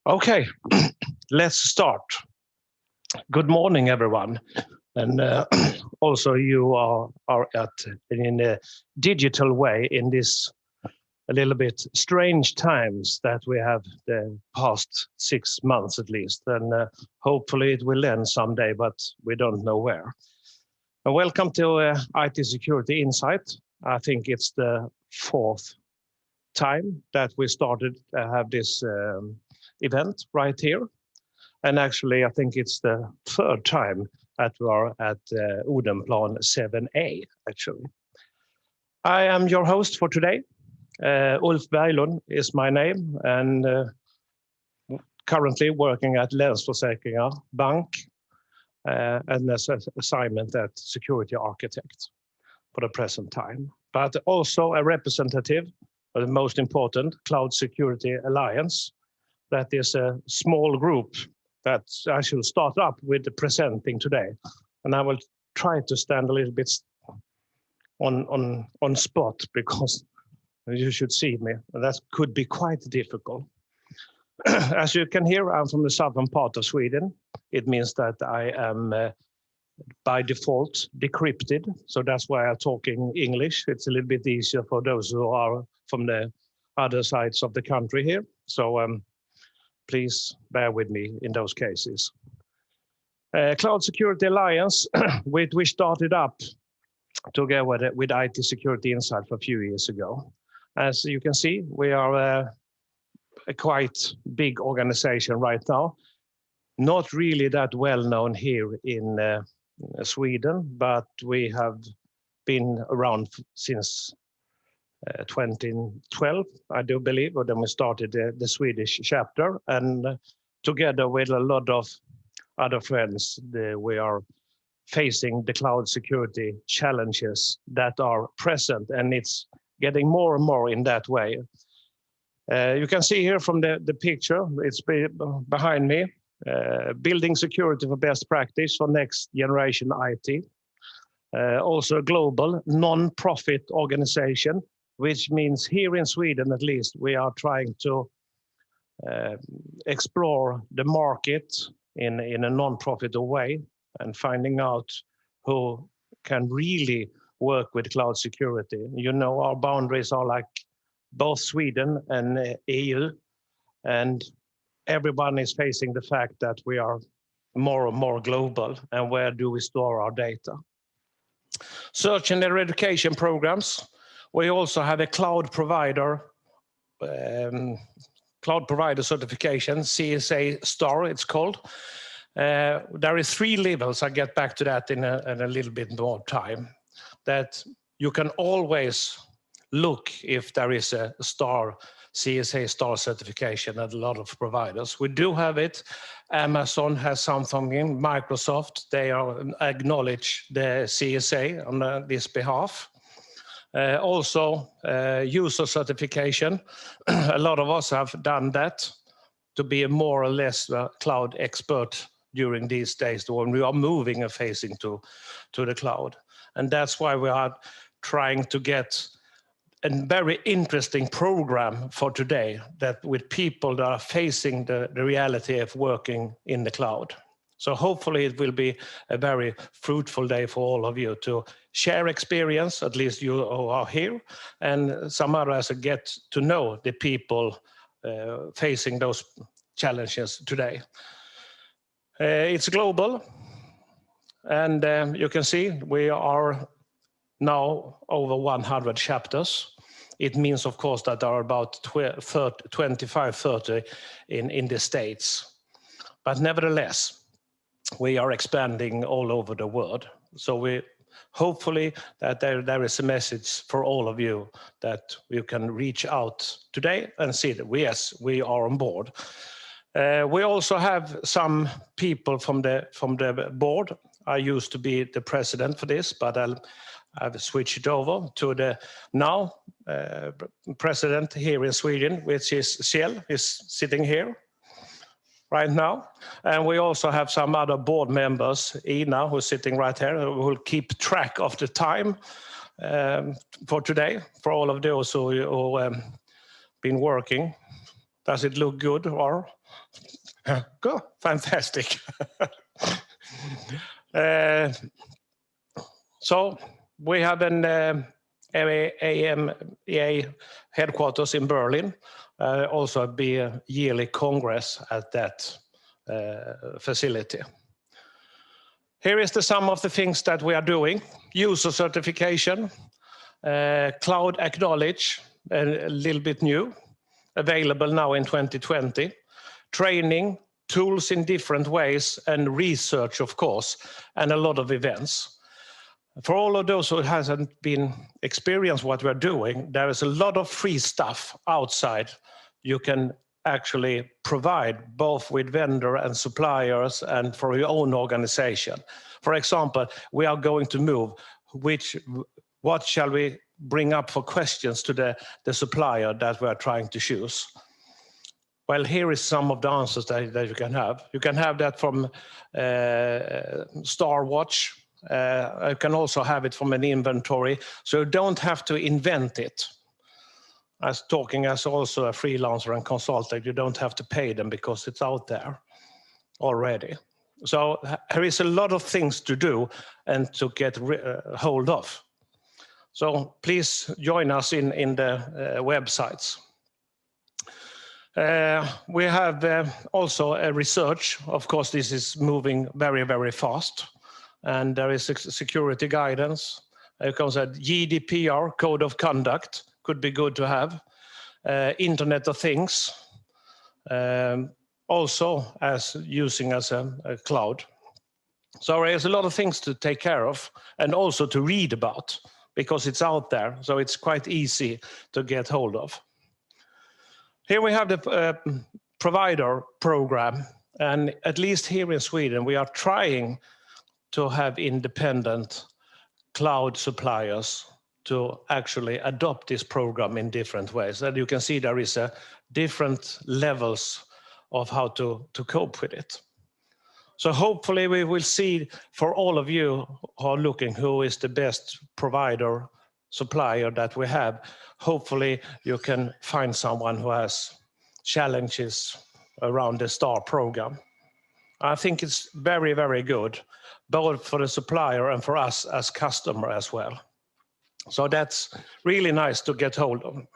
Okay, let's start. Good morning, everyone. And also you are in a digital way in this a little bit strange times that we have the past 6 months at least. And hopefully it will end someday, but we don't know where. And welcome to IT Security Insight. I think it's the fourth time that we started to have this event right here. And actually, I think it's the third time that we are at Odenplan 7A, actually. I am your host for today. Ulf Berglund is my name, and currently working at Länsförsäkringar Bank, and as an assignment at Security Architect for the present time. But also a representative of the most important Cloud Security Alliance. That is a small group that I should start up with presenting today. And I will try to stand a little bit on spot because you should see me. That could be quite difficult. As you can hear, I'm from the southern part of Sweden. It means that I am by default decrypted. So that's why I'm talking English. It's a little bit easier for those who are from the other sides of the country here. So please bear with me in those cases. Cloud Security Alliance, we started up together with IT Security Insight a few years ago. As you can see, we are a quite big organization right now. Not really that well known here in Sweden, but we have been around since 2012, I do believe, or then we started the Swedish chapter, and together with a lot of other friends, we are facing the cloud security challenges that are present, and it's getting more and more in that way. You can see here from the picture, it's behind me, building security for best practice for next generation IT. Also a global non-profit organization, which means here in Sweden, at least, we are trying to explore the market in a non-profit way and finding out who can really work with cloud security. You know, our boundaries are like both Sweden and EU, and everyone is facing the fact that we are more and more global, and where do we store our data? Search and education programs. We also have a cloud provider certification, CSA Star it's called. There is 3 levels, I'll get back to that in a little bit more time, that you can always look if there is a star, CSA Star certification at a lot of providers. We do have it. Amazon has something in, Microsoft, they acknowledge the CSA on this behalf. Also, user certification. A lot of us have done that to be a more or less cloud expert during these days when we are moving and facing to the cloud. And that's why we are trying to get a very interesting program for today, that with people that are facing the reality of working in the cloud. So hopefully it will be a very fruitful day for all of you to share experience, at least you who are here, and some others get to know the people facing those challenges today. It's global, and you can see we are now over 100 chapters. It means, of course, that there are about 25, 30 in the States. But nevertheless, we are expanding all over the world. So we hopefully that there is a message for all of you that you can reach out today and see that we are on board. We also have some people from the board. I used to be the president for this, but I've switched over to the now president here in Sweden, which is Kjell, is sitting here right now. And we also have some other board members, Ina, who's sitting right here, who will keep track of the time for today, for all of those who been working. Does it look good or Good, fantastic. So we have an AMEA headquarters in Berlin. Also be a yearly congress at that facility. Here is the sum of the things that we are doing. User certification, cloud acknowledge, a little bit new, available now in 2020. Training, tools in different ways, and research, of course, and a lot of events. For all of those who hasn't been experienced what we're doing, there is a lot of free stuff outside you can actually provide both with vendor and suppliers and for your own organization. For example, we are going to move, what shall we bring up for questions to the supplier that we are trying to choose? Well, here is some of the answers that you can have. You can have that from Star Watch. You can also have it from an inventory, so you don't have to invent it. As talking as also a freelancer and consultant, you don't have to pay them because it's out there already. So there is a lot of things to do and to get hold of. So please join us in the websites. We have also a research. Of course, this is moving very, very fast. And there is security guidance. It comes at GDPR, Code of Conduct, could be good to have. Internet of Things, also as using as a cloud. So there's a lot of things to take care of and also to read about because it's out there. So it's quite easy to get hold of. Here we have the provider program. And at least here in Sweden, we are trying to have independent cloud suppliers to actually adopt this program in different ways. And you can see there is different levels of how to cope with it. So hopefully we will see for all of you who are looking who is the best provider, supplier that we have. Hopefully you can find someone who has challenges around the STAR program. I think it's very, very good, both for the supplier and for us as customer as well. So that's really nice to get hold of.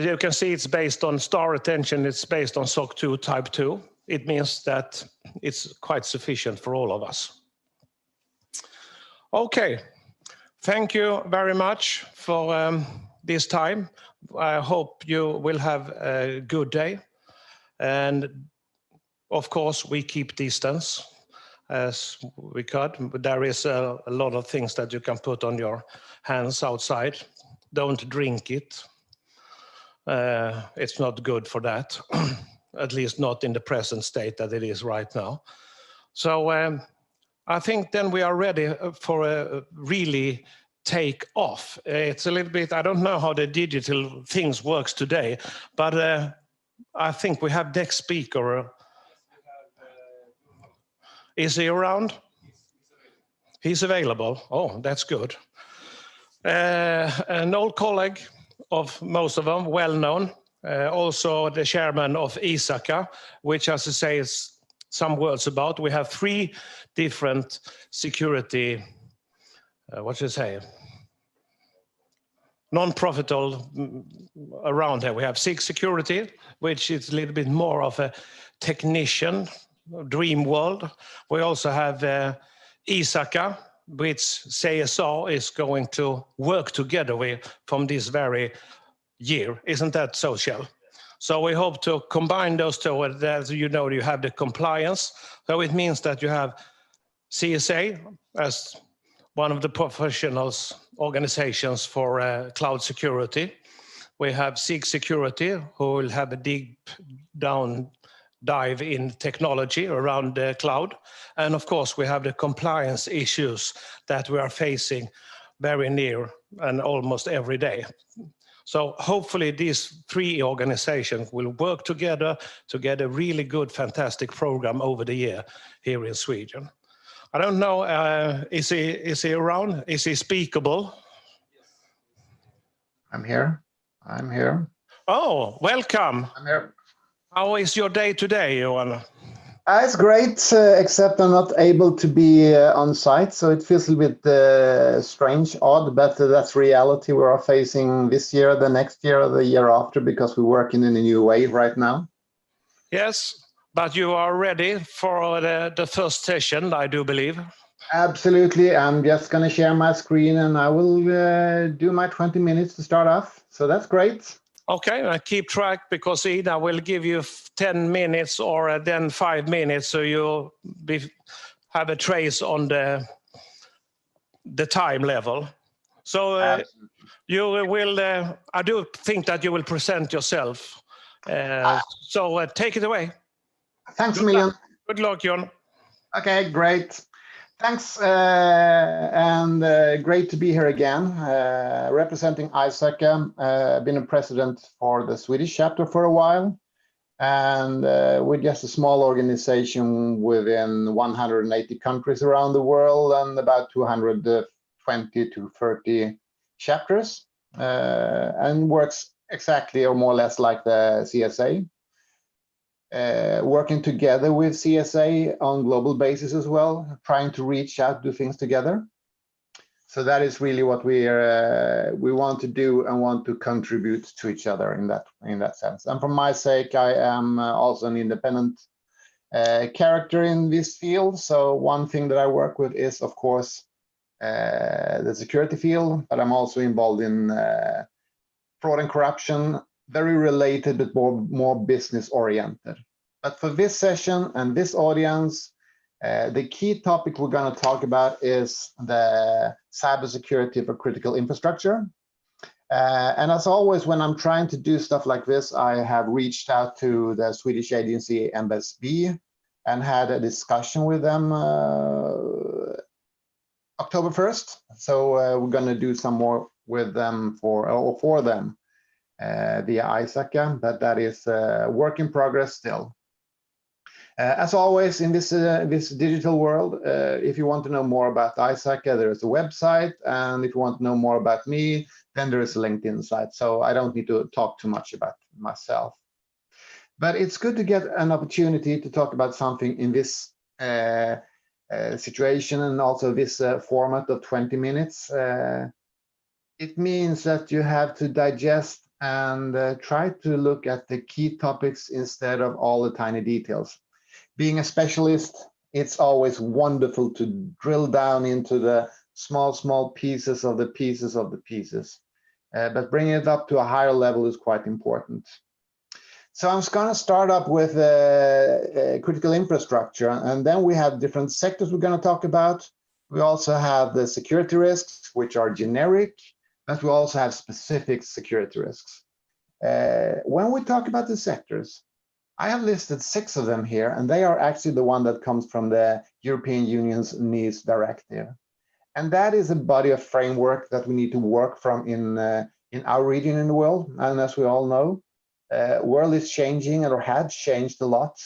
You can see it's based on STAR attention, it's based on SOC 2 Type 2. It means that it's quite sufficient for all of us. Okay, thank you very much for this time. I hope you will have a good day. And of course, we keep distance as we could. But there is a lot of things that you can put on your hands outside. Don't drink it. It's not good for that, at least not in the present state that it is right now. So I think then we are ready for a really take off. It's a little bit, I don't know how the digital things works today, but I think we have next speaker. Is he around? He's available. Oh, that's good. An old colleague of most of them, well known. Also the chairman of ISACA, which as I say is some words about. We have 3 different security, non-profitable around here. We have SIG Security, which is a little bit more of a technician, dream world. We also have ISACA, which CSR is going to work together with from this very year. Isn't that social? So we hope to combine those two. As you know, you have the compliance. So it means that you have CSA as one of the professionals organizations for cloud security. We have SIG Security, who will have a deep dive in technology around the cloud. And of course, we have the compliance issues that we are facing very near and almost every day. So hopefully these 3 organizations will work together to get a really good, fantastic program over the year here in Sweden. I don't know, is he around? Is he speakable? I'm here. I'm here. Oh, welcome. I'm here. How is your day today, Johan? It's great, except I'm not able to be on site, so it feels a little bit strange, odd, but that's reality we are facing this year, the next year, the year after, because we're working in a new way right now. Yes, but you are ready for the first session, I do believe. Absolutely. I'm just going to share my screen and I will do my 20 minutes to start off. So that's great. Okay, I keep track because Ida will give you 10 minutes or then 5 minutes, so you'll have a trace on the time level. So you will, I do think that you will present yourself. So take it away. Thanks a million. Good luck, John. Okay, great. Thanks, and great to be here again, representing ISACA. I've been a president for the Swedish chapter for a while, and we're just a small organization within 180 countries around the world and about 220 to 30 chapters, and works exactly or more or less like the CSA. Working together with CSA on global basis as well, trying to reach out, do things together. So that is really what we want to do and want to contribute to each other in that sense. And for my sake, I am also an independent character in this field. So one thing that I work with is, of course, the security field, but I'm also involved in fraud and corruption, very related but more business oriented. But for this session and this audience, the key topic we're going to talk about is the cybersecurity for critical infrastructure. And as always, when I'm trying to do stuff like this, I have reached out to the Swedish agency Embla and had a discussion with them October 1st. So we're going to do some more with them for them via ISACA, but that is work in progress still. As always, in this digital world, if you want to know more about ISACA, there is a website, and if you want to know more about me, then there is a LinkedIn site. So I don't need to talk too much about myself. But it's good to get an opportunity to talk about something in this situation and also this format of 20 minutes. It means that you have to digest and try to look at the key topics instead of all the tiny details. Being a specialist, it's always wonderful to drill down into the small pieces of the pieces of the pieces. But bringing it up to a higher level is quite important. So I'm going to start up with critical infrastructure, and then we have different sectors we're going to talk about. We also have the security risks, which are generic, but we also have specific security risks. When we talk about the sectors, I have listed 6 of them here, and they are actually the one that comes from the European Union's NIS directive. And that is a body of framework that we need to work from in our region in the world. And as we all know, world is changing or had changed a lot.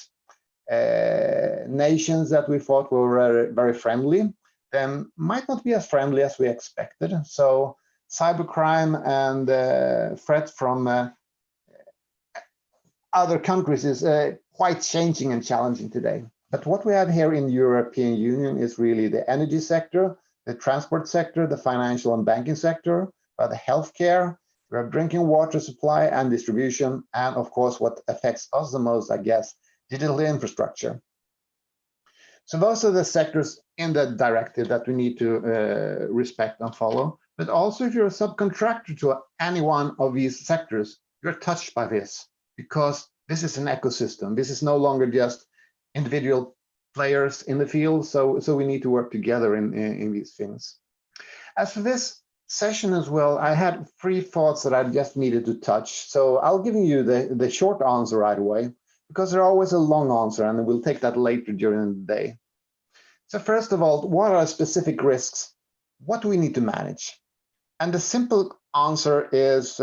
Nations that we thought were very friendly, then might not be as friendly as we expected. So cybercrime and threat from other countries is quite changing and challenging today. But what we have here in the European Union is really the energy sector, the transport sector, the financial and banking sector, the healthcare, we have drinking water supply and distribution, and of course, what affects us the most, I guess, digital infrastructure. So those are the sectors in the directive that we need to respect and follow. But also, if you're a subcontractor to any one of these sectors, you're touched by this, because this is an ecosystem. This is no longer just individual players in the field, so we need to work together in these things. As for this session as well, I had 3 thoughts that I just needed to touch. So I'll give you the short answer right away, because there's always a long answer, and we'll take that later during the day. So first of all, what are specific risks? What do we need to manage? And the simple answer is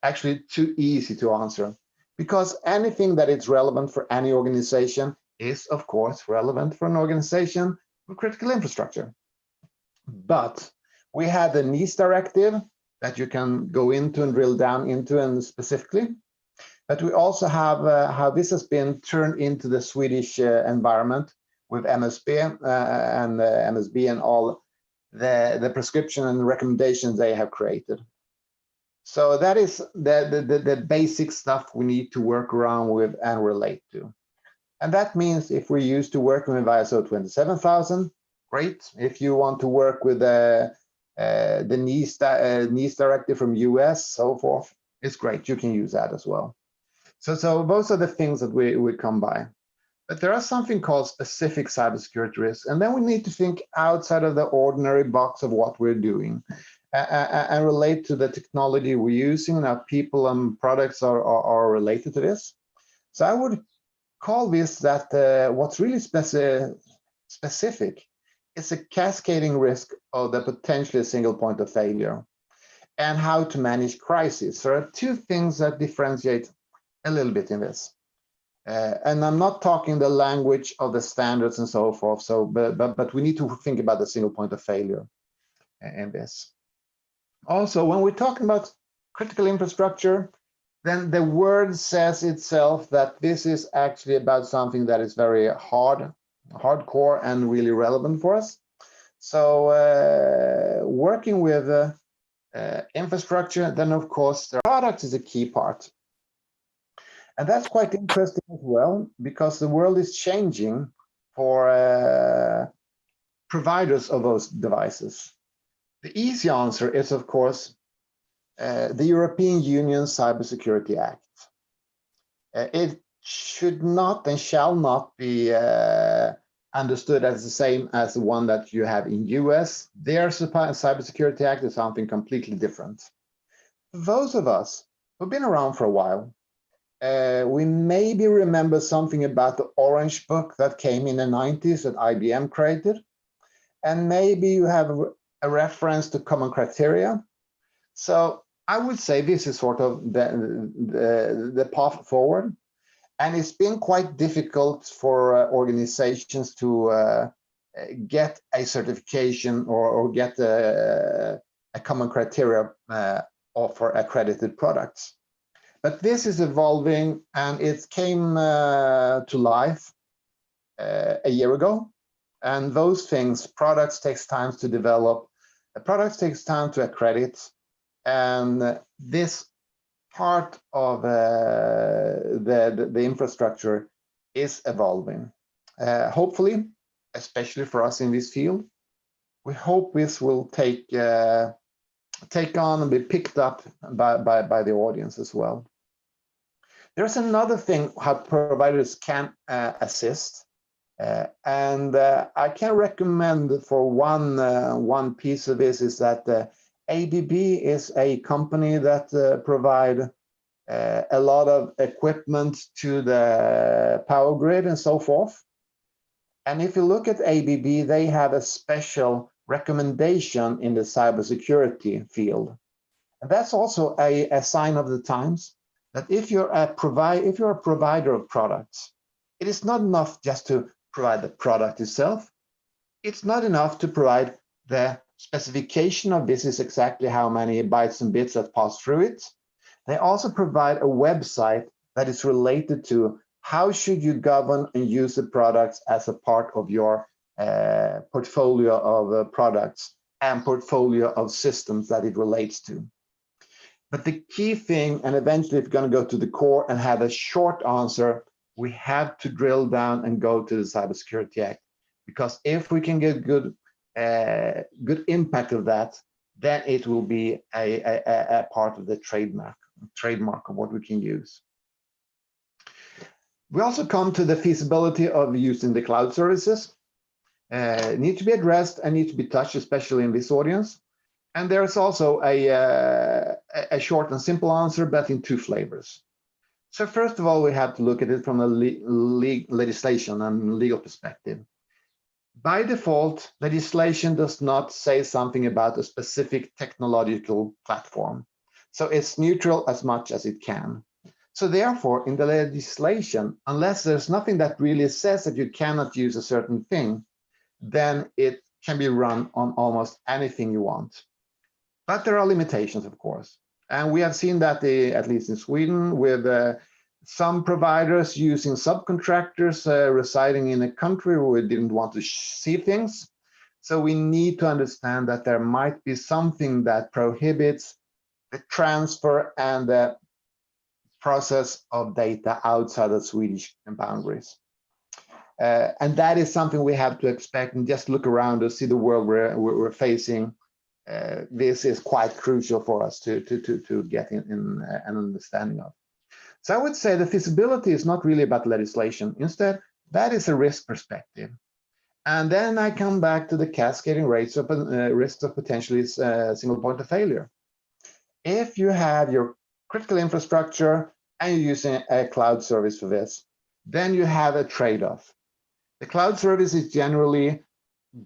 actually too easy to answer, because anything that is relevant for any organization is, of course, relevant for an organization with critical infrastructure. But we have the NIS directive that you can go into and drill down into and specifically. But we also have how this has been turned into the Swedish environment with MSB and all the prescription and recommendations they have created. So that is the basic stuff we need to work around with and relate to. And that means if we're used to working with ISO 27000, great. If you want to work with the NIS directive from US, so forth, it's great. You can use that as well. So those are the things that we come by. But there are something called specific cybersecurity risks, and then we need to think outside of the ordinary box of what we're doing and relate to the technology we're using and how people and products are related to this. So I would call this that what's really specific is a cascading risk of the potentially single point of failure and how to manage crises. There are two things that differentiate a little bit in this. And I'm not talking the language of the standards and so forth. So, but we need to think about the single point of failure in this. Also, when we're talking about critical infrastructure, then the word says itself that this is actually about something that is very hardcore and really relevant for us. So working with infrastructure, then of course the product is a key part. And that's quite interesting as well, because the world is changing for providers of those devices. The easy answer is, of course, the European Union Cybersecurity Act. It should not and shall not be understood as the same as the one that you have in US. Their Cybersecurity Act is something completely different. For those of us who've been around for a while, we maybe remember something about the Orange Book that came in the 90s that IBM created. And maybe you have a reference to common criteria. So I would say this is sort of the path forward. And it's been quite difficult for organizations to get a certification or get a common criteria for accredited products. But this is evolving, and it came to life a year ago. And those things, products takes time to develop, products takes time to accredit, and this part of the infrastructure is evolving. Hopefully, especially for us in this field, we hope this will take on and be picked up by the audience as well. There's another thing how providers can assist, and I can recommend for one piece of this is that ABB is a company that provide a lot of equipment to the power grid and so forth. And if you look at ABB, they have a special recommendation in the cybersecurity field. And that's also a sign of the times that if you're a provider of products, it is not enough just to provide the product itself. It's not enough to provide the specification of this is exactly how many bytes and bits that pass through it. They also provide a website that is related to how should you govern and use the products as a part of your portfolio of products and portfolio of systems that it relates to. But the key thing, and eventually if you're going to go to the core and have a short answer, we have to drill down and go to the Cybersecurity Act. Because if we can get good impact of that, then it will be a part of the trademark of what we can use. We also come to the feasibility of using the cloud services. Need to be addressed and need to be touched, especially in this audience. And there's also a short and simple answer, but in two flavors. So first of all, we have to look at it from a legislation and legal perspective. By default, legislation does not say something about a specific technological platform. So it's neutral as much as it can. So therefore, in the legislation, unless there's nothing that really says that you cannot use a certain thing, then it can be run on almost anything you want. But there are limitations, of course. And we have seen that, at least in Sweden, with some providers using subcontractors residing in a country where we didn't want to see things. So we need to understand that there might be something that prohibits the transfer and the process of data outside of Swedish boundaries. And that is something we have to expect, and just look around to see the world we're facing. This is quite crucial for us to get in an understanding of. So I would say the feasibility is not really about legislation. Instead, that is a risk perspective. And then I come back to the cascading rates of risks of potentially single point of failure. If you have your critical infrastructure and you're using a cloud service for this, then you have a trade-off. The cloud service is generally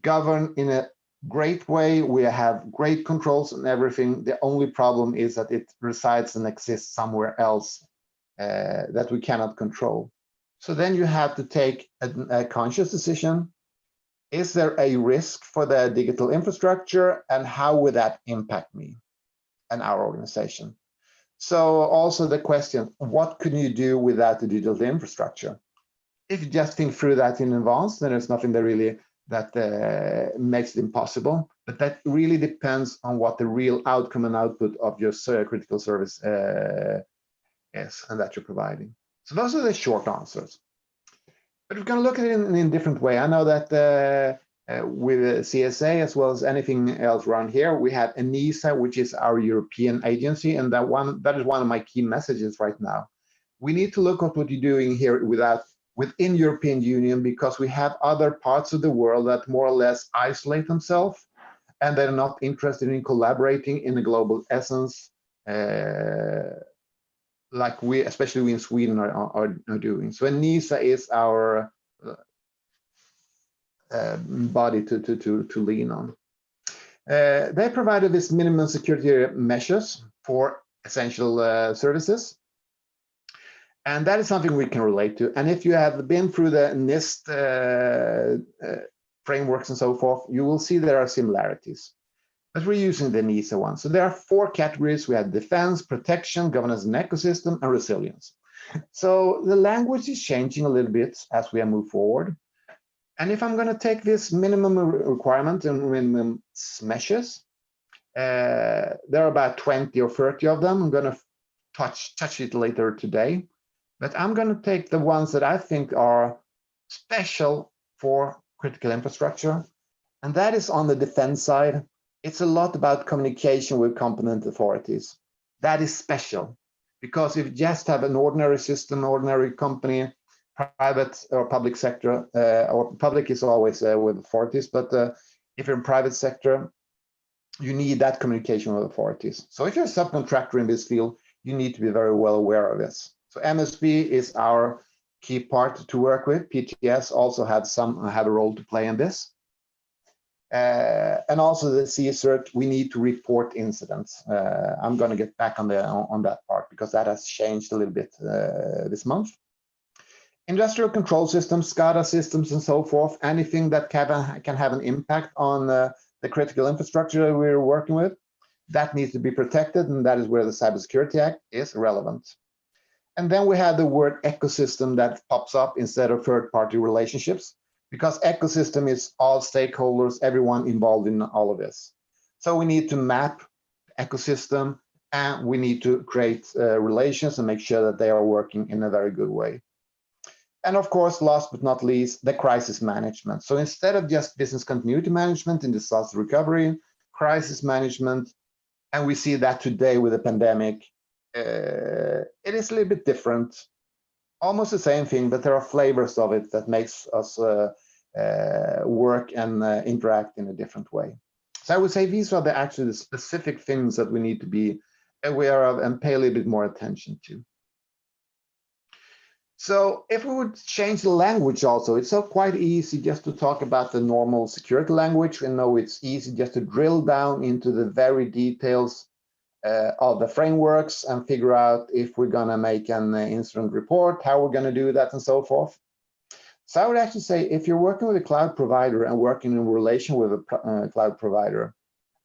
governed in a great way. We have great controls and everything. The only problem is that it resides and exists somewhere else that we cannot control. So then you have to take a conscious decision. Is there a risk for the digital infrastructure, and how would that impact me and our organization? So also the question, what can you do without the digital infrastructure? If you just think through that in advance, then there's nothing that really makes it impossible. But that really depends on what the real outcome and output of your critical service is, and that you're providing. So those are the short answers. But we're going to look at it in a different way. I know that with CSA, as well as anything else around here, we have ENISA, which is our European agency, and that is one of my key messages right now. We need to look at what you're doing here within European Union, because we have other parts of the world that more or less isolate themselves, and they're not interested in collaborating in a global essence, like we, especially we in Sweden, are doing. So ENISA is our body to lean on. They provided this minimum security measures for essential services. And that is something we can relate to. And if you have been through the NIST frameworks and so forth, you will see there are similarities. But we're using the NISA one. So there are 4 categories. We have defense, protection, governance and ecosystem, and resilience. So the language is changing a little bit as we move forward. And if I'm going to take this minimum requirement and minimum measures, there are about 20 or 30 of them. I'm going to touch it later today. But I'm going to take the ones that I think are special for critical infrastructure. And that is on the defense side. It's a lot about communication with competent authorities. That is special, because if you just have an ordinary system, ordinary company, private or public sector, or public is always with authorities, but if you're in private sector, you need that communication with authorities. So if you're a subcontractor in this field, you need to be very well aware of this. So MSB is our key part to work with. PTS also have a role to play in this. And also the CSERT, we need to report incidents. I'm going to get back on that part, because that has changed a little bit this month. Industrial control systems, SCADA systems, and so forth, anything that can have an impact on the critical infrastructure that we're working with, that needs to be protected, and that is where the Cybersecurity Act is relevant. And then we have the word ecosystem that pops up instead of third-party relationships, because ecosystem is all stakeholders, everyone involved in all of this. So we need to map ecosystem, and we need to create relations and make sure that they are working in a very good way. And of course, last but not least, the crisis management. So instead of just business continuity management and disaster recovery, crisis management, and we see that today with the pandemic, it is a little bit different, almost the same thing, but there are flavors of it that makes us work and interact in a different way. So I would say these are actually the specific things that we need to be aware of and pay a little bit more attention to. So if we would change the language also, it's so quite easy just to talk about the normal security language. We know it's easy just to drill down into the very details of the frameworks and figure out if we're going to make an incident report, how we're going to do that, and so forth. So I would actually say, if you're working with a cloud provider and working in relation with a cloud provider,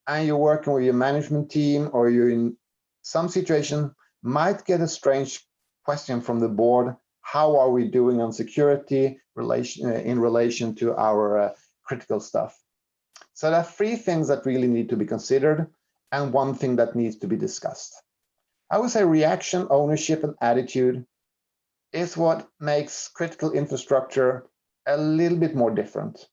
and you're working with your management team, or you're in some situation, might get a strange question from the board, how are we doing on security in relation to our critical stuff? So there are three things that really need to be considered and one thing that needs to be discussed. I would say reaction, ownership, and attitude is what makes critical infrastructure a little bit more different.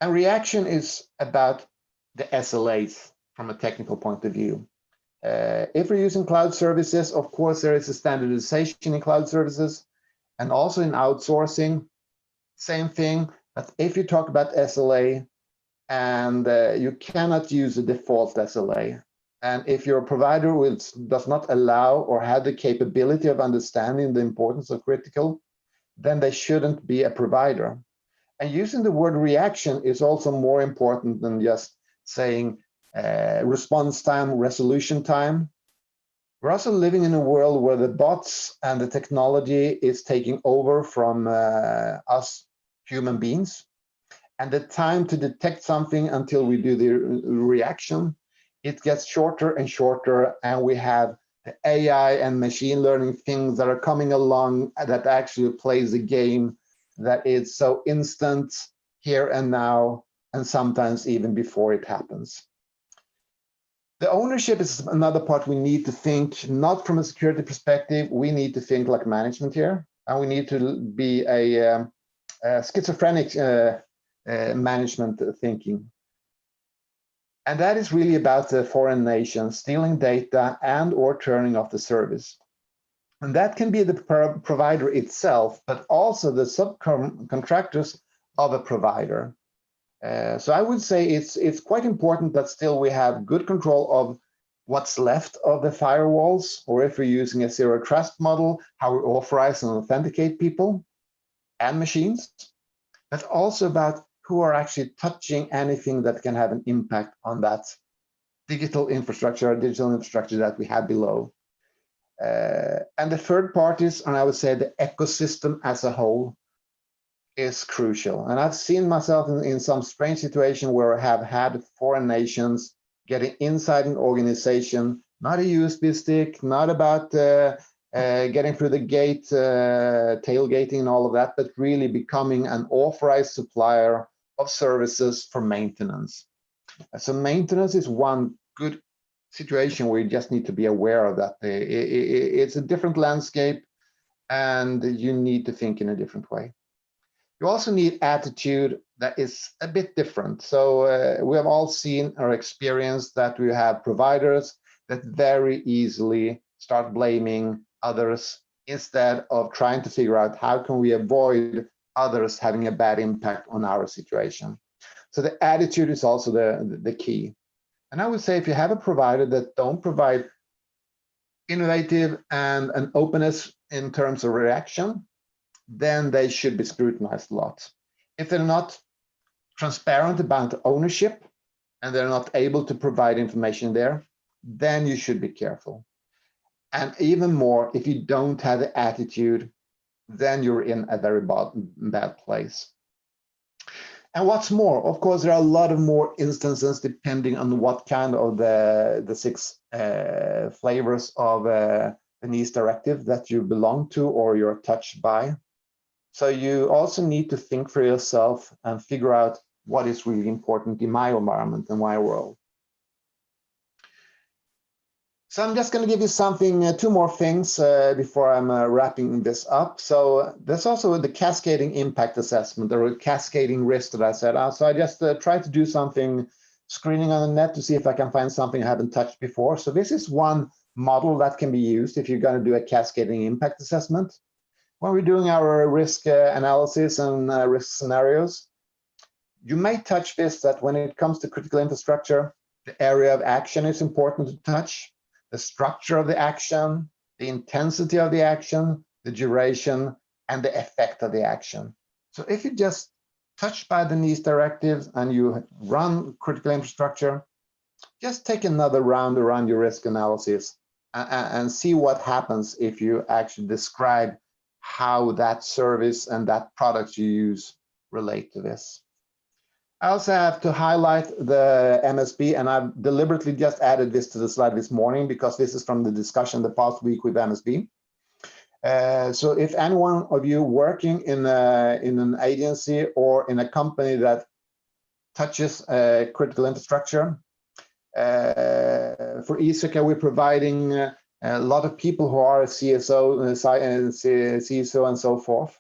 And reaction is about the SLAs from a technical point of view. If we're using cloud services, of course, there is a standardization in cloud services and also in outsourcing, same thing. But if you talk about SLA, and you cannot use a default SLA. And if your provider does not allow or have the capability of understanding the importance of critical, then they shouldn't be a provider. And using the word reaction is also more important than just saying response time, resolution time. We're also living in a world where the bots and the technology is taking over from us human beings. And the time to detect something until we do the reaction, it gets shorter and shorter, and we have the AI and machine learning things that are coming along that actually plays a game that is so instant here and now, and sometimes even before it happens. The ownership is another part we need to think, not from a security perspective, we need to think like management here, and we need to be a schizophrenic management thinking. And that is really about the foreign nations stealing data and or turning off the service. And that can be the provider itself, but also the subcontractors of a provider. So I would say it's quite important that still we have good control of what's left of the firewalls, or if we're using a zero trust model, how we authorize and authenticate people and machines. But also about who are actually touching anything that can have an impact on that digital infrastructure that we have below. And the third parties, and I would say the ecosystem as a whole, is crucial. And I've seen myself in some strange situation where I have had foreign nations getting inside an organization, not a USB stick, not about getting through the gate, tailgating and all of that, but really becoming an authorized supplier of services for maintenance. So maintenance is one good situation where you just need to be aware of that. It's a different landscape and you need to think in a different way. You also need attitude that is a bit different. So we have all seen or experienced that we have providers that very easily start blaming others instead of trying to figure out how can we avoid others having a bad impact on our situation. So the attitude is also the key. And I would say if you have a provider that don't provide innovative and an openness in terms of reaction, then they should be scrutinized a lot. If they're not transparent about ownership and they're not able to provide information there, then you should be careful. And even more, if you don't have the attitude, then you're in a very bad place. And what's more, of course, there are a lot of more instances depending on what kind of the six flavors of the NIS directive that you belong to or you're touched by. So you also need to think for yourself and figure out what is really important in my environment and my world. So I'm just going to give you something, two more things before I'm wrapping this up. So there's also the cascading impact assessment or cascading risk that I said. So I just tried to do something screening on the net to see if I can find something I haven't touched before. So this is one model that can be used if you're going to do a cascading impact assessment. When we're doing our risk analysis and risk scenarios, you may touch this, that when it comes to critical infrastructure, the area of action is important to touch. The structure of the action, the intensity of the action, the duration, and the effect of the action. So if you just touched by the NIS directives and you run critical infrastructure, just take another round around your risk analysis and see what happens if you actually describe how that service and that product you use relate to this. I also have to highlight the MSB, and I've deliberately just added this to the slide this morning because this is from the discussion the past week with MSB. So if any one of you working in an agency or in a company that touches critical infrastructure, for Saga, we're providing a lot of people who are a CSO, CISO, and so forth.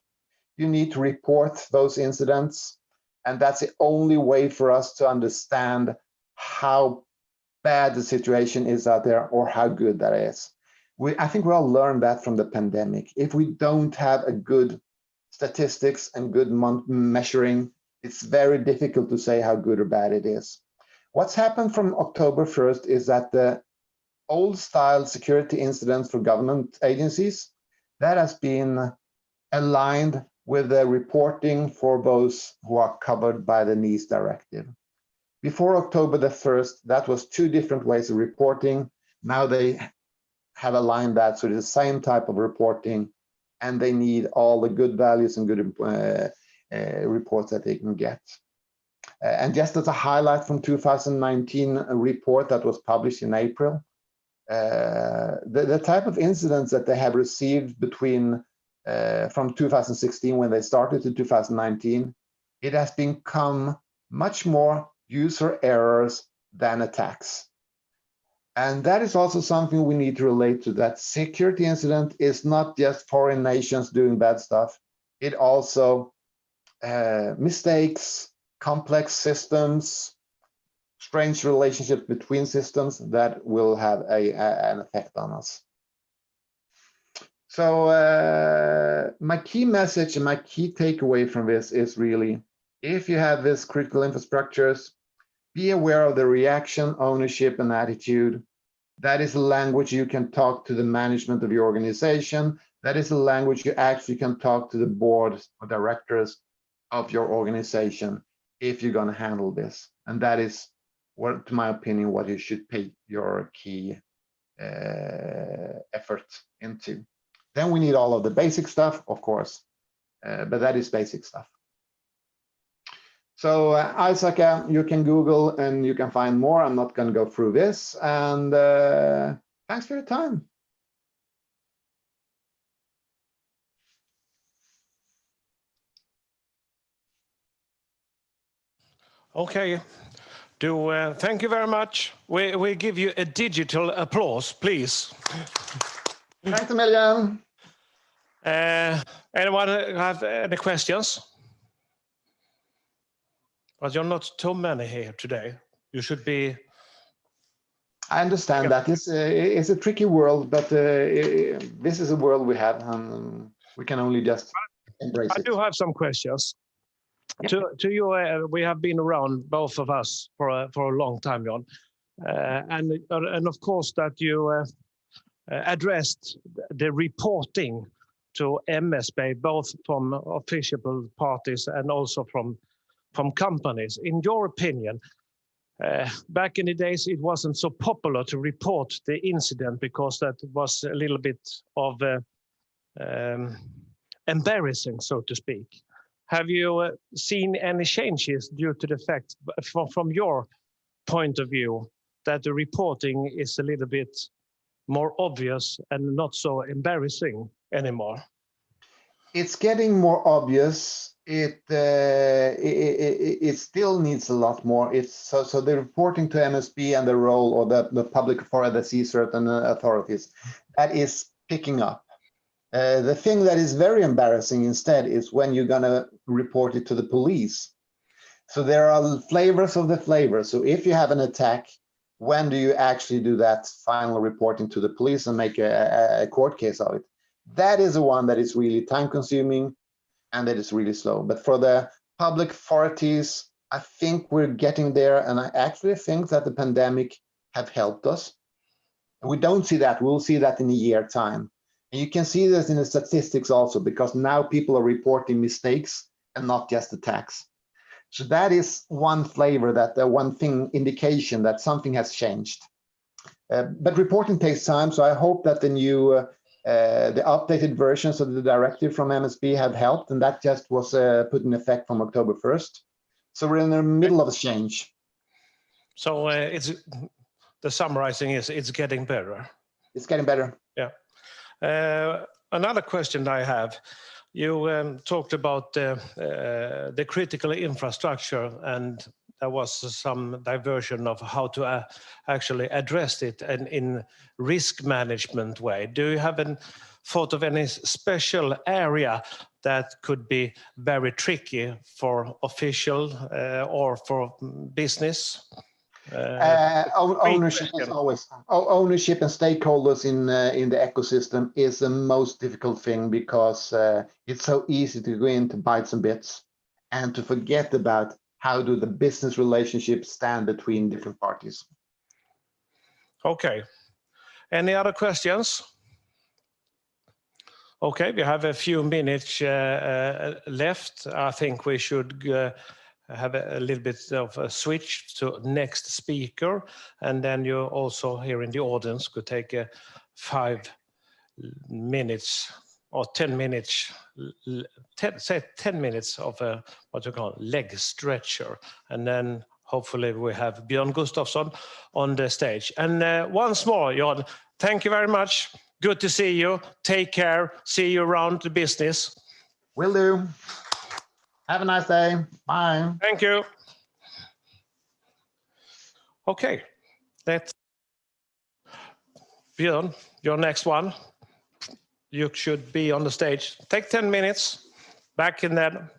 You need to report those incidents, and that's the only way for us to understand how bad the situation is out there or how good that is. I think we all learned that from the pandemic. If we don't have a good statistics and good measuring, it's very difficult to say how good or bad it is. What's happened from October 1st is that the old style security incidents for government agencies, that has been aligned with the reporting for those who are covered by the NIS directive. Before October the 1st, that was two different ways of reporting. Now they have aligned that, so it's the same type of reporting, and they need all the good values and good reports that they can get. And just as a highlight from 2019 report that was published in April, the type of incidents that they have received between from 2016 when they started to 2019, it has become much more user errors than attacks. And that is also something we need to relate to, that security incident is not just foreign nations doing bad stuff. It also mistakes, complex systems, strange relationships between systems that will have an effect on us. So my key message and my key takeaway from this is really, if you have this critical infrastructures, be aware of the reaction, ownership, and attitude. That is a language you can talk to the management of your organization. That is a language you actually can talk to the board of directors of your organization if you're going to handle this. And that is, what, to my opinion, what you should pay your key effort into. Then we need all of the basic stuff, of course, but that is basic stuff. So Saga, you can Google and you can find more. I'm not going to go through this. And thanks for your time. Okay. Thank you very much. We give you a digital applause, please. Thanks a million. Anyone have any questions? But you're not too many here today. You should be. I understand that it's a tricky world, but this is a world we have, and we can only just embrace it. I do have some questions. Yeah. To you, we have been around, both of us, for a long time, John, and of course that you addressed the reporting to MSB, both from official parties and also from companies. In your opinion, back in the days, it wasn't so popular to report the incident because that was a little bit of embarrassing, so to speak. Have you seen any changes due to the fact, from your point of view, that the reporting is a little bit more obvious and not so embarrassing anymore? It's getting more obvious. It still needs a lot more. It's so the reporting to MSB and the role, or the public authority that sees certain authorities, that is picking up. The thing that is very embarrassing instead is when you're going to report it to the police. So there are flavors of the flavors. So if you have an attack, when do you actually do that final reporting to the police and make a court case of it? That is the one that is really time consuming and that is really slow. But for the public authorities, I think we're getting there. And I actually think that the pandemic have helped us. We don't see that. We'll see that in a year's time. And you can see this in the statistics also, because now people are reporting mistakes and not just attacks. So that is one flavor, that one thing, indication that something has changed. But reporting takes time. So I hope that the new, the updated versions of the directive from MSB have helped. And that just was put in effect from October 1st. So we're in the middle of a change. So the summarizing is it's getting better. It's getting better. Yeah. Another question I have. You talked about the critical infrastructure, and there was some diversion of how to actually address it and in risk management way. Do you have a thought of any special area that could be very tricky for official or for business? Ownership is always ownership and stakeholders in the ecosystem is the most difficult thing, because it's so easy to go into bytes and bits and to forget about how do the business relationships stand between different parties. Okay. Any other questions? Okay, we have a few minutes left. I think we should have a little bit of a switch to next speaker, and then you also here in the audience could take a 5 minutes or 10 minutes, say 10 minutes of a what you call leg stretcher, and then hopefully we have Björn Gustafsson on the stage. And once more, Jan, thank you very much. Good to see you. Take care. See you around the business. Will do. Have a nice day. Bye. Thank you. Okay, let's Björn, your next one. You should be on the stage. Take 10 minutes. Back in there.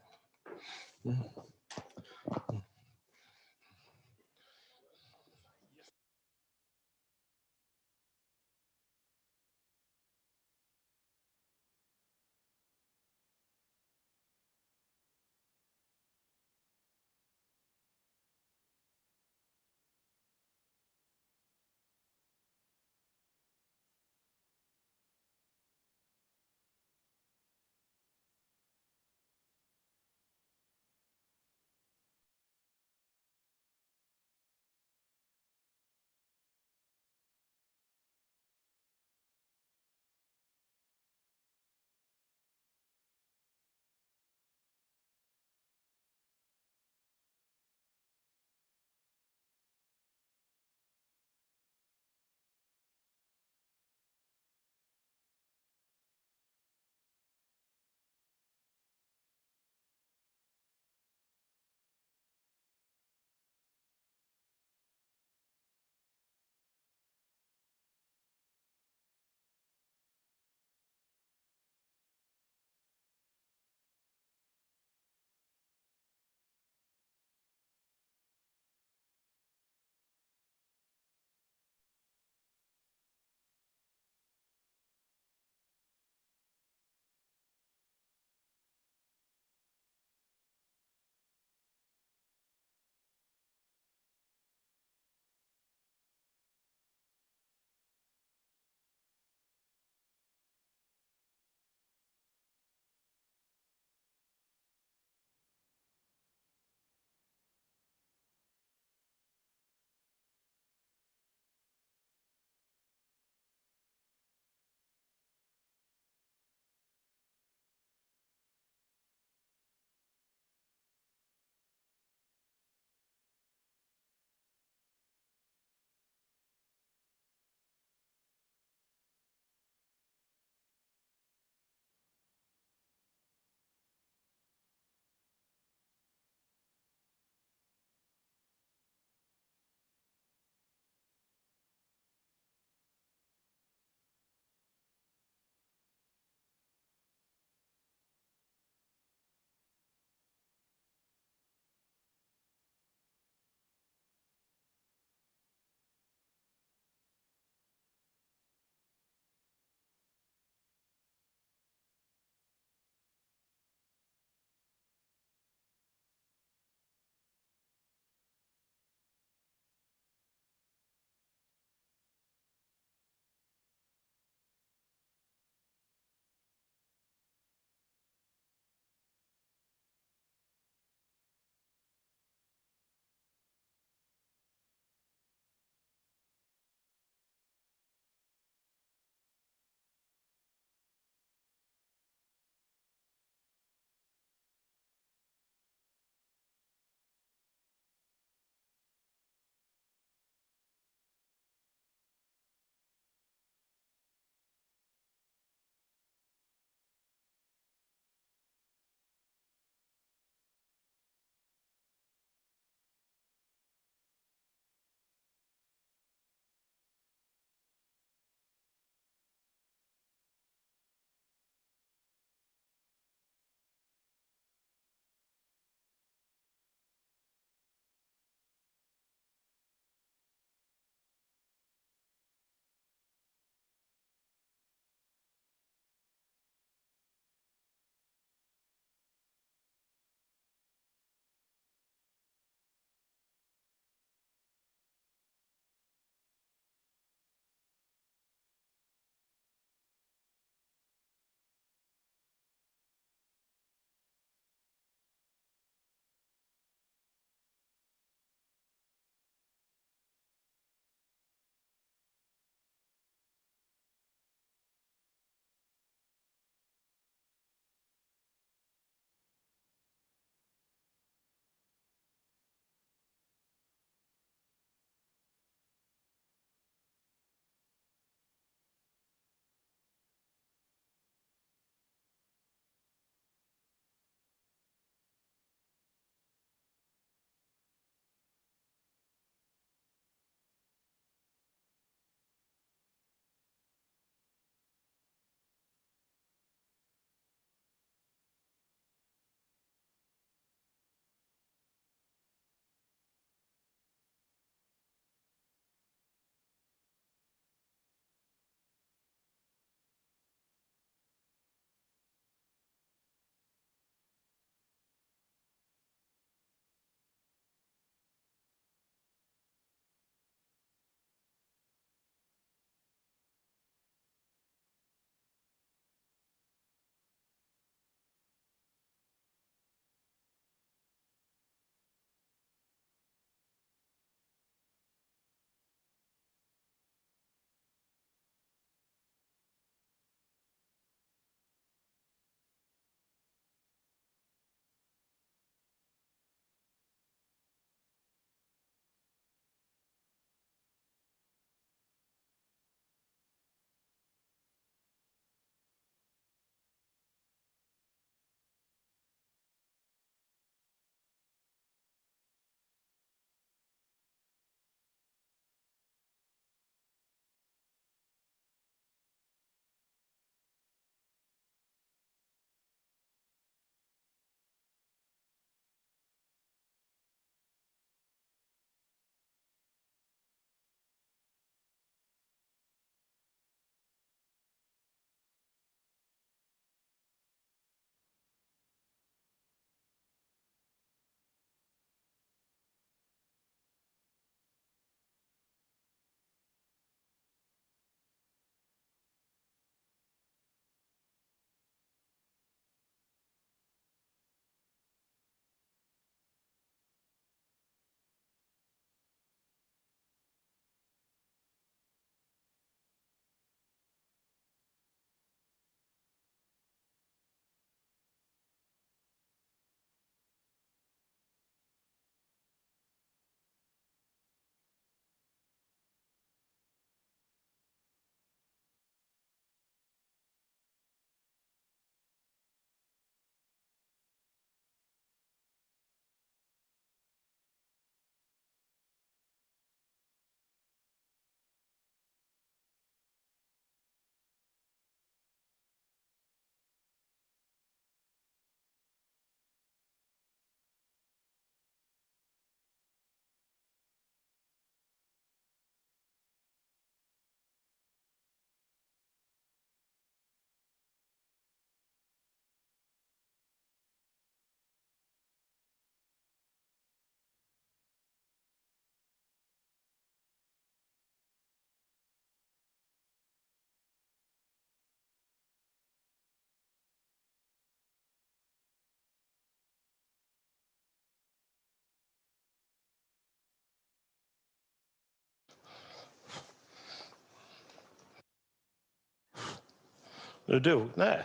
You do? No.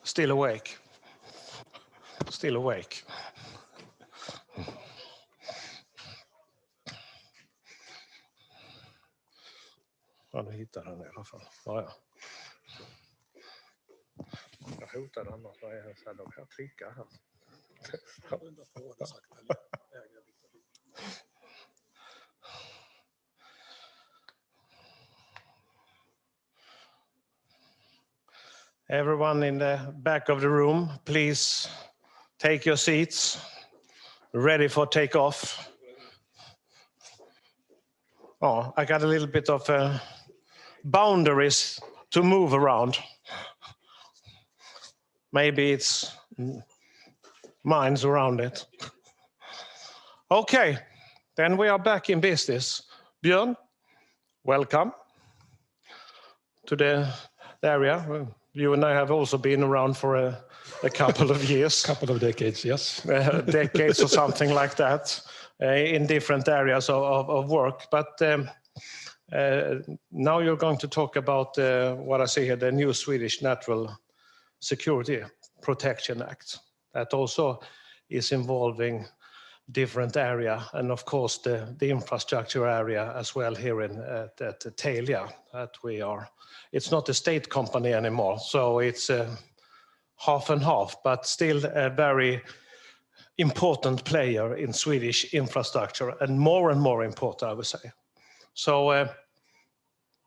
Still awake. Still awake. Ja, nu hittar han i alla fall. Ja, ja. Jag hotar annars. Vad är det så här? De kan klicka här. Everyone in the back of the room, please take your seats. Ready for takeoff. Oh, I got a little bit of boundaries to move around. Maybe it's minds around it. Okay, then we are back in business. Björn, welcome to the area. You and I have also been around for a couple of years. Couple of decades, yes. Decades or something like that, in different areas of work. But now you're going to talk about what I see here, the new Swedish Natural Security Protection Act. That also is involving different area, and of course the infrastructure area as well here at Telia that we are. It's not a state company anymore, so it's half and half, but still a very important player in Swedish infrastructure, and more important, I would say. So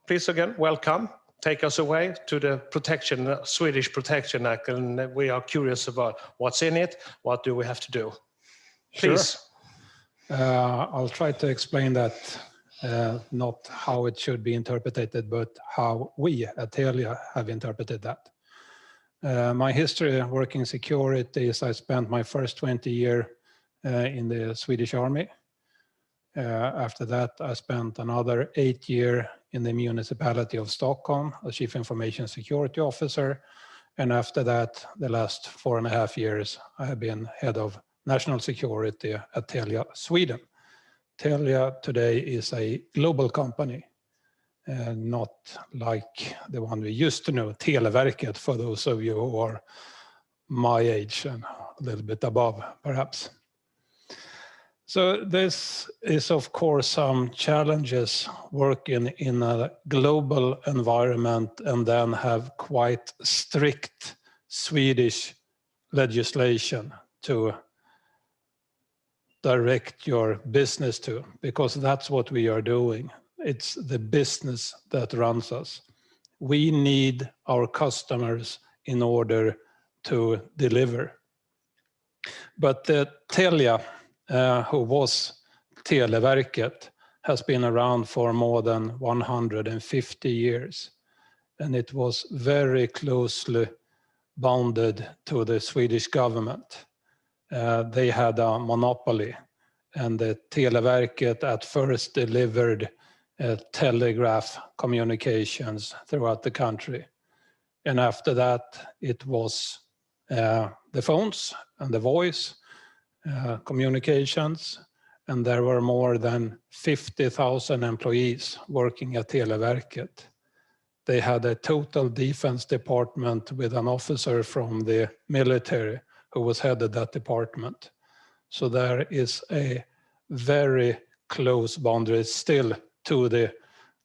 please again, welcome. Take us away to the Swedish Protection Act, and we are curious about what's in it, what do we have to do? Please. Sure. I'll try to explain that, not how it should be interpreted, but how we at Telia have interpreted that. My history working security is I spent my first 20 years in the Swedish Army. After that, I spent another 8 years in the municipality of Stockholm as Chief Information Security Officer. And after that, the last 4.5 years, I have been head of national security at Telia Sweden. Telia today is a global company, not like the one we used to know, Televerket, for those of you who are my age and a little bit above, perhaps. So this is, of course, some challenges working in a global environment and then have quite strict Swedish legislation to direct your business to, because that's what we are doing. It's the business that runs us. We need our customers in order to deliver. But Telia, who was Televerket, has been around for more than 150 years. And it was very closely bounded to the Swedish government. They had a monopoly, and the Televerket at first delivered telegraph communications throughout the country. And after that, it was the phones and the voice communications, and there were more than 50,000 employees working at Televerket. They had a total defense department with an officer from the military who was head of that department. So there is a very close boundary still to the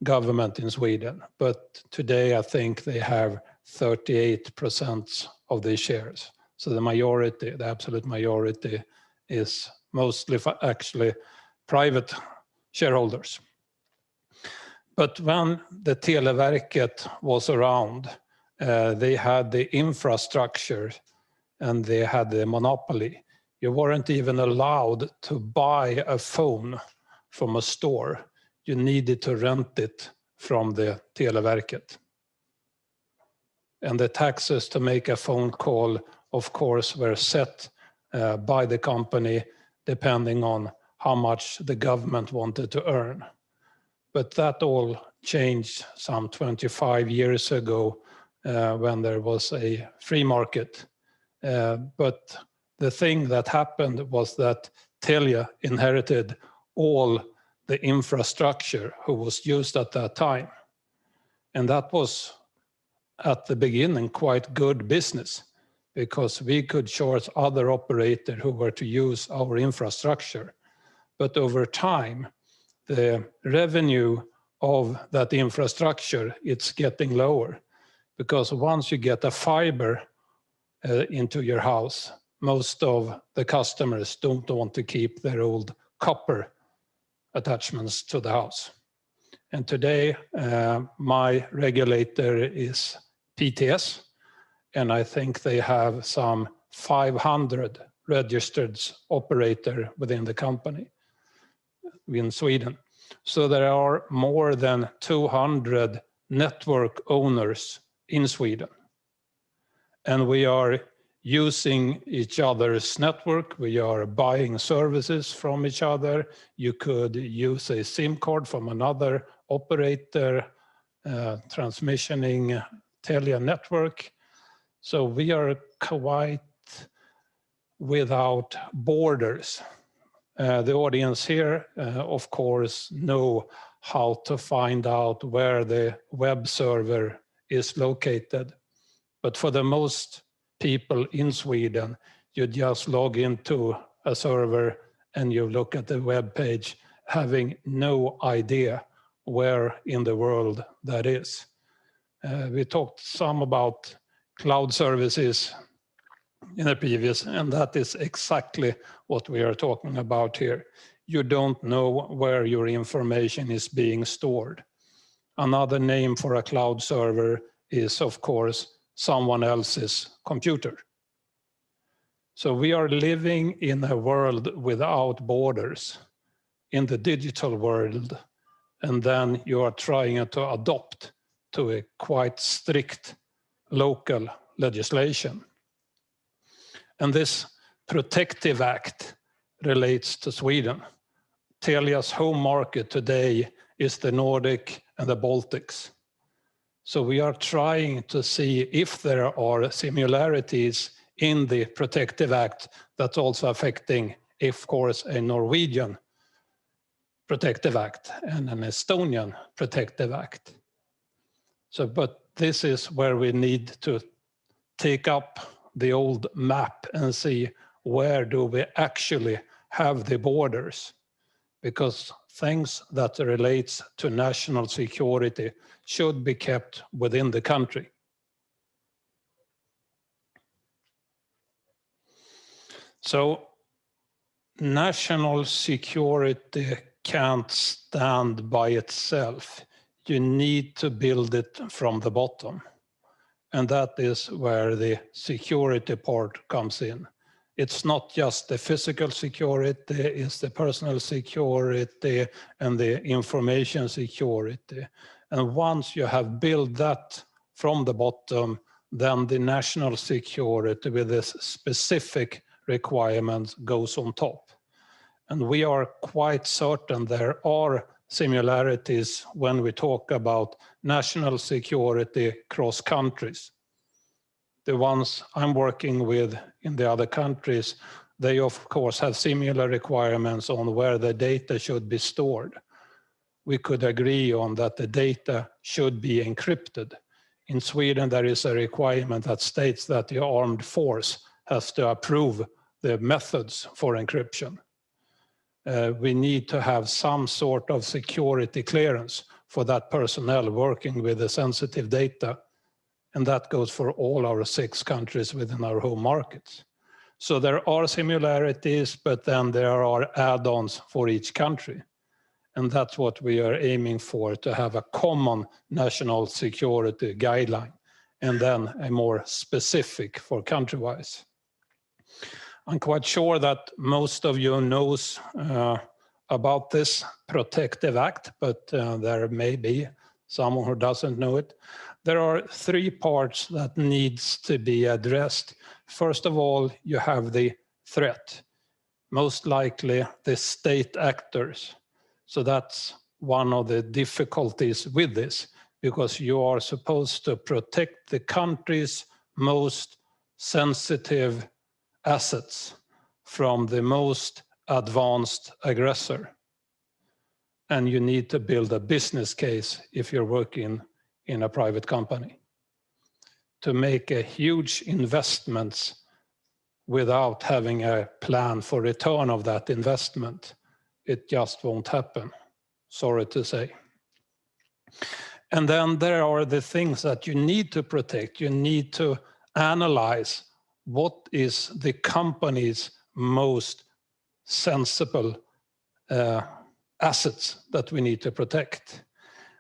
government in Sweden. But today I think they have 38% of the shares. So the majority, the absolute majority, is mostly actually private shareholders. But when the Televerket was around, they had the infrastructure and they had the monopoly. You weren't even allowed to buy a phone from a store. You needed to rent it from the Televerket. And the taxes to make a phone call, of course, were set by the company depending on how much the government wanted to earn. But that all changed some 25 years ago when there was a free market. But the thing that happened was that Telia inherited all the infrastructure who was used at that time. And that was at the beginning quite good business, because we could charge other operators who were to use our infrastructure. But over time, the revenue of that infrastructure, it's getting lower, because once you get a fiber into your house, most of the customers don't want to keep their old copper attachments to the house. And today, my regulator is PTS, and I think they have some 500 registered operators within the company in Sweden. So there are more than 200 network owners in Sweden. And we are using each other's network. We are buying services from each other. You could use a SIM card from another operator, transmissioning Telia network. So we are quite without borders. The audience here, of course, know how to find out where the web server is located. But for the most people in Sweden, you just log into a server and you look at the web page, having no idea where in the world that is. We talked some about cloud services in the previous, and that is exactly what we are talking about here. You don't know where your information is being stored. Another name for a cloud server is, of course, someone else's computer. So we are living in a world without borders, in the digital world, and then you are trying to adopt to a quite strict local legislation. And this protective act relates to Sweden. Telia's home market today is the Nordic and the Baltics. So we are trying to see if there are similarities in the protective act that's also affecting, of course, a Norwegian protective act and an Estonian protective act. So, but this is where we need to take up the old map and see where do we actually have the borders, because things that relates to national security should be kept within the country. So national security can't stand by itself. You need to build it from the bottom. And that is where the security part comes in. It's not just the physical security, it's the personal security and the information security. And once you have built that from the bottom, then the national security with this specific requirements goes on top. And we are quite certain there are similarities when we talk about national security across countries. The ones I'm working with in the other countries, they of course have similar requirements on where the data should be stored. We could agree on that the data should be encrypted. In Sweden, there is a requirement that states that the armed force has to approve the methods for encryption. We need to have some sort of security clearance for that personnel working with the sensitive data. And that goes for all our 6 countries within our home markets. So there are similarities, but then there are add-ons for each country. And that's what we are aiming for, to have a common national security guideline, and then a more specific for country-wise. I'm quite sure that most of you knows about this Protective Act, but there may be someone who doesn't know it. There are 3 parts that needs to be addressed. First of all, you have the threat, most likely the state actors. So that's one of the difficulties with this, because you are supposed to protect the country's most sensitive assets from the most advanced aggressor. And you need to build a business case if you're working in a private company. to make a huge investments without having a plan for return of that investment. It just won't happen, sorry to say. And then there are the things that you need to protect. You need to analyze what is the company's most sensible assets that we need to protect.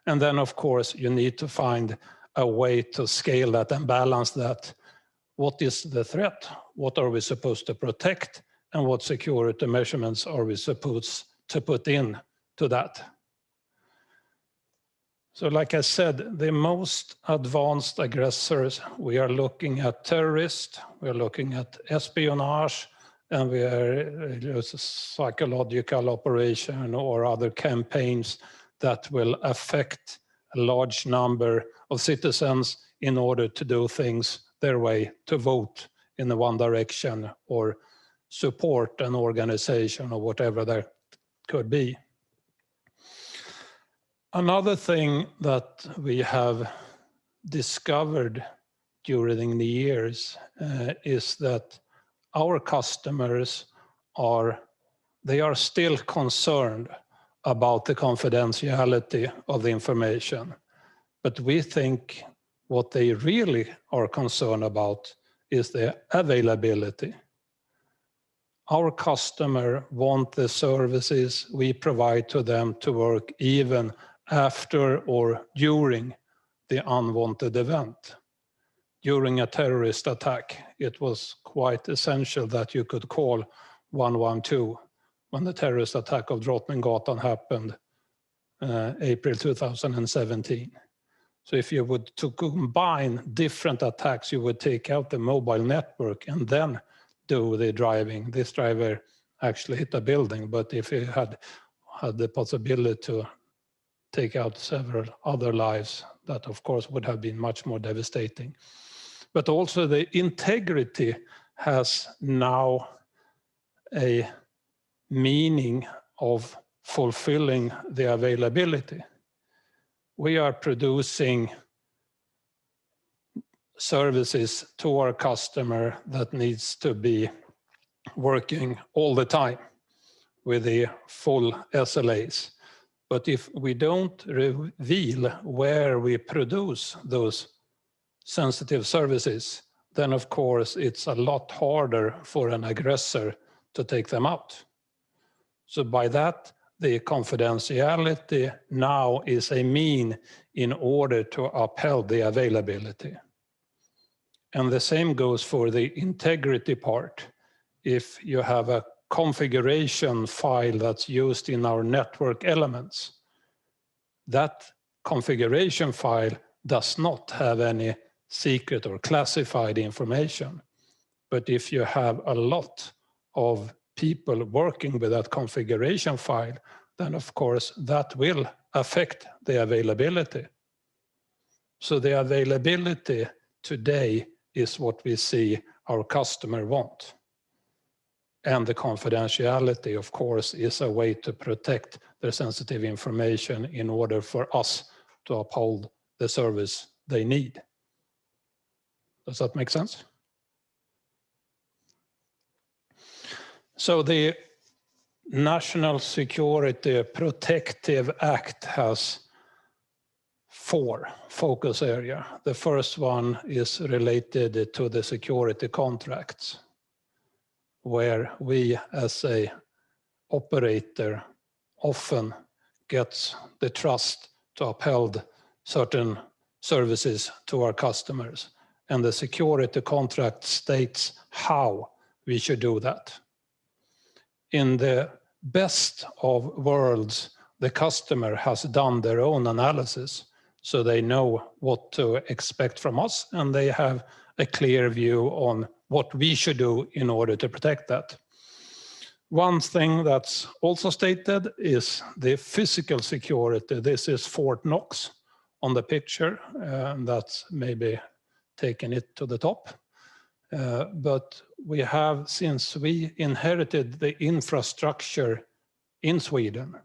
And then, of course, you need to find a way to scale that and balance that. What is the threat? What are we supposed to protect? And what security measurements are we supposed to put in to that? So like I said, the most advanced aggressors, we are looking at terrorists, we are looking at espionage, and we are psychological operation or other campaigns that will affect a large number of citizens in order to do things their way, to vote in the one direction or support an organization or whatever that could be. Another thing that we have discovered during the years is that our customers are still concerned about the confidentiality of the information. But we think what they really are concerned about is the availability. Our customer want the services we provide to them to work even after or during the unwanted event. During a terrorist attack, it was quite essential that you could call 112 when the terrorist attack of Drottninggatan happened April 2017. So if you would to combine different attacks, you would take out the mobile network and then do the driving. This driver actually hit a building, but if he had the possibility to take out several other lives, that of course would have been much more devastating. But also the integrity has now a meaning of fulfilling the availability. We are producing services to our customer that needs to be working all the time with the full SLAs. But if we don't reveal where we produce those sensitive services, then of course it's a lot harder for an aggressor to take them out. So by that, the confidentiality now is a mean in order to uphold the availability. And the same goes for the integrity part. If you have a configuration file that's used in our network elements, that configuration file does not have any secret or classified information. But if you have a lot of people working with that configuration file, then of course that will affect the availability. So the availability today is what we see our customer want. And the confidentiality, of course, is a way to protect their sensitive information in order for us to uphold the service they need. Does that make sense? So the National Security Protective Act has 4 focus areas. The first one is related to the security contracts, where we as a operator often get the trust to uphold certain services to our customers. And the security contract states how we should do that. In the best of worlds, the customer has done their own analysis, so they know what to expect from us, and they have a clear view on what we should do in order to protect that. One thing that's also stated is the physical security. This is Fort Knox on the picture, and that's maybe taking it to the top. But we have, since we inherited the infrastructure in Sweden,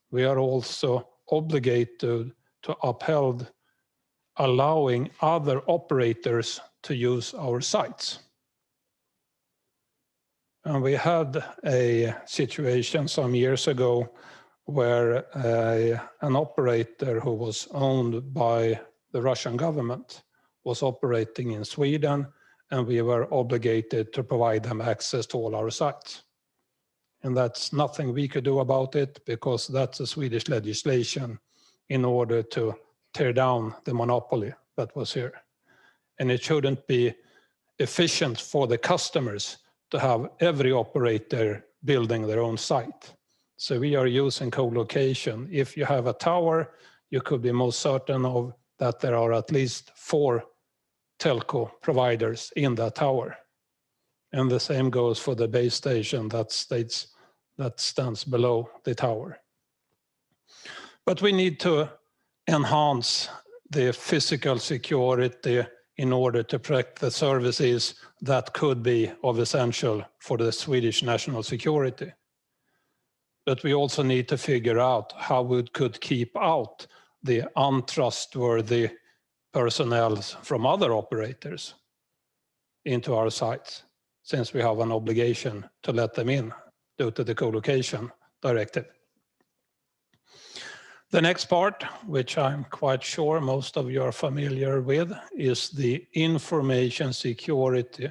we are also obligated to uphold allowing other operators to use our sites. And we had a situation some years ago where an operator who was owned by the Russian government was operating in Sweden, and we were obligated to provide them access to all our sites. And that's nothing we could do about it, because that's a Swedish legislation in order to tear down the monopoly that was here. And it shouldn't be efficient for the customers to have every operator building their own site. So we are using co-location. If you have a tower, you could be most certain of that there are at least 4 telco providers in that tower. And the same goes for the base station that stands below the tower. But we need to enhance the physical security in order to protect the services that could be of essential for the Swedish national security. But we also need to figure out how we could keep out the untrustworthy personnel from other operators into our sites, since we have an obligation to let them in due to the co-location directive. The next part, which I'm quite sure most of you are familiar with, is the information security,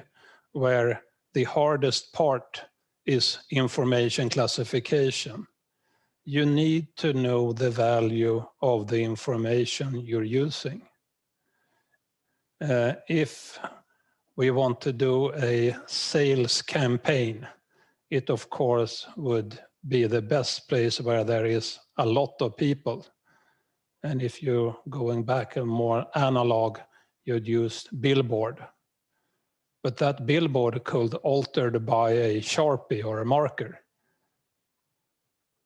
where the hardest part is information classification. You need to know the value of the information you're using. If we want to do a sales campaign, it of course would be the best place where there is a lot of people. And if you're going back and more analog, you'd use billboard. But that billboard could be altered by a Sharpie or a marker.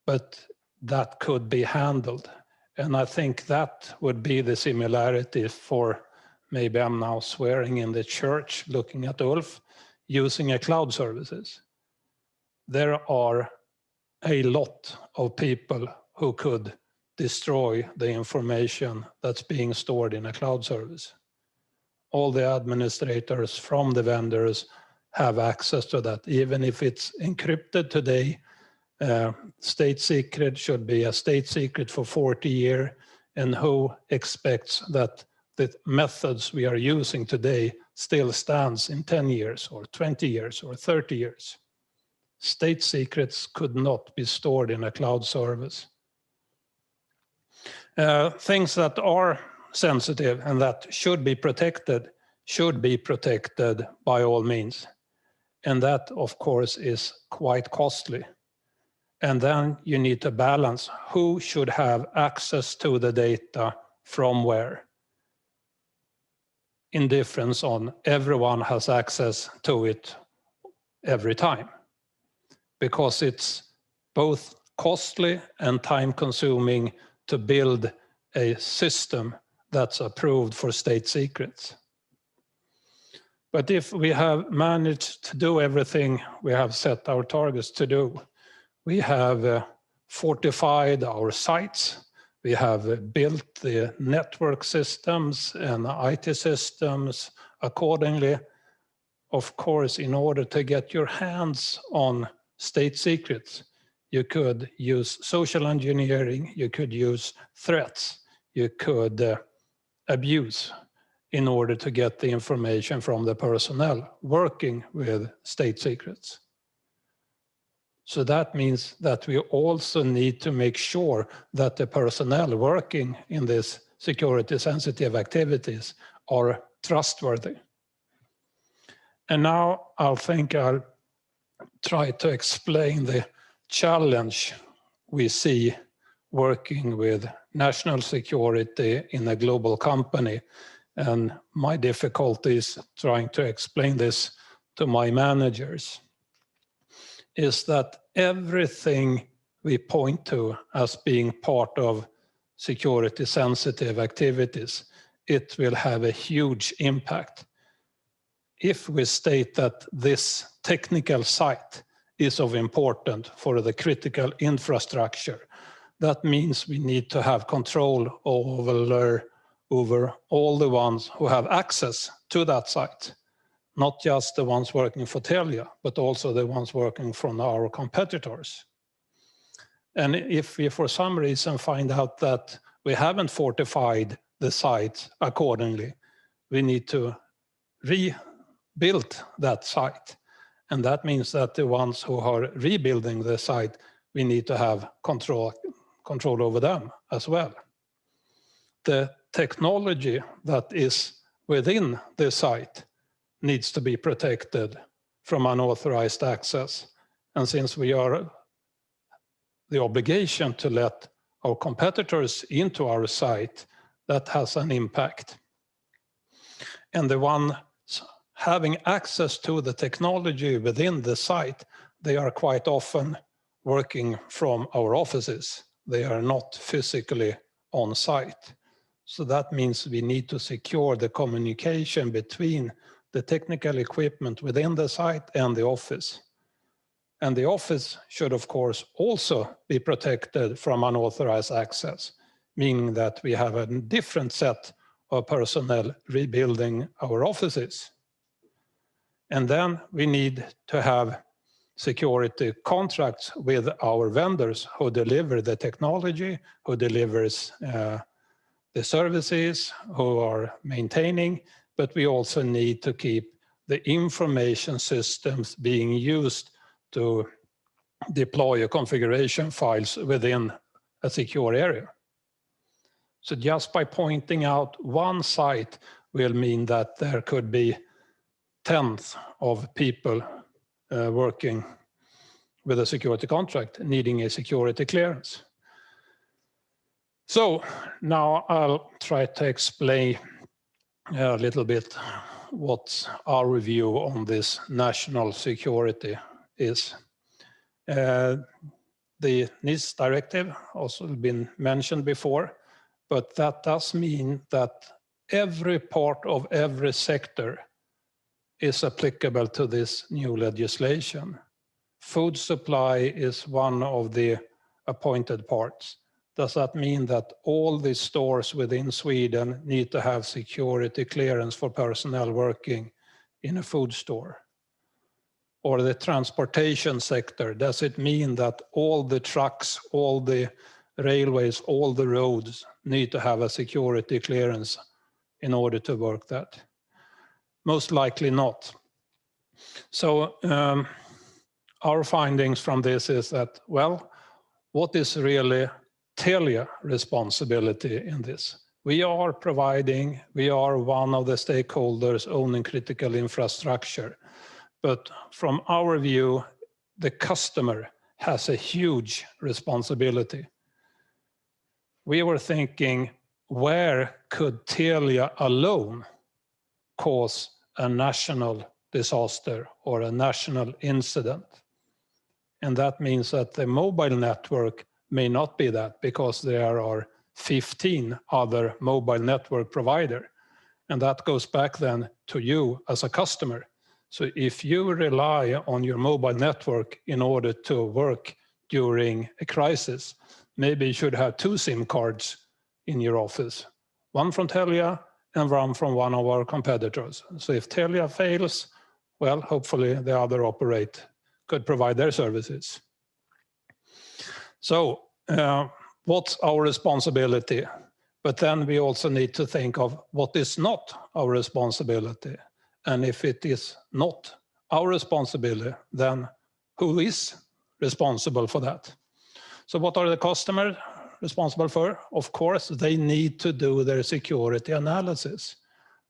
But that could be handled. And I think that would be the similarity for, maybe I'm now swearing in the church, looking at Ulf, using a cloud services. There are a lot of people who could destroy the information that's being stored in a cloud service. All the administrators from the vendors have access to that. Even if it's encrypted today, state secret should be a state secret for 40 years. And who expects that the methods we are using today still stands in 10 years or 20 years or 30 years? State secrets could not be stored in a cloud service. Things that are sensitive and that should be protected by all means. And that, of course, is quite costly. And then you need to balance who should have access to the data from where. In difference on everyone has access to it every time. Because it's both costly and time-consuming to build a system that's approved for state secrets. But if we have managed to do everything we have set our targets to do, we have fortified our sites, we have built the network systems and IT systems accordingly. Of course, in order to get your hands on state secrets, you could use social engineering, you could use threats, you could abuse in order to get the information from the personnel working with state secrets. So that means that we also need to make sure that the personnel working in these security sensitive activities are trustworthy. And now I'll try to explain the challenge we see working with national security in a global company. And my difficulties trying to explain this to my managers is that everything we point to as being part of security sensitive activities, it will have a huge impact. If we state that this technical site is of importance for the critical infrastructure, that means we need to have control over over all the ones who have access to that site, not just the ones working for Telia, but also the ones working from our competitors. And if we for some reason find out that we haven't fortified the site accordingly, we need to rebuild that site. And that means that the ones who are rebuilding the site, we need to have control over them as well. The technology that is within the site needs to be protected from unauthorized access. And since we are the obligation to let our competitors into our site, that has an impact. And the ones having access to the technology within the site, they are quite often working from our offices. They are not physically on site. So that means we need to secure the communication between the technical equipment within the site and the office. And the office should, of course, also be protected from unauthorized access, meaning that we have a different set of personnel rebuilding our offices. And then we need to have security contracts with our vendors who deliver the technology, who delivers the services, who are maintaining, but we also need to keep the information systems being used to deploy a configuration files within a secure area. So just by pointing out one site will mean that there could be tens of people working with a security contract needing a security clearance. So now I'll try to explain a little bit what our view on this national security is. The NIS directive also been mentioned before, but that does mean that every part of every sector is applicable to this new legislation. Food supply is one of the appointed parts. Does that mean that all the stores within Sweden need to have security clearance for personnel working in a food store? Or the transportation sector, does it mean that all the trucks, all the railways, all the roads need to have a security clearance in order to work that? Most likely not. So our findings from this is that, well, what is really Telia responsibility in this? We are one of the stakeholders owning critical infrastructure. But from our view, the customer has a huge responsibility. We were thinking, where could Telia alone cause a national disaster or a national incident? And that means that the mobile network may not be that, because there are 15 other mobile network providers. And that goes back then to you as a customer. So if you rely on your mobile network in order to work during a crisis, maybe you should have 2 SIM cards in your office, one from Telia and one from one of our competitors. So if Telia fails, well, hopefully the other operator could provide their services. So what's our responsibility? But then we also need to think of what is not our responsibility. And if it is not our responsibility, then who is responsible for that? So what are the customers responsible for? Of course, they need to do their security analysis.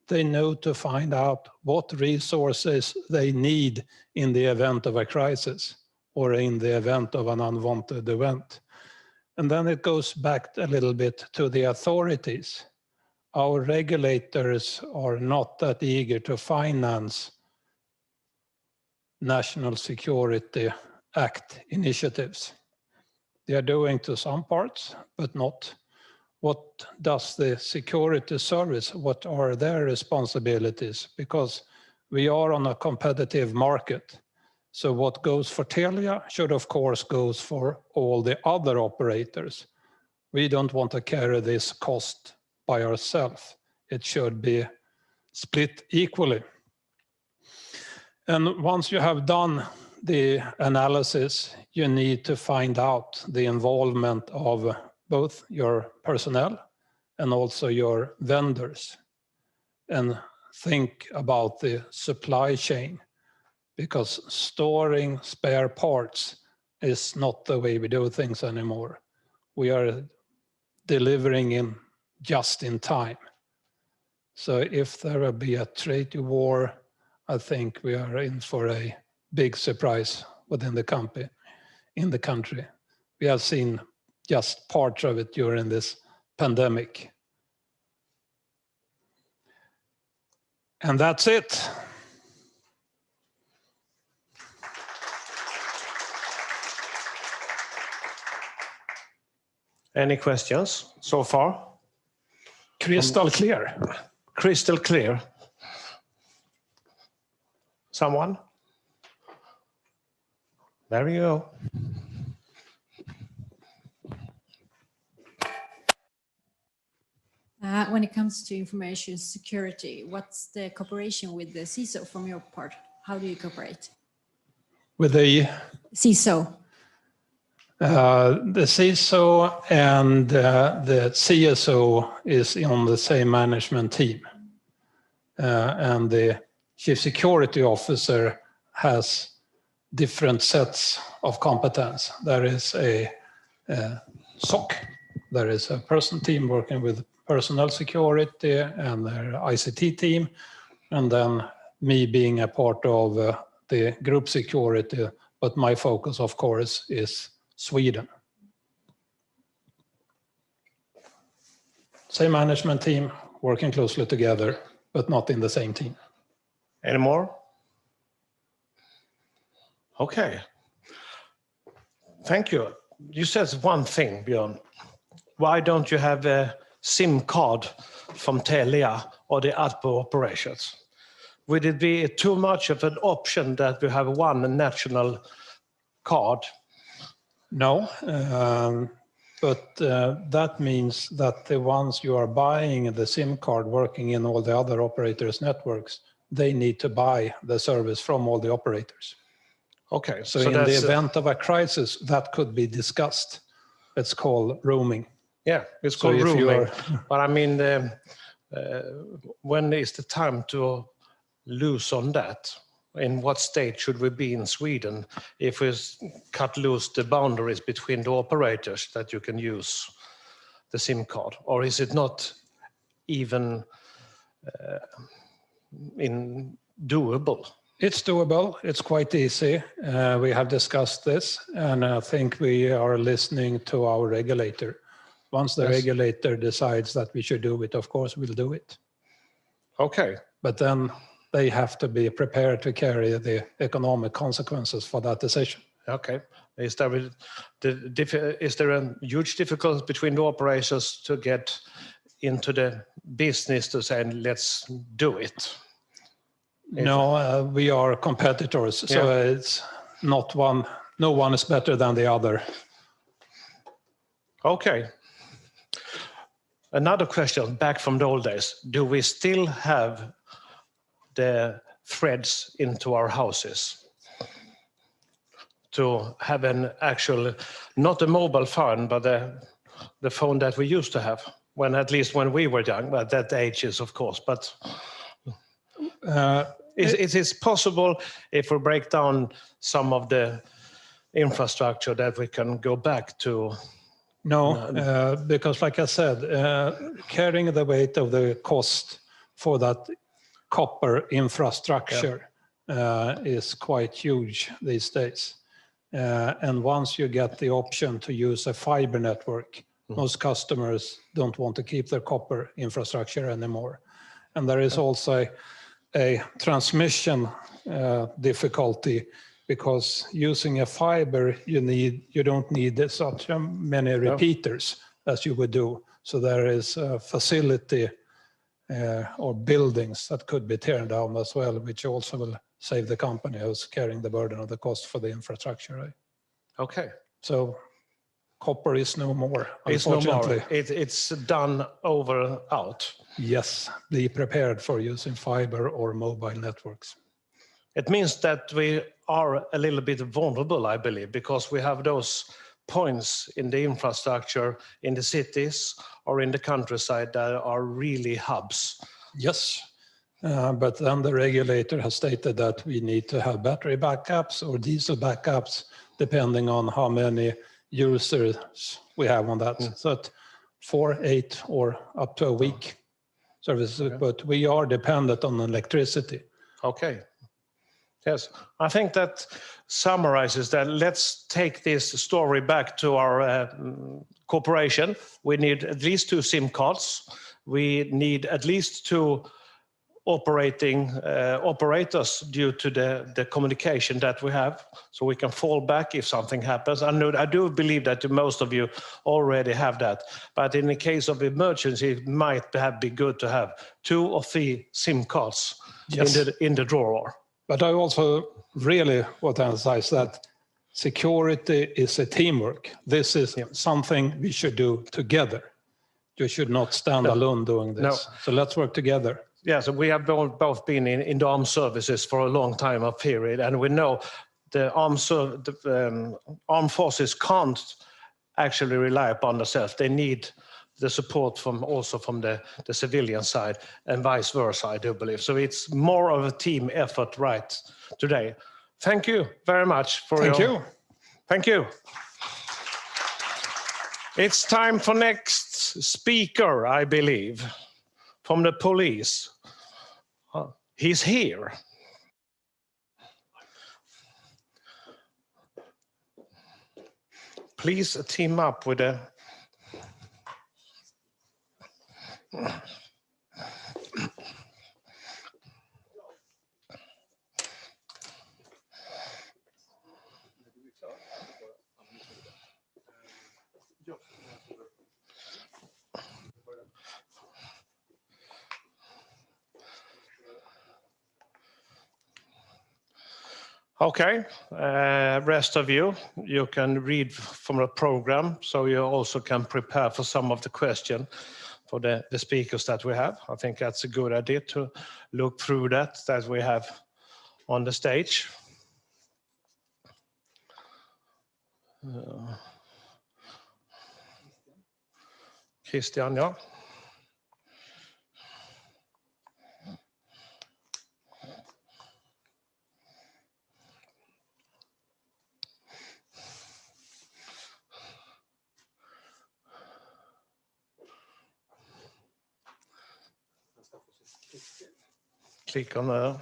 They know to find out what resources they need in the event of a crisis or in the event of an unwanted event. And then it goes back a little bit to the authorities. Our regulators are not that eager to finance National Security Act initiatives. They are doing to some parts, but not. What does the security service, what are their responsibilities? Because we are on a competitive market. So what goes for Telia should of course goes for all the other operators. We don't want to carry this cost by ourselves. It should be split equally. And once you have done the analysis, you need to find out the involvement of both your personnel and also your vendors, and think about the supply chain, because storing spare parts is not the way we do things anymore. We are delivering in just in time. So if there will be a trade war, I think we are in for a big surprise within the company, in the country. We have seen just part of it during this pandemic. And that's it. Any questions so far? Crystal clear. Crystal clear. Someone? There you go. When it comes to information security, what's the cooperation with the CISO from your part? How do you cooperate? With the CISO. The CISO and the CSO is on the same management team. And the Chief Security Officer has different sets of competence. There is a SOC, there is a person team working with personnel security and their ICT team, and then me being a part of the group security, but my focus, of course, is Sweden. Same management team, working closely together, but not in the same team. Any more? Okay. Thank you. You said one thing, Björn. Why don't you have a SIM card from Telia or the ATPO operations? Would it be too much of an option that we have one national card? No, but that means that the ones you are buying the SIM card working in all the other operators' networks, they need to buy the service from all the operators. Okay. So in the event of a crisis, that could be discussed. It's called roaming. Yeah, it's called So if you roaming. are- But I mean, when is the time to lose on that? In what state should we be in Sweden if we cut loose the boundaries between the operators that you can use the SIM card? Or is it not even doable? It's doable. It's quite easy. We have discussed this, and I think we are listening to our regulator. Once the regulator decides that we should do it, of course, we'll do it. Okay. But then they have to be prepared to carry the economic consequences for that decision. Okay. Is there a huge difficulty between the operators to get into the business to say, let's do it? No, we are competitors, so it's not one. No one is better than the other. Okay. Another question back from the old days. Do we still have the threads into our houses to have an actual, not a mobile phone, but the phone that we used to have at least when we were young, but that ages, of course. But it is possible if we break down some of the infrastructure that we can go back to. No, because like I said, carrying the weight of the cost for that copper infrastructure is quite huge these days. And once you get the option to use a fiber network, most customers don't want to keep their copper infrastructure anymore. And there is also a transmission difficulty, because using a fiber, you don't need such many repeaters as you would do. So there is a facility or buildings that could be torn down as well, which also will save the company who's carrying the burden of the cost for the infrastructure. Right? Okay. So Copper is no more, It's no unfortunately. more. It's done over out. Yes, be prepared for using fiber or mobile networks. It means that we are a little bit vulnerable, I believe, because we have those points in the infrastructure in the cities or in the countryside that are really hubs. Yes, but then the regulator has stated that we need to have battery backups or diesel backups depending on how many users we have on that. So at 4, 8 or up to a week services, but we are dependent on electricity. Okay. Yes, I think that summarizes that. Let's take this story back to our corporation. We need at least 2 SIM cards. We need at least 2 operators due to the communication that we have, so we can fall back if something happens. I do believe that most of you already have that, but in the case of emergency, it might be good to have 2 or 3 SIM cards in the drawer. But I also really want to emphasize that security is a teamwork. This is something we should do together. You should not stand alone doing this. No. So let's work together. Yeah, so we have both been in the armed services for a long time of period, and we know the armed forces can't actually rely upon themselves. They need the support from the civilian side and vice versa, I do believe. So it's more of a team effort right today. Thank you very much for Thank you. Thank you. It's time for next speaker, I believe, from the police. He's here. Please team up with a... Okay, rest of you can read from the program, so you also can prepare for some of the questions for the speakers that we have. I think that's a good idea to look through that we have on the stage. Christian, ja. Click on the...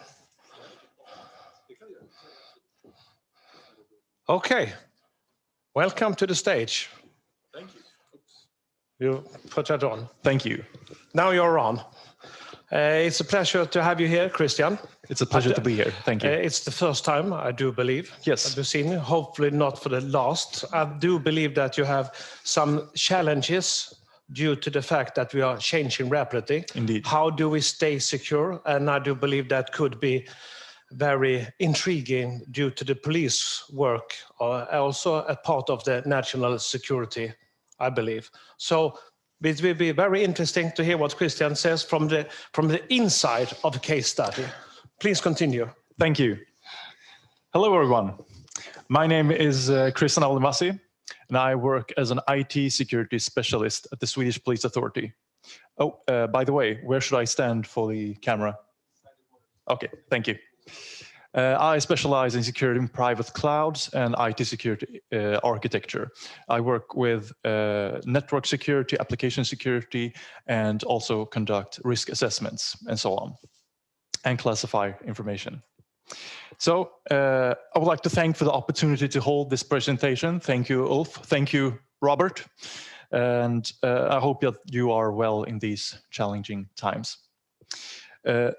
Okay, welcome to the stage. Thank you. You put that on. Thank you. Now you're on. It's a pleasure to have you here, Christian. It's a pleasure to be here. Thank you. It's the first time, I do believe. Yes. I've seen you. Hopefully not for the last. I do believe that you have some challenges due to the fact that we are changing rapidly. Indeed. How do we stay secure? And I do believe that could be very intriguing due to the police work, also a part of the national security, I believe. So it will be very interesting to hear what Christian says from the inside of a case study. Please continue. Thank you. Hello, everyone. My name is Christian Aldemassi, and I work as an IT security specialist at the Swedish Police Authority. Oh, by the way, where should I stand for the camera? Okay, thank you. I specialize in security in private clouds and IT security architecture. I work with network security, application security, and also conduct risk assessments and so on, and classify information. So I would like to thank for the opportunity to hold this presentation. Thank you, Ulf. Thank you, Robert. And I hope that you are well in these challenging times.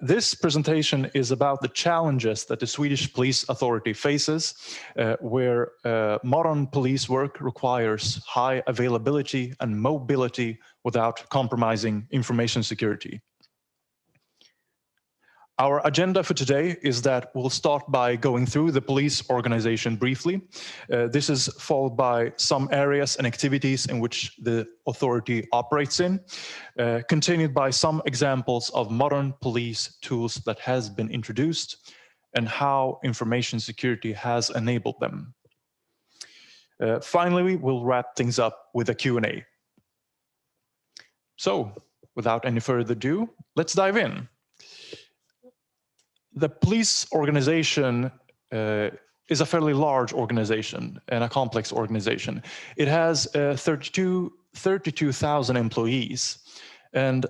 This presentation is about the challenges that the Swedish Police Authority faces, where modern police work requires high availability and mobility without compromising information security. Our agenda for today is that we'll start by going through the police organization briefly. This is followed by some areas and activities in which the authority operates in, continued by some examples of modern police tools that has been introduced and how information security has enabled them. Finally, we'll wrap things up with a Q&A. So, without any further ado, let's dive in. The police organization is a fairly large organization and a complex organization. It has 32,000 employees. And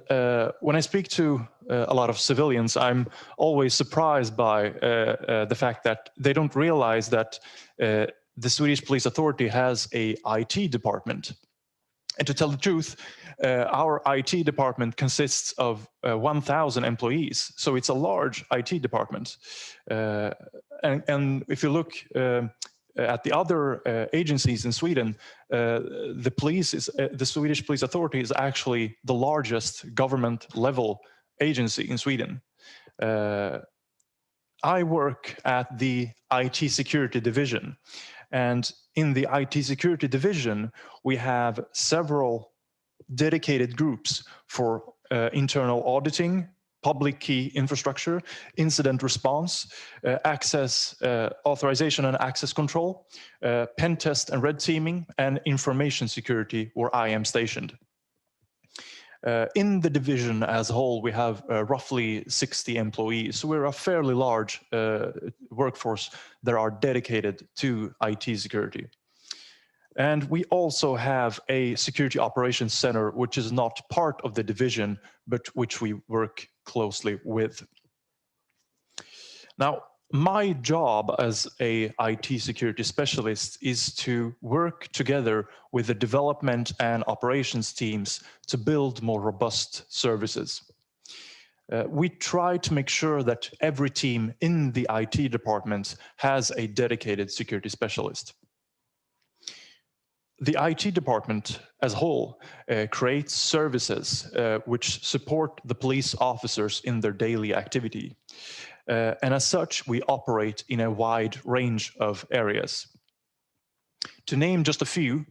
when I speak to a lot of civilians, I'm always surprised by the fact that they don't realize that the Swedish Police Authority has a IT department. And to tell the truth, our IT department consists of 1,000 employees, so it's a large IT department. And if you look at the other agencies in Sweden, the Swedish Police Authority is actually the largest government-level agency in Sweden. I work at the IT security division. And in the IT security division, we have several dedicated groups for internal auditing, public key infrastructure, incident response, access, authorization and access control, pen test and red teaming, and information security, where I am stationed. In the division as a whole, we have roughly 60 employees. So we're a fairly large workforce that are dedicated to IT security. And we also have a security operations center, which is not part of the division, but which we work closely with. Now, my job as a IT security specialist is to work together with the development and operations teams to build more robust services. We try to make sure that every team in the IT department has a dedicated security specialist. The IT department as a whole creates services which support the police officers in their daily activity. And as such, we operate in a wide range of areas. To name just a few,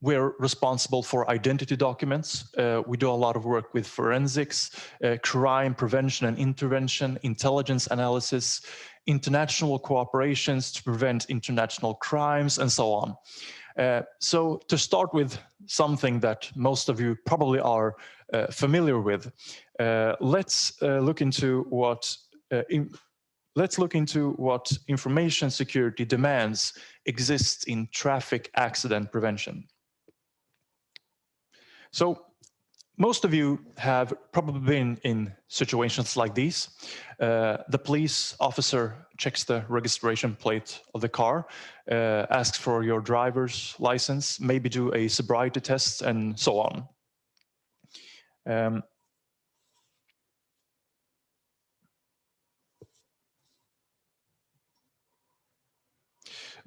we're responsible for identity documents. We do a lot of work with forensics, crime prevention and intervention, intelligence analysis, international cooperations to prevent international crimes, and so on. So to start with something that most of you probably are familiar with, let's look into what information security demands exist in traffic accident prevention. So most of you have probably been in situations like these. The police officer checks the registration plate of the car, asks for your driver's license, maybe do a sobriety test, and so on. And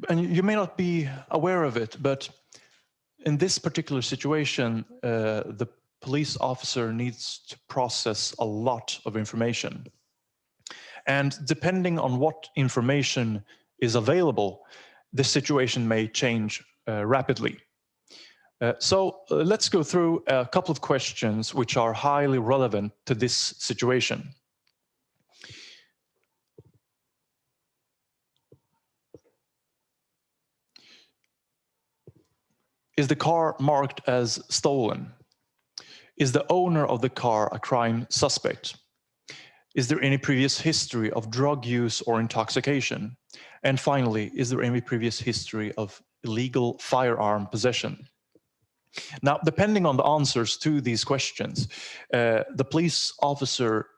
you may not be aware of it, but in this particular situation, the police officer needs to process a lot of information. And depending on what information is available, the situation may change rapidly. So let's go through a couple of questions which are highly relevant to this situation. Is the car marked as stolen? Is the owner of the car a crime suspect? Is there any previous history of drug use or intoxication? And finally, is there any previous history of illegal firearm possession? Now, depending on the answers to these questions, the police officer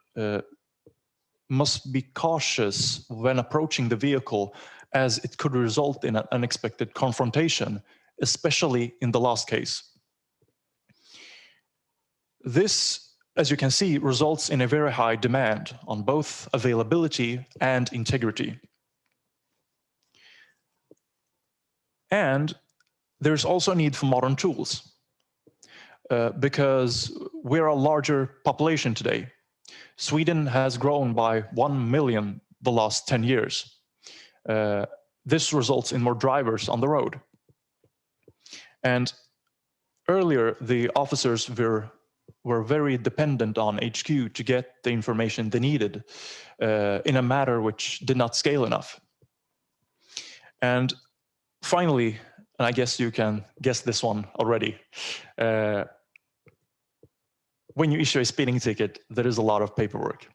must be cautious when approaching the vehicle, as it could result in an unexpected confrontation, especially in the last case. This, as you can see, results in a very high demand on both availability and integrity. And there's also a need for modern tools because we're a larger population today. Sweden has grown by 1 million the last 10 years. This results in more drivers on the road. And earlier, the officers were very dependent on HQ to get the information they needed in a matter which did not scale enough. And finally, and I guess you can guess this one already, when you issue a speeding ticket, there is a lot of paperwork,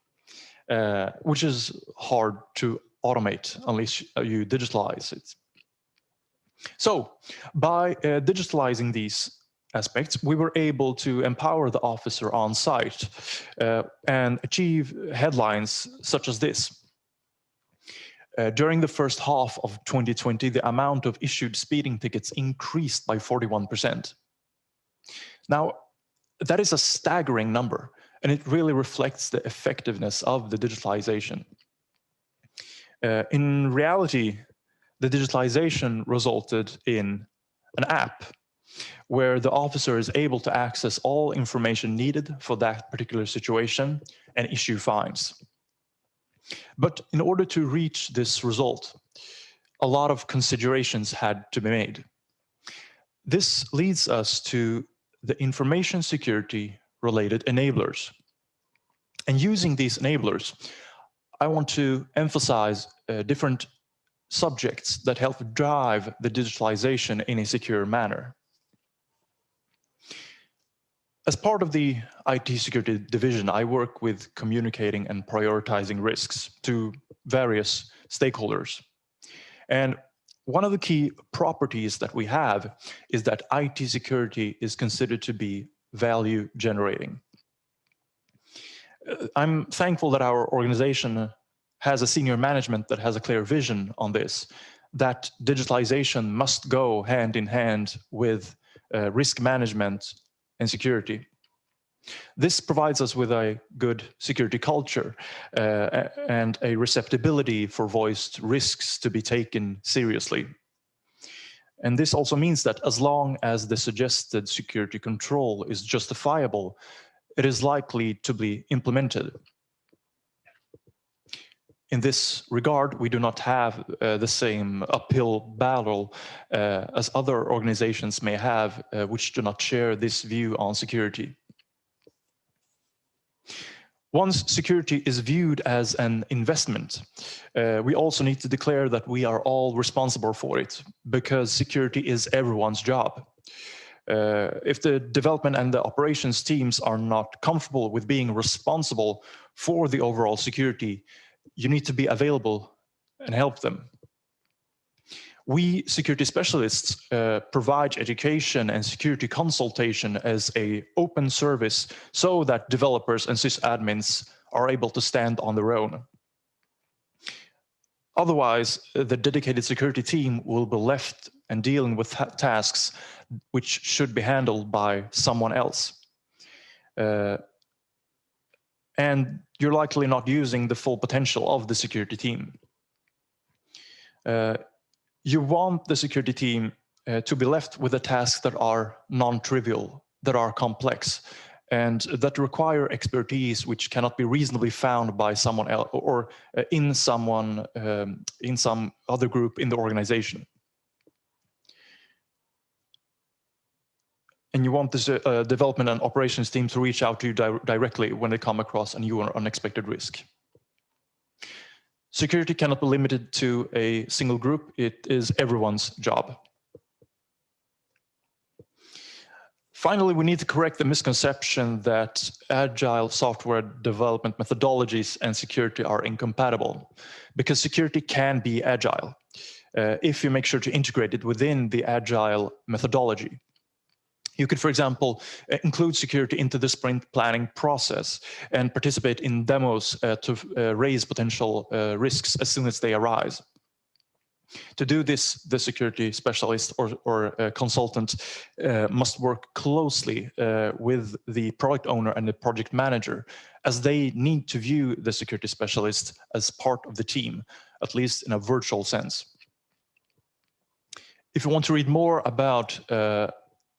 which is hard to automate unless you digitalize it. So by digitalizing these aspects, we were able to empower the officer on site and achieve headlines such as this. During the first half of 2020, the amount of issued speeding tickets increased by 41%. Now, that is a staggering number, and it really reflects the effectiveness of the digitalization. In reality, the digitalization resulted in an app where the officer is able to access all information needed for that particular situation and issue fines. But in order to reach this result, a lot of considerations had to be made. This leads us to the information security related enablers. And using these enablers, I want to emphasize different subjects that help drive the digitalization in a secure manner. As part of the IT security division, I work with communicating and prioritizing risks to various stakeholders. And one of the key properties that we have is that IT security is considered to be value generating. I'm thankful that our organization has a senior management that has a clear vision on this, that digitalization must go hand in hand with risk management and security. This provides us with a good security culture and a receptibility for voiced risks to be taken seriously. And this also means that as long as the suggested security control is justifiable, it is likely to be implemented. In this regard, we do not have the same uphill battle as other organizations may have, which do not share this view on security. Once security is viewed as an investment, we also need to declare that we are all responsible for it, because security is everyone's job. If the development and the operations teams are not comfortable with being responsible for the overall security, you need to be available and help them. We security specialists provide education and security consultation as an open service so that developers and sysadmins are able to stand on their own. Otherwise, the dedicated security team will be left and dealing with tasks which should be handled by someone else. And you're likely not using the full potential of the security team. You want the security team to be left with the tasks that are non-trivial, that are complex, and that require expertise which cannot be reasonably found by someone else or in some other group in the organization. And you want this development and operations team to reach out to you directly when they come across a new or unexpected risk. Security cannot be limited to a single group. It is everyone's job. Finally, we need to correct the misconception that agile software development methodologies and security are incompatible, because security can be agile if you make sure to integrate it within the agile methodology. You could, for example, include security into the sprint planning process and participate in demos to raise potential risks as soon as they arise. To do this, the security specialist or consultant must work closely with the product owner and the project manager, as they need to view the security specialist as part of the team, at least in a virtual sense. If you want to read more about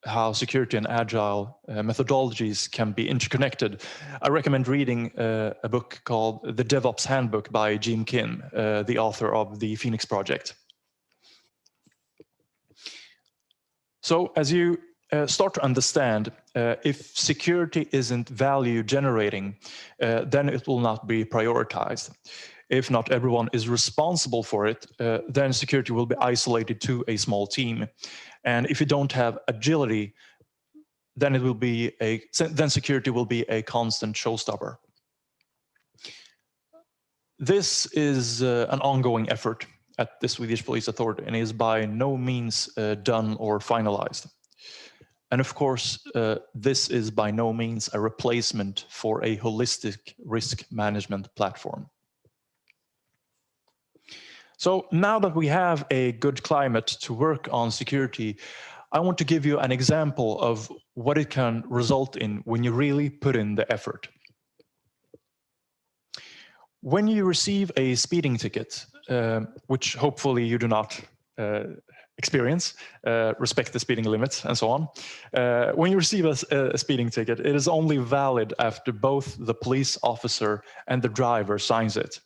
how security and agile methodologies can be interconnected, I recommend reading a book called The DevOps Handbook by Jim Kim, the author of the Phoenix Project. So as you start to understand, if security isn't value generating, then it will not be prioritized. If not everyone is responsible for it, then security will be isolated to a small team. And if you don't have agility, then then security will be a constant showstopper. This is an ongoing effort at the Swedish Police Authority and is by no means done or finalized. And of course, this is by no means a replacement for a holistic risk management platform. So now that we have a good climate to work on security, I want to give you an example of what it can result in when you really put in the effort. When you receive a speeding ticket, which hopefully you do not experience, respect the speeding limits and so on. When you receive a speeding ticket, it is only valid after both the police officer and the driver signs it.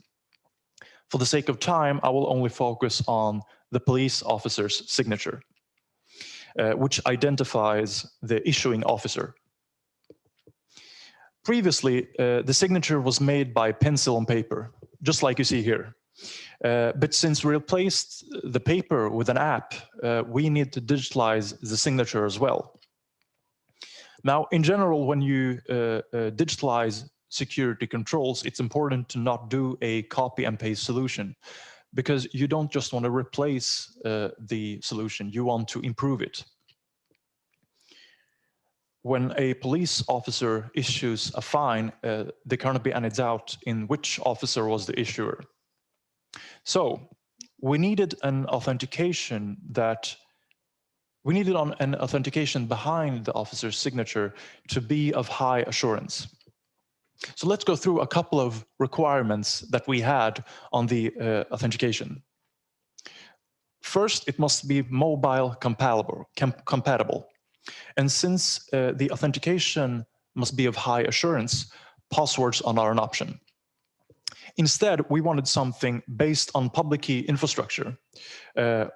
For the sake of time, I will only focus on the police officer's signature, which identifies the issuing officer. Previously, the signature was made by pencil and paper, just like you see here. But since we replaced the paper with an app, we need to digitalize the signature as well. Now, in general, when you digitalize security controls, it's important to not do a copy and paste solution, because you don't just want to replace the solution, you want to improve it. When a police officer issues a fine, there cannot be any doubt in which officer was the issuer. So we needed an authentication behind the officer's signature to be of high assurance. So let's go through a couple of requirements that we had on the authentication. First, it must be mobile compatible. And since the authentication must be of high assurance, passwords are not an option. Instead, we wanted something based on public key infrastructure,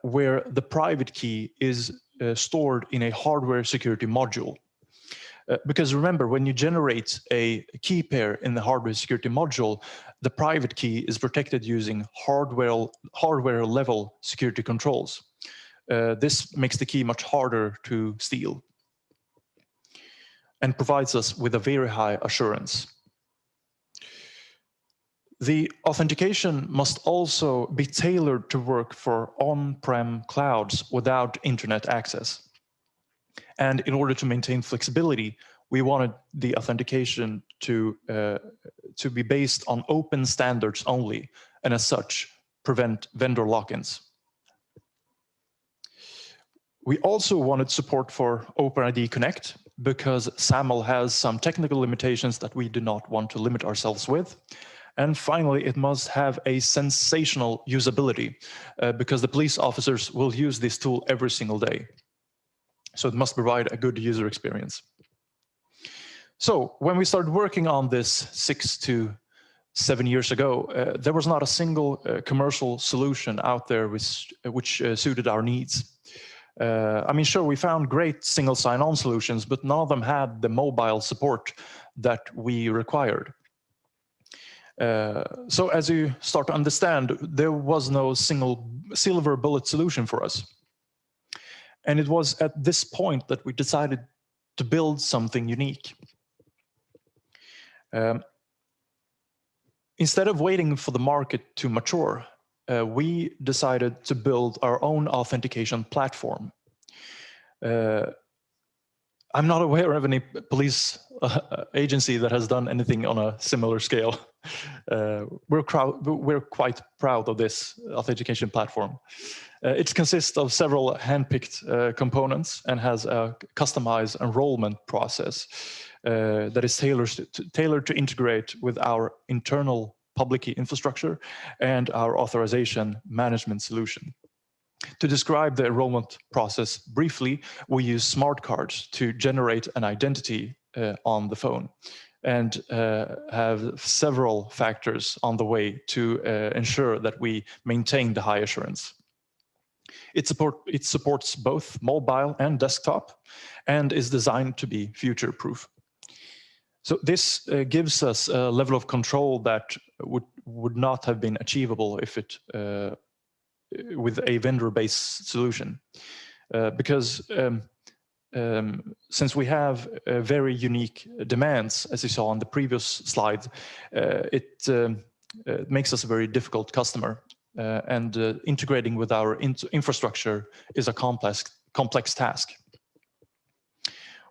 where the private key is stored in a hardware security module. Because remember, when you generate a key pair in the hardware security module, the private key is protected using hardware level security controls. This makes the key much harder to steal and provides us with a very high assurance. The authentication must also be tailored to work for on-prem clouds without internet access. And in order to maintain flexibility, we wanted the authentication to be based on open standards only, and as such, prevent vendor lock-ins. We also wanted support for OpenID Connect, because SAML has some technical limitations that we do not want to limit ourselves with. And finally, it must have a sensational usability, because the police officers will use this tool every single day. So it must provide a good user experience. So when we started working on this 6 to 7 years ago, there was not a single commercial solution out there which suited our needs. I mean, sure, we found great single sign-on solutions, but none of them had the mobile support that we required. So as you start to understand, there was no single silver bullet solution for us. And it was at this point that we decided to build something unique. Instead of waiting for the market to mature, we decided to build our own authentication platform. I'm not aware of any police agency that has done anything on a similar scale. We're quite proud of this authentication platform. It consists of several handpicked components and has a customized enrollment process that is tailored to integrate with our internal public key infrastructure and our authorization management solution. To describe the enrollment process briefly, we use smart cards to generate an identity on the phone, and have several factors on the way to ensure that we maintain the high assurance. It supports both mobile and desktop, and is designed to be future-proof. So this gives us a level of control that would not have been achievable if it with a vendor-based solution, because since we have very unique demands, as you saw on the previous slide, it makes us a very difficult customer, and integrating with our infrastructure is a complex task.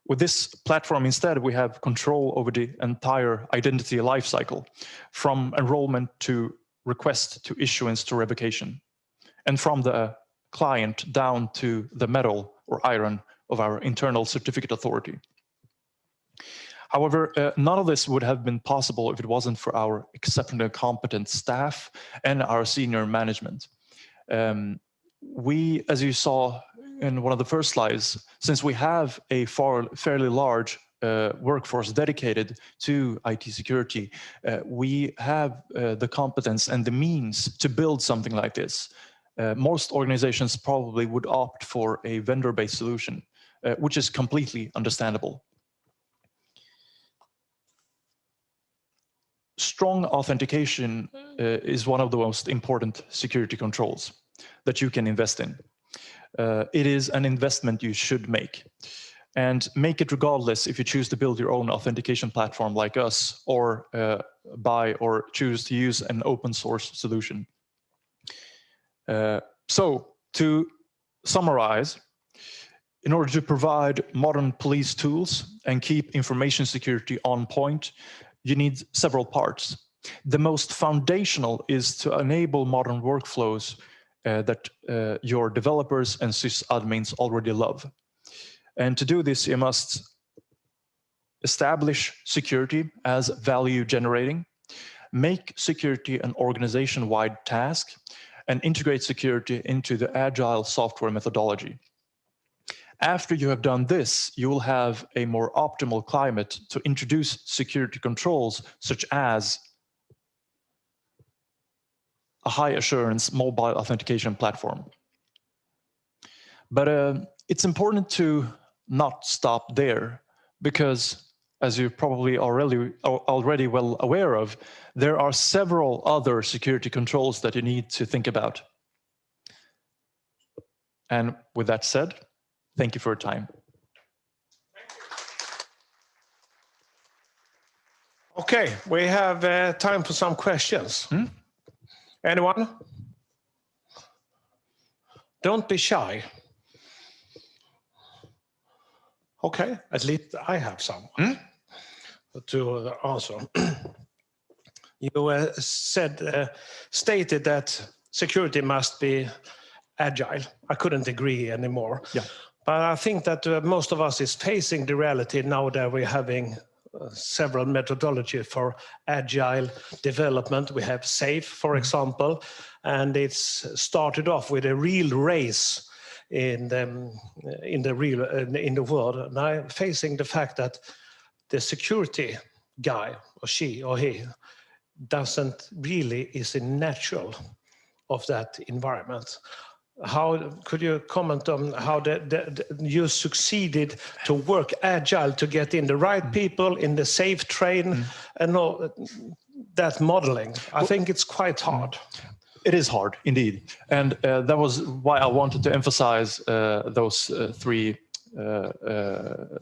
With this platform instead, we have control over the entire identity lifecycle, from enrollment to request to issuance to revocation, and from the client down to the metal or iron of our internal certificate authority. However, none of this would have been possible if it wasn't for our exceptionally competent staff and our senior management. We, as you saw in one of the first slides, since we have a fairly large workforce dedicated to IT security, we have the competence and the means to build something like this. Most organizations probably would opt for a vendor-based solution, which is completely understandable. Strong authentication is one of the most important security controls that you can invest in. It is an investment you should make, and make it regardless if you choose to build your own authentication platform like us, or buy or choose to use an open source solution. So to summarize, in order to provide modern police tools and keep information security on point, you need several parts. The most foundational is to enable modern workflows that your developers and sysadmins already love. And to do this, you must establish security as value generating, make security an organization-wide task, and integrate security into the agile software methodology. After you have done this, you will have a more optimal climate to introduce security controls, such as a high assurance mobile authentication platform. But it's important to not stop there, because as you're probably already well aware of, there are several other security controls that you need to think about. And with that said, thank you for your time. Okay, we have time for some questions. Anyone? Don't be shy. Okay, at least I have some to answer. You stated that security must be agile. I couldn't agree anymore. Yeah. But I think that most of us is facing the reality now that we're having several methodologies for agile development. We have SAFe, for example, and it's started off with a real race in the world. And I'm facing the fact that the security guy, or she or he, doesn't really is a natural of that environment. How could you comment on how you succeeded to work agile to get in the right people in the SAFe train and all that modeling? I think it's quite hard. It is hard, indeed. And that was why I wanted to emphasize those three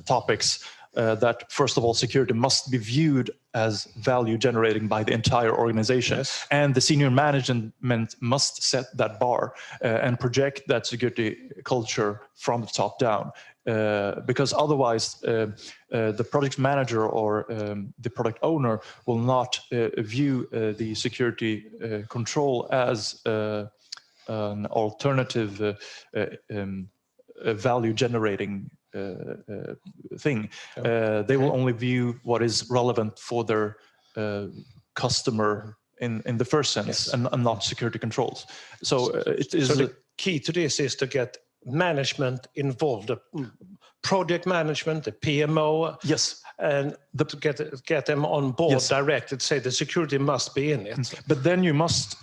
topics. That first of all, security must be viewed as value generating by the entire organization. Yes. And the senior management must set that bar and project that security culture from the top down. Because otherwise the project manager or the product owner will not view the security control as an alternative value generating thing. They will only view what is relevant for their customer in the first sense. Yes. and not security controls. So it is key to this is to get management involved, the project management, the PMO. Yes. And to get them on board Yes. directed, say the security must be in it. But then you must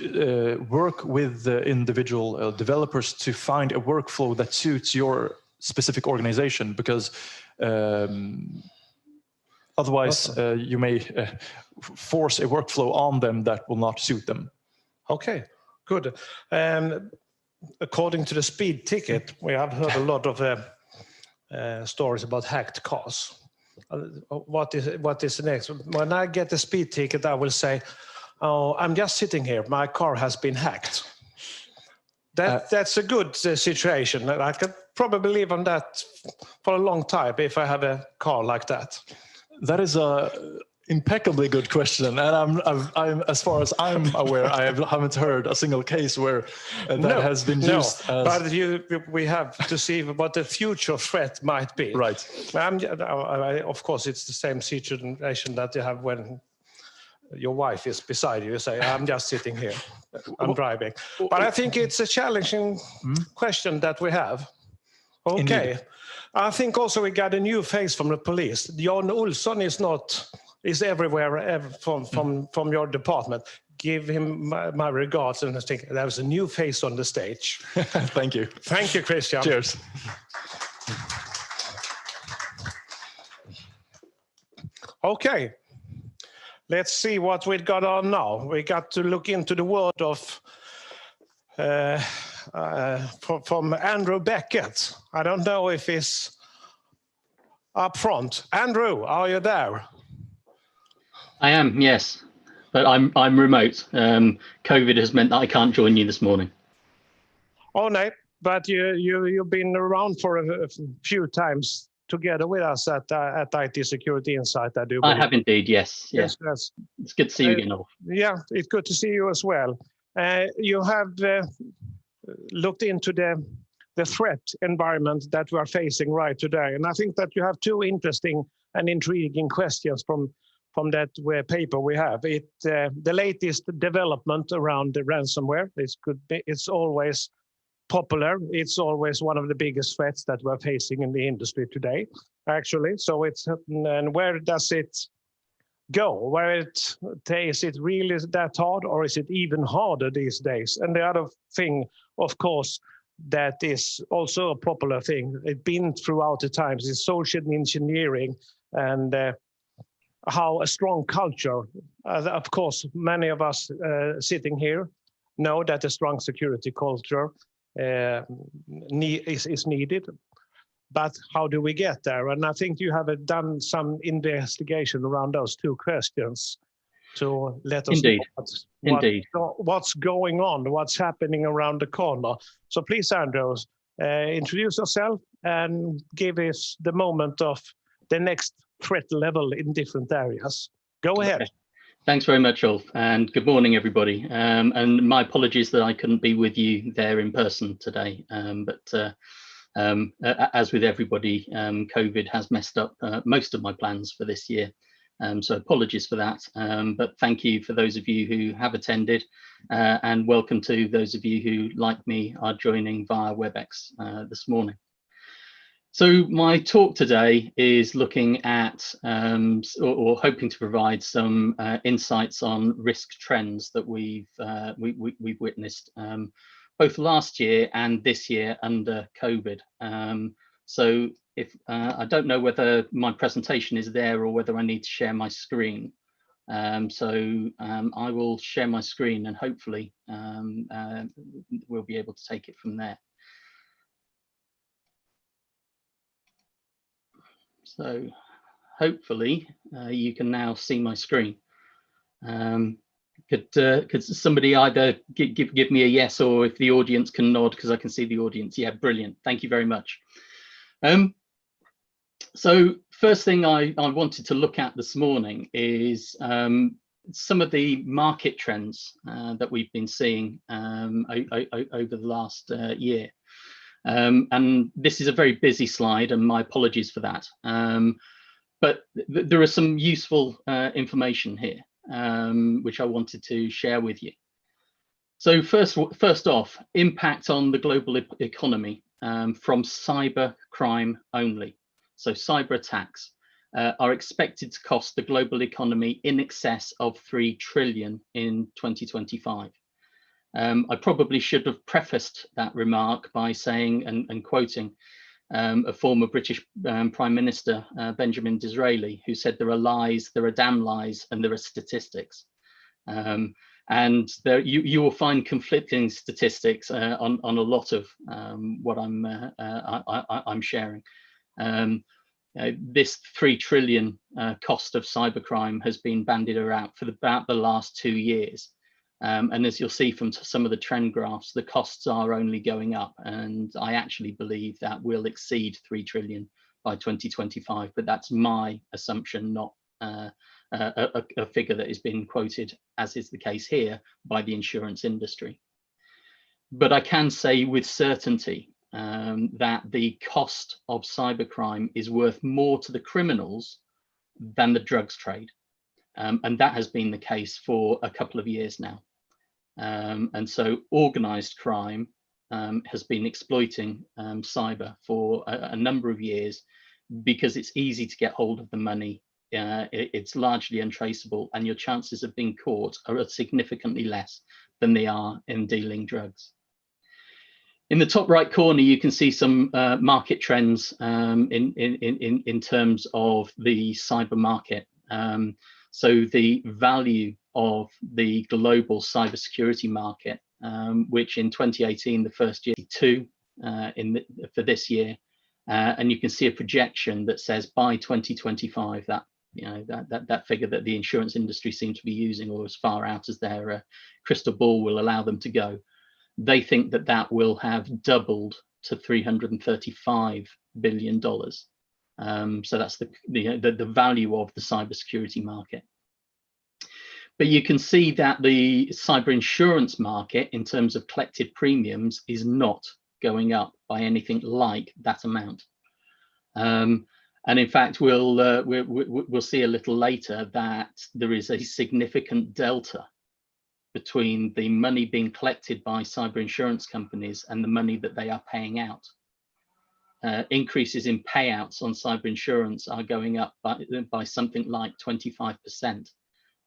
work with the individual developers to find a workflow that suits your specific organization, because otherwise you may force a workflow on them that will not suit them. Okay, good. According to the speed ticket, we have heard a lot of stories about hacked cars. What is the next? When I get the speed ticket, I will say, "Oh, I'm just sitting here. My car has been hacked." That's a good situation. I could probably live on that for a long time if I have a car like that. That is a impeccably good question, and I'm as far as I'm aware, I haven't heard a single case where that has been used. But we have to see what the future threat might be. Right. Of course, it's the same situation that you have when your wife is beside you. You say, "I'm just sitting here. I'm driving." But I think it's a challenging question that we have. Okay. Indeed. I think also we got a new face from the police. Jan Olsson is everywhere from your department. Give him my regards, and I think there was a new face on the stage. Thank you. Thank you, Christian. Cheers. Okay, let's see what we got on now. We got to look into the world of from Andrew Beckett. I don't know if he's up front. Andrew, are you there? I am, yes, but I'm remote. COVID has meant that I can't join you this morning. Oh no, but you've been around for a few times together with us at IT Security Insight, I do believe. I have indeed, yes. Yes. It's good to see you again, Ulf. Yeah, it's good to see you as well. You have looked into the threat environment that we are facing right today, and I think that you have two interesting and intriguing questions from that paper we have. The latest development around the ransomware. It's always popular. It's always one of the biggest threats that we're facing in the industry today, actually. So and where does it go? Is it really that hard, or is it even harder these days? And the other thing, of course, that is also a popular thing, it's been throughout the times, is social engineering, and how a strong culture, of course, many of us sitting here know that a strong security culture is needed. But how do we get there? And I think you have done some investigation around those two questions to let us know what's going on, what's happening around the corner. So please, Andrew, introduce yourself and give us the moment of the next threat level in different areas. Go ahead. Okay. Thanks very much, Ulf, and good morning, everybody. And my apologies that I couldn't be with you there in person today. But as with everybody, COVID has messed up most of my plans for this year. So apologies for that. But thank you for those of you who have attended, and welcome to those of you who, like me, are joining via WebEx this morning. So my talk today is looking at or hoping to provide some insights on risk trends that we've witnessed both last year and this year under COVID. So if I don't know whether my presentation is there or whether I need to share my screen. So I will share my screen, and hopefully we'll be able to take it from there. So hopefully you can now see my screen. Could somebody either give me a yes, or if the audience can nod, because I can see the audience. Yeah, brilliant. Thank you very much. So first thing I wanted to look at this morning is some of the market trends that we've been seeing over the last year. And this is a very busy slide, and my apologies for that. But there is some useful information here, which I wanted to share with you. So first off, impact on the global economy from cyber crime only. So cyber attacks are expected to cost the global economy in excess of 3 trillion in 2025. I probably should have prefaced that remark by saying and quoting a former British Prime Minister, Benjamin Disraeli, who said there are lies, there are damn lies, and there are statistics. And there, you will find conflicting statistics on a lot of what I'm sharing. This 3 trillion cost of cybercrime has been bandied around for about the last 2 years. And as you'll see from some of the trend graphs, the costs are only going up. And I actually believe that will exceed 3 trillion by 2025, but that's my assumption, not a figure that is being quoted, as is the case here, by the insurance industry. But I can say with certainty that the cost of cybercrime is worth more to the criminals than the drugs trade. And that has been the case for a couple of years now. And so organized crime has been exploiting cyber for a number of years because it's easy to get hold of the money. It's largely untraceable, and your chances of being caught are significantly less than they are in dealing drugs. In the top right corner, you can see some market trends in terms of the cyber market. So the value of the global cybersecurity market, which in 2018, the first year, for this year, and you can see a projection that says by 2025, that that figure that the insurance industry seems to be using, or as far out as their crystal ball will allow them to go, they think that that will have doubled to $335 billion. So that's the value of the cybersecurity market. But you can see that the cyber insurance market, in terms of collected premiums, is not going up by anything like that amount. And in fact, we'll see a little later that there is a significant delta between the money being collected by cyber insurance companies and the money that they are paying out. Increases in payouts on cyber insurance are going up by something like 25%,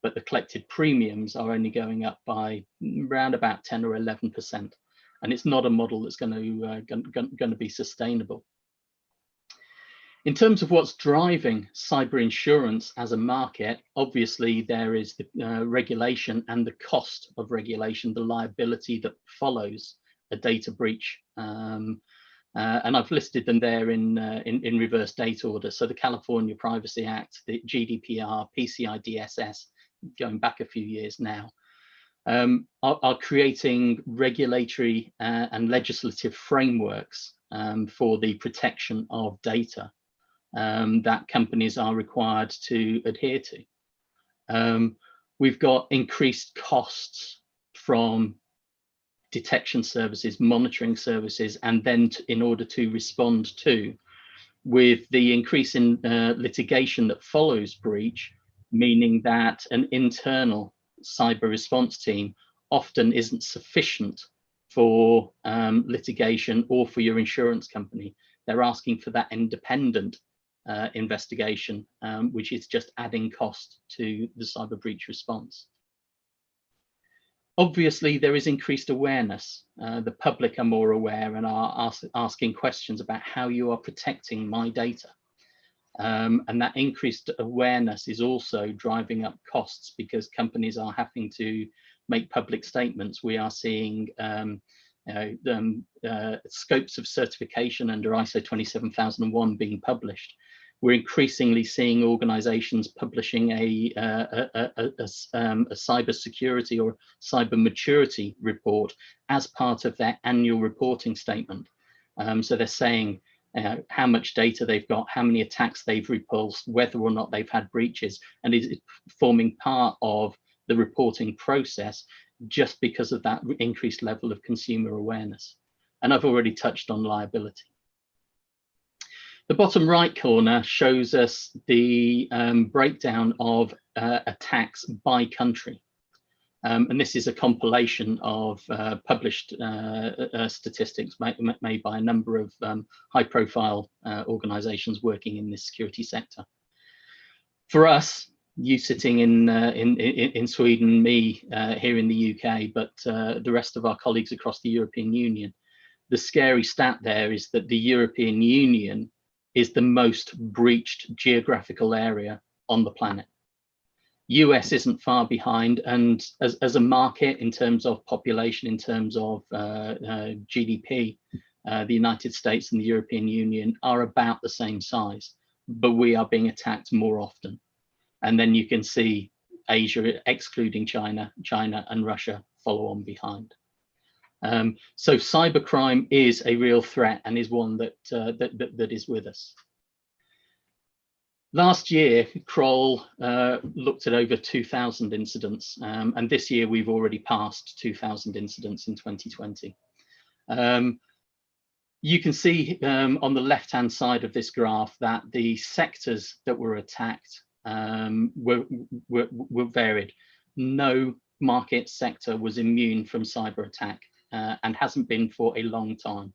but the collected premiums are only going up by around about 10 or 11%. And it's not a model that's going to be sustainable. In terms of what's driving cyber insurance as a market, obviously there is the regulation and the cost of regulation, the liability that follows a data breach. And I've listed them there in reverse date order. So the California Privacy Act, the GDPR, PCI DSS, going back a few years now, are creating regulatory and legislative frameworks for the protection of data that companies are required to adhere to. We've got increased costs from detection services, monitoring services, and then in order to respond to, with the increase in litigation that follows breach, meaning that an internal cyber response team often isn't sufficient for litigation or for your insurance company. They're asking for that independent investigation, which is just adding cost to the cyber breach response. Obviously, there is increased awareness. The public are more aware and are asking questions about how you are protecting my data. And that increased awareness is also driving up costs because companies are having to make public statements. We are seeing scopes of certification under ISO 27001 being published. We're increasingly seeing organizations publishing a cyber security or cyber maturity report as part of their annual reporting statement. So they're saying how much data they've got, how many attacks they've repulsed, whether or not they've had breaches, and is forming part of the reporting process just because of that increased level of consumer awareness. And I've already touched on liability. The bottom right corner shows us the breakdown of attacks by country. And this is a compilation of published statistics made by a number of high-profile organizations working in this security sector. For us, you sitting in Sweden, me here in the UK, but the rest of our colleagues across the European Union, the scary stat there is that the European Union is the most breached geographical area on the planet. US isn't far behind, and as a market in terms of population, in terms of GDP, the United States and the European Union are about the same size, but we are being attacked more often. And then you can see Asia, excluding China and Russia, follow on behind. So cybercrime is a real threat and is one that is with us. Last year, Kroll looked at over 2,000 incidents, and this year we've already passed 2,000 incidents in 2020. You can see on the left-hand side of this graph that the sectors that were attacked were varied. No market sector was immune from cyber attack and hasn't been for a long time.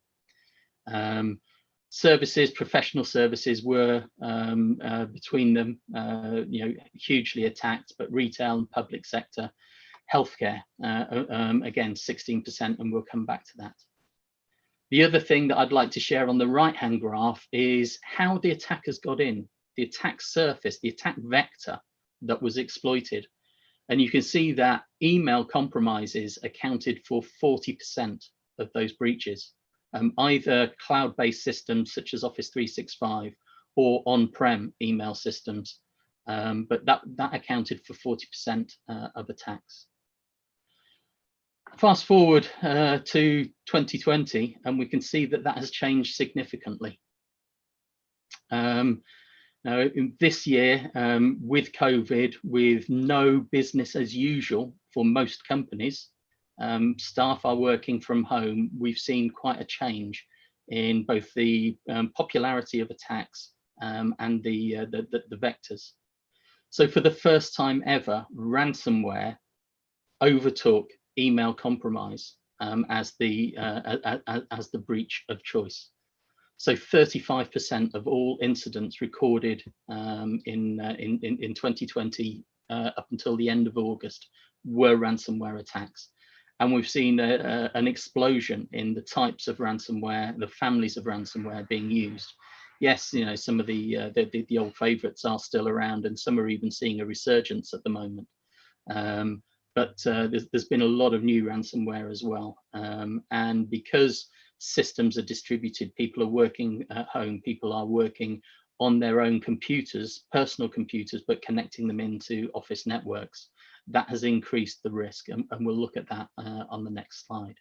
Services, professional services were between them, hugely attacked, but retail and public sector, healthcare, again, 16%, and we'll come back to that. The other thing that I'd like to share on the right-hand graph is how the attackers got in, the attack surface, the attack vector that was exploited. And you can see that email compromises accounted for 40% of those breaches. Either cloud-based systems such as Office 365 or on-prem email systems, but that accounted for 40% of attacks. Fast forward to 2020, and we can see that that has changed significantly. Now, this year, with COVID, with no business as usual for most companies, staff are working from home, we've seen quite a change in both the popularity of attacks and the vectors. So for the first time ever, ransomware overtook email compromise as the breach of choice. So 35% of all incidents recorded in 2020 up until the end of August were ransomware attacks. And we've seen an explosion in the types of ransomware, the families of ransomware being used. Yes, some of the old favorites are still around, and some are even seeing a resurgence at the moment. But there's been a lot of new ransomware as well. And because systems are distributed, people are working at home, people are working on their own computers, personal computers, but connecting them into office networks. That has increased the risk, and we'll look at that on the next slide.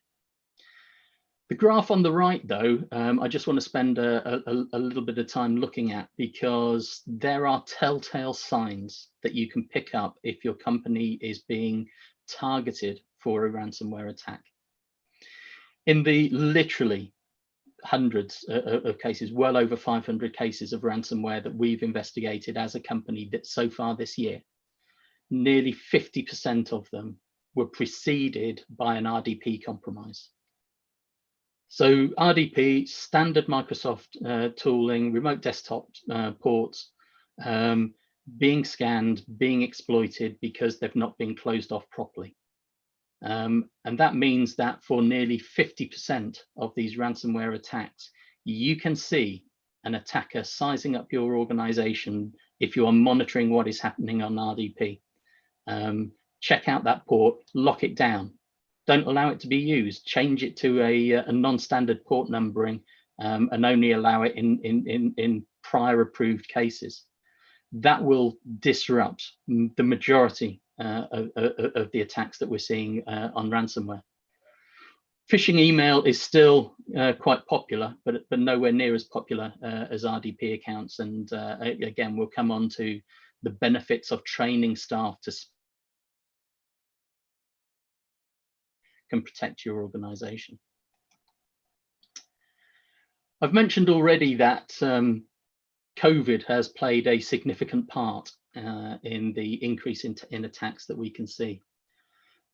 The graph on the right, though, I just want to spend a little bit of time looking at, because there are telltale signs that you can pick up if your company is being targeted for a ransomware attack. In the literally hundreds of cases, well over 500 cases of ransomware that we've investigated as a company that so far this year, nearly 50% of them were preceded by an RDP compromise. So RDP, standard Microsoft tooling, remote desktop ports, being scanned, being exploited because they've not been closed off properly. And that means that for nearly 50% of these ransomware attacks, you can see an attacker sizing up your organization if you are monitoring what is happening on RDP. Check out that port, lock it down. Don't allow it to be used. Change it to a non-standard port numbering and only allow it in prior approved cases. That will disrupt the majority of the attacks that we're seeing on ransomware. Phishing email is still quite popular, but nowhere near as popular as RDP accounts. And again, we'll come on to the benefits of training staff to can protect your organization. I've mentioned already that COVID has played a significant part in the increase in attacks that we can see.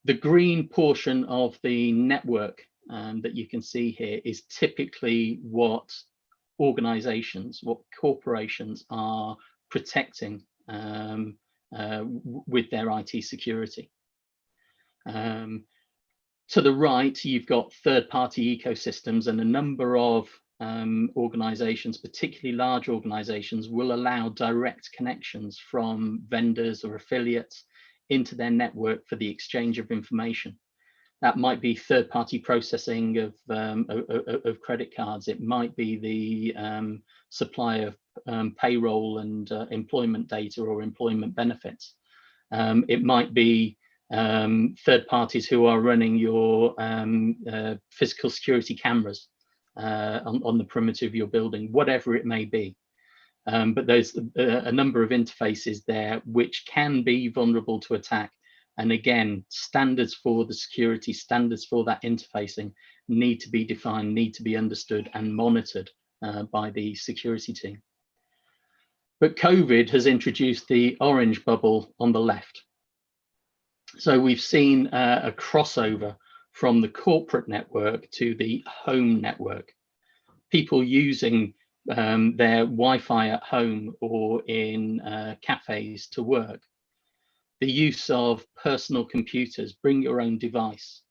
The green portion of the network that you can see here is typically what organizations, what corporations are protecting with their IT security. To the right, you've got third-party ecosystems, and a number of organizations, particularly large organizations, will allow direct connections from vendors or affiliates into their network for the exchange of information. That might be third-party processing of credit cards. It might be the supply of payroll and employment data or employment benefits. It might be third parties who are running your physical security cameras on the perimeter of your building, whatever it may be. But there's a number of interfaces there which can be vulnerable to attack. And again, standards for the security, standards for that interfacing need to be defined, need to be understood and monitored by the security team. But COVID has introduced the orange bubble on the left. So we've seen a crossover from the corporate network to the home network. People using their Wi-Fi at home or in cafes to work. The use of personal computers, bring your own device,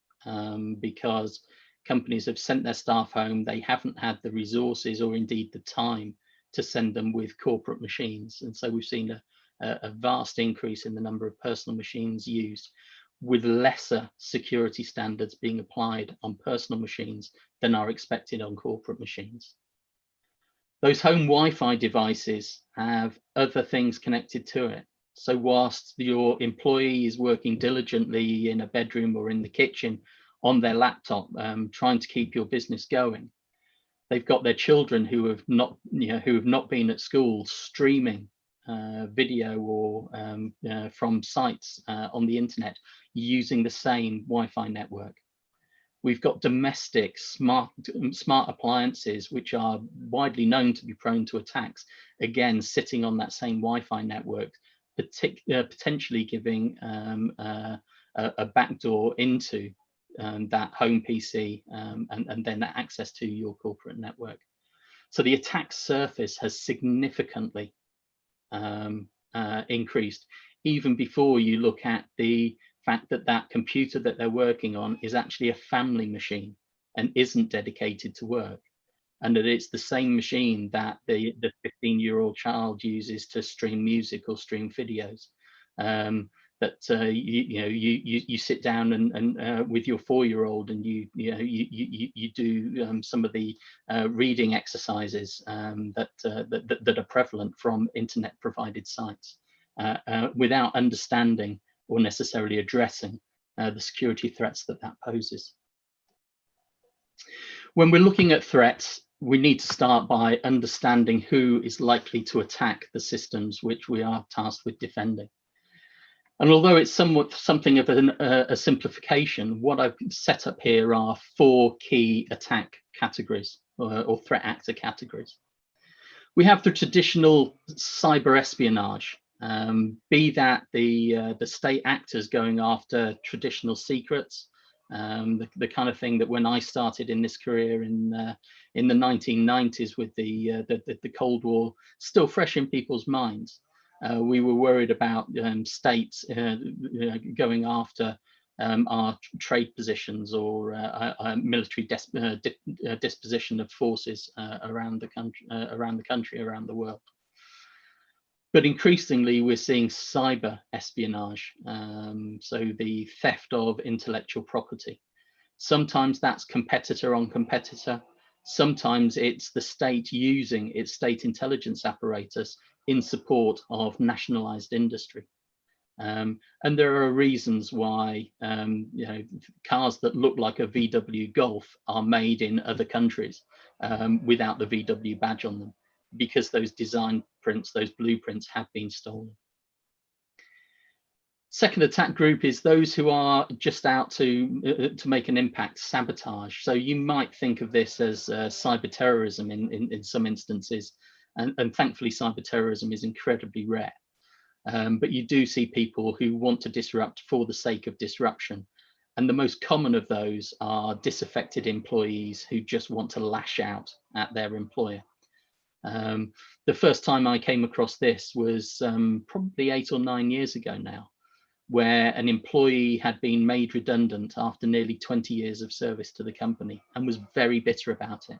because companies have sent their staff home. They haven't had the resources or indeed the time to send them with corporate machines. And so we've seen a vast increase in the number of personal machines used, with lesser security standards being applied on personal machines than are expected on corporate machines. Those home Wi-Fi devices have other things connected to it. So whilst your employee is working diligently in a bedroom or in the kitchen on their laptop, trying to keep your business going, they've got their children who have not been at school streaming video or from sites on the internet using the same Wi-Fi network. We've got domestic smart appliances which are widely known to be prone to attacks, again sitting on that same Wi-Fi network, potentially giving a backdoor into that home PC and then access to your corporate network. So the attack surface has significantly increased, even before you look at the fact that that computer that they're working on is actually a family machine and isn't dedicated to work, and that it's the same machine that the 15-year-old child uses to stream music or stream videos. You sit down and with your 4-year-old and you do some of the reading exercises that are prevalent from internet provided sites without understanding or necessarily addressing the security threats that poses. When we're looking at threats, we need to start by understanding who is likely to attack the systems which we are tasked with defending. And although it's something of a simplification, what I've set up here are 4 key attack categories or threat actor categories. We have the traditional cyber espionage, be that the state actors going after traditional secrets, the kind of thing that when I started in this career in the 1990s with the Cold War still fresh in people's minds. We were worried about states going after our trade positions or military disposition of forces around the country, around the world. But increasingly, we're seeing cyber espionage, so the theft of intellectual property. Sometimes that's competitor on competitor. Sometimes it's the state using its state intelligence apparatus in support of nationalized industry. And there are reasons why cars that look like a VW Golf are made in other countries without the VW badge on them, because those design prints, those blueprints have been stolen. Second attack group is those who are just out to make an impact, sabotage. So you might think of this as cyber terrorism in some instances, and thankfully cyber terrorism is incredibly rare. But you do see people who want to disrupt for the sake of disruption, And the most common of those are disaffected employees who just want to lash out at their employer. The first time I came across this was probably 8 or 9 years ago now, where an employee had been made redundant after nearly 20 years of service to the company and was very bitter about it.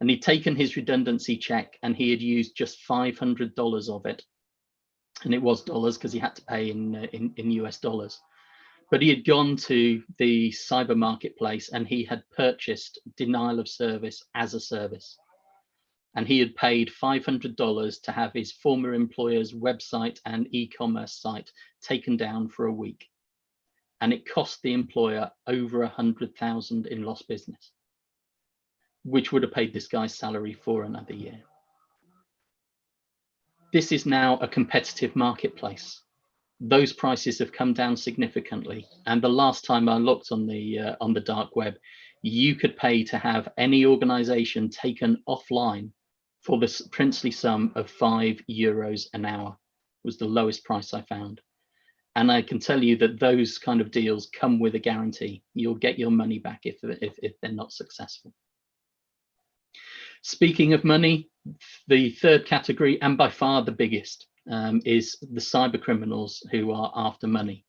And he'd taken his redundancy check and he had used just $500 of it. And it was dollars because he had to pay in US dollars. But he had gone to the cyber marketplace and he had purchased denial of service as a service. And he had paid $500 to have his former employer's website and e-commerce site taken down for a week. And it cost the employer over 100,000 in lost business, which would have paid this guy's salary for another year. This is now a competitive marketplace. Those prices have come down significantly. And the last time I looked on the dark web, you could pay to have any organization taken offline for the princely sum of €5 an hour. Was the lowest price I found. And I can tell you that those kind of deals come with a guarantee. You'll get your money back if they're not successful. Speaking of money, the third category, and by far the biggest, is the cyber criminals who are after money.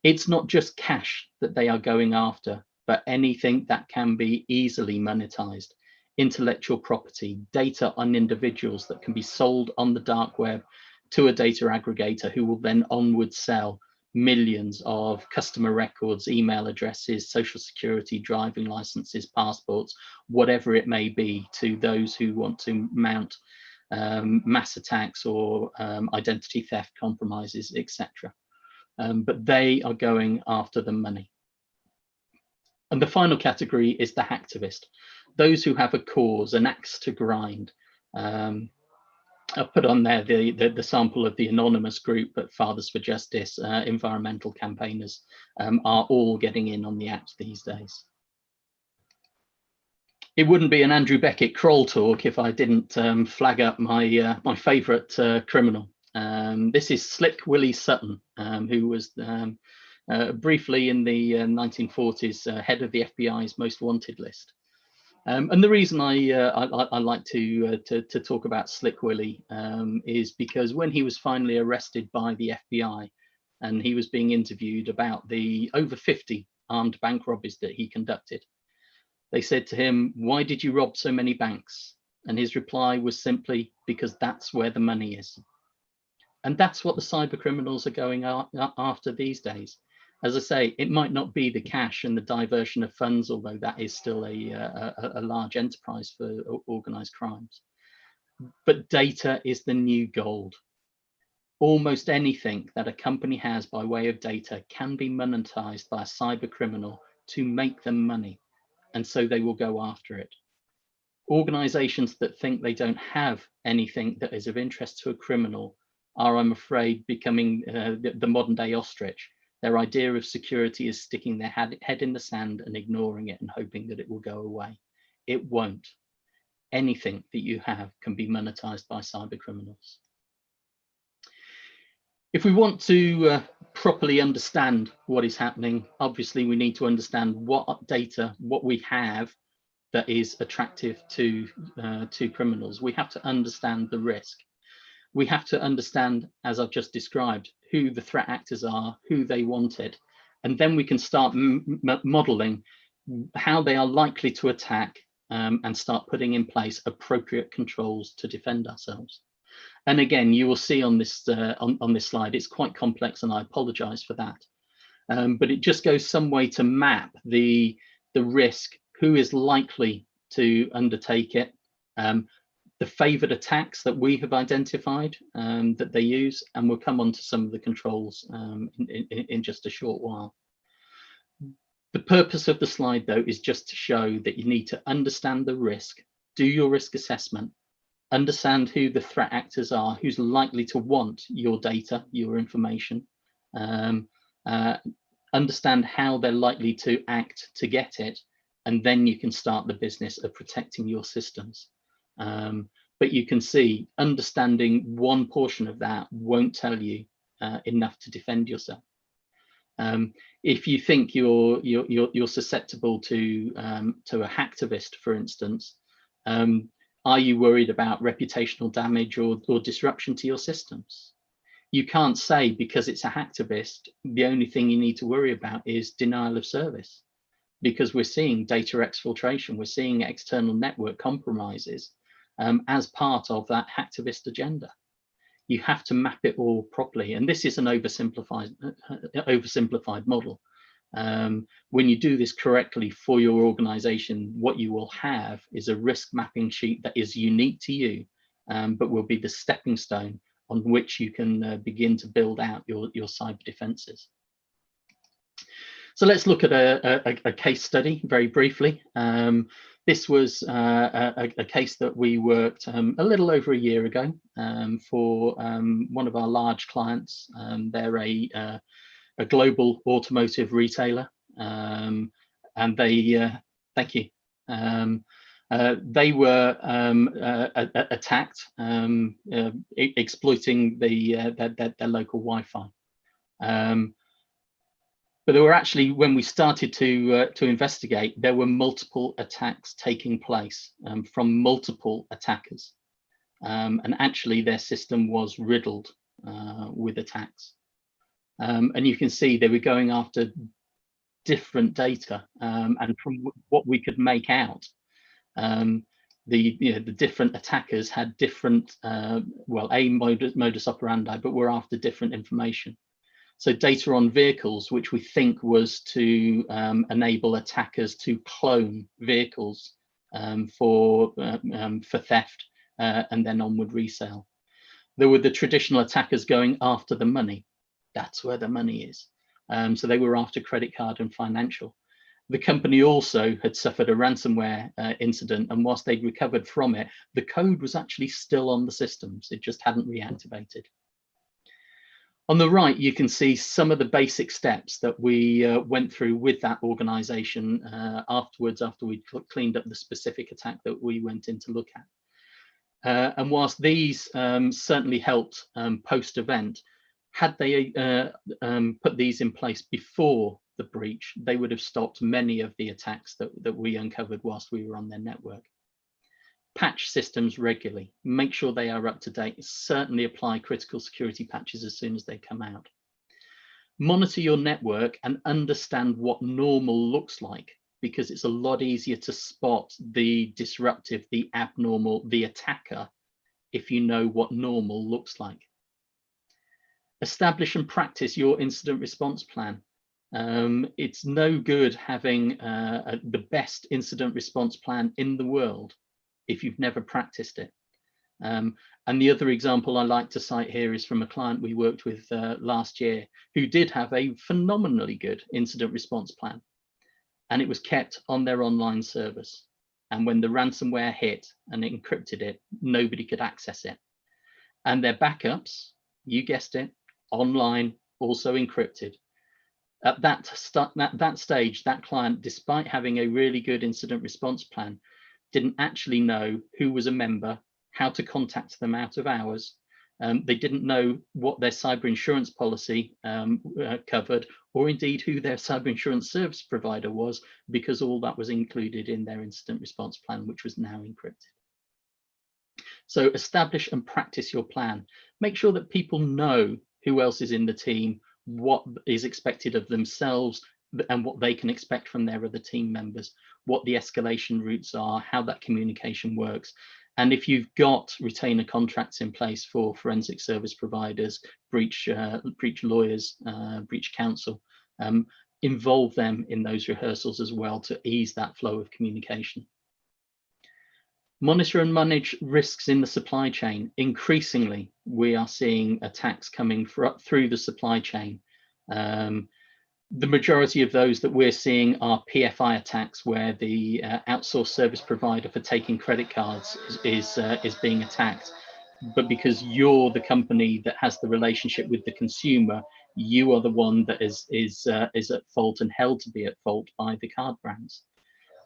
It's not just cash that they are going after, but anything that can be easily monetized. Intellectual property, data on individuals that can be sold on the dark web to a data aggregator who will then onward sell millions of customer records, email addresses, social security, driving licenses, passports, whatever it may be, to those who want to mount mass attacks or identity theft compromises, etc. But they are going after the money. And the final category is the hacktivist, those who have a cause, an axe to grind. I've put on there the sample of the anonymous group, but Fathers for Justice, environmental campaigners are all getting in on the act these days. It wouldn't be an Andrew Beckett Kroll talk if I didn't flag up my my favourite criminal. This is Slick Willie Sutton, who was briefly in the 1940s head of the FBI's most wanted list. And the reason I like to talk about Slick Willie is because when he was finally arrested by the FBI and he was being interviewed about the over 50 armed bank robberies that he conducted, they said to him, "Why did you rob so many banks?" And his reply was simply, "Because that's where the money is." And that's what the cyber criminals are going after these days. As I say, it might not be the cash and the diversion of funds, although that is still a large enterprise for organized crimes. But data is the new gold. Almost anything that a company has by way of data can be monetized by a cyber criminal to make them money. And so they will go after it. Organizations that think they don't have anything that is of interest to a criminal are, I'm afraid, becoming the modern day ostrich. Their idea of security is sticking their head in the sand and ignoring it and hoping that it will go away. It won't. Anything that you have can be monetized by cyber criminals. If we want to properly understand what is happening, obviously we need to understand what data, what we have that is attractive to criminals. We have to understand the risk. We have to understand, as I've just described, who the threat actors are, who they wanted, and then we can start modeling how they are likely to attack and start putting in place appropriate controls to defend ourselves. And again, you will see on this on this slide, it's quite complex, and I apologize for that. But it just goes some way to map the risk, who is likely to undertake it, the favored attacks that we have identified that they use, and we'll come on to some of the controls in just a short while. The purpose of the slide, though, is just to show that you need to understand the risk, do your risk assessment, understand who the threat actors are, who's likely to want your data, your information, understand how they're likely to act to get it, and then you can start the business of protecting your systems. But you can see understanding one portion of that won't tell you enough to defend yourself. If you think you're susceptible to a hacktivist, for instance, are you worried about reputational damage or disruption to your systems? You can't say because it's a hacktivist, the only thing you need to worry about is denial of service, because we're seeing data exfiltration, we're seeing external network compromises as part of that hacktivist agenda. You have to map it all properly, and this is an oversimplified model. When you do this correctly for your organization, what you will have is a risk mapping sheet that is unique to you, but will be the stepping stone on which you can begin to build out your cyber defenses. So let's look at a case study very briefly. This was a case that we worked a little over a year ago for one of our large clients. They're a global automotive retailer, and they, thank you. They were attacked, exploiting their local Wi-Fi. But there were actually, when we started to investigate, there were multiple attacks taking place from multiple attackers, and actually their system was riddled with attacks. And you can see they were going after different data, and from what we could make out, the different attackers had different, well, a modus operandi, but were after different information. So data on vehicles, which we think was to enable attackers to clone vehicles for theft and then onward resale. There were the traditional attackers going after the money. That's where the money is. So they were after credit card and financial. The company also had suffered a ransomware incident, and whilst they'd recovered from it, the code was actually still on the systems. It just hadn't reactivated. On the right, you can see some of the basic steps that we went through with that organization afterwards, after we'd cleaned up the specific attack that we went in to look at. And whilst these certainly helped post-event, had they put these in place before the breach, they would have stopped many of the attacks that we uncovered whilst we were on their network. Patch systems regularly, make sure they are up to date, certainly apply critical security patches as soon as they come out. Monitor your network and understand what normal looks like, because it's a lot easier to spot the disruptive, the abnormal, the attacker, if you know what normal looks like. Establish and practice your incident response plan. It's no good having the best incident response plan in the world if you've never practiced it. And the other example I like to cite here is from a client we worked with last year, who did have a phenomenally good incident response plan, and it was kept on their online service. And when the ransomware hit and it encrypted it, nobody could access it. And their backups, you guessed it, online, also encrypted. At that stage, that client, despite having a really good incident response plan, didn't actually know who was a member, how to contact them out of hours. They didn't know what their cyber insurance policy covered, or indeed who their cyber insurance service provider was, because all that was included in their incident response plan, which was now encrypted. So establish and practice your plan. Make sure that people know who else is in the team, what is expected of themselves, and what they can expect from their other team members, what the escalation routes are, how that communication works. And if you've got retainer contracts in place for forensic service providers, breach lawyers, breach counsel, involve them in those rehearsals as well to ease that flow of communication. Monitor and manage risks in the supply chain. Increasingly, we are seeing attacks coming through the supply chain. The majority of those that we're seeing are PFI attacks, where the outsourced service provider for taking credit cards is being attacked. But because you're the company that has the relationship with the consumer, you are the one that is at fault and held to be at fault by the card brands.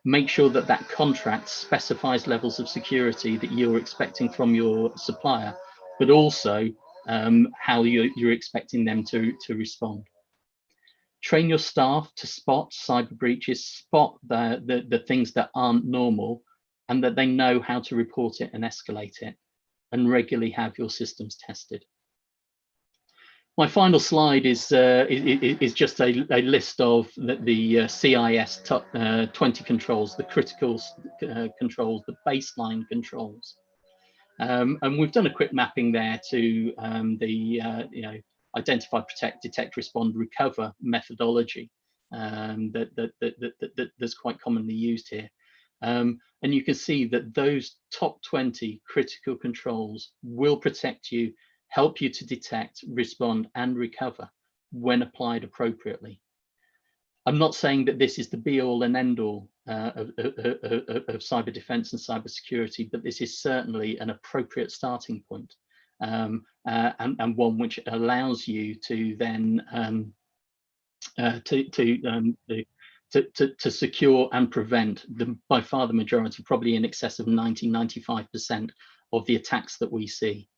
Make sure that that contract specifies levels of security that you're expecting from your supplier, but also how you're expecting them to respond. Train your staff to spot cyber breaches, spot the things that aren't normal, and that they know how to report it and escalate it, and regularly have your systems tested. My final slide is just a list of the CIS top 20 controls, the critical controls, the baseline controls. And we've done a quick mapping there to identify, protect, detect, respond, recover methodology that's quite commonly used here. And you can see that those top 20 critical controls will protect you, help you to detect, respond, and recover when applied appropriately. I'm not saying that this is the be-all and end-all of cyber defense and cyber security, but this is certainly an appropriate starting point, and one which allows you to then to secure and prevent by far the majority, probably in excess of 90–95% of the attacks that we see.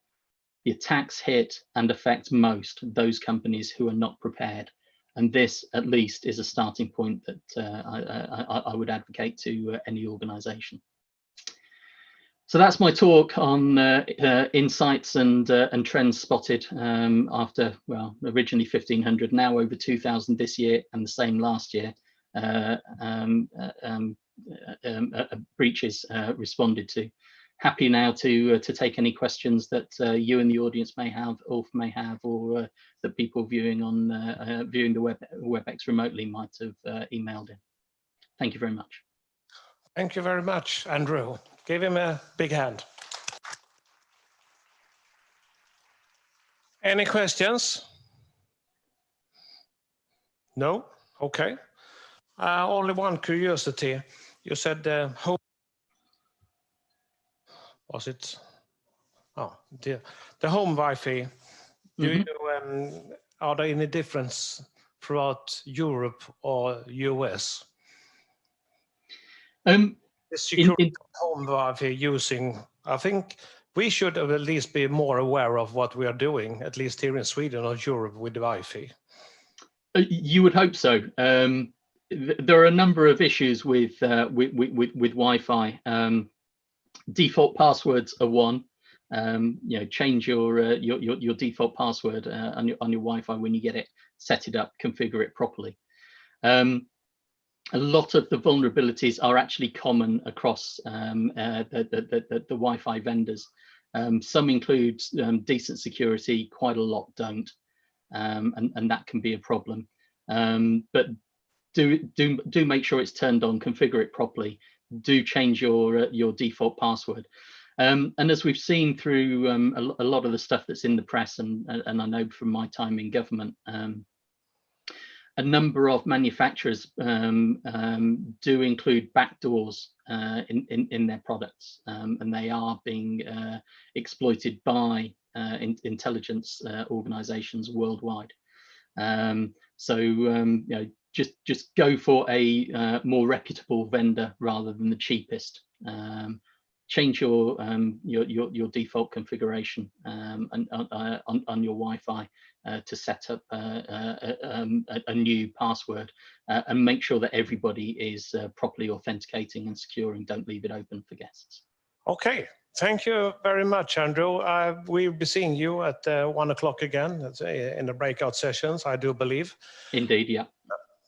The attacks hit and affect most those companies who are not prepared. And this, at least, is a starting point that I would advocate to any organization. So that's my talk on insights and trends spotted after, well, originally 1,500, now over 2,000 this year, and the same last year, breaches responded to. Happy now to take any questions that you in the audience may have, or that people viewing on viewing the WebEx remotely might have emailed in. Thank you very much. Thank you very much, Andrew. Give him a big hand. Any questions? No? Okay. Only one curiosity. You said home. Was it? Oh, the home Wi-Fi. Are there any difference throughout Europe or US? The security home Wi-Fi using, I think we should at least be more aware of what we are doing, at least here in Sweden or Europe with the Wi-Fi. You would hope so. There are a number of issues with Wi-Fi. Default passwords are one. Change your default password on your Wi-Fi when you get it, set it up, configure it properly. A lot of the vulnerabilities are actually common across the Wi-Fi vendors. Some include decent security, quite a lot don't, and that can be a problem. But do make sure it's turned on, configure it properly. Do change your default password. And as we've seen through a lot of the stuff that's in the press, and I know from my time in government, a number of manufacturers do include backdoors in their products, and they are being exploited by intelligence organizations worldwide. Just go for a more reputable vendor rather than the cheapest. Change your default configuration on your Wi-Fi to set up a new password, and make sure that everybody is properly authenticating and securing. Don't leave it open for guests. Okay, thank you very much, Andrew. We'll be seeing you at 1 o'clock again in the breakout sessions, I do believe. Indeed, yeah.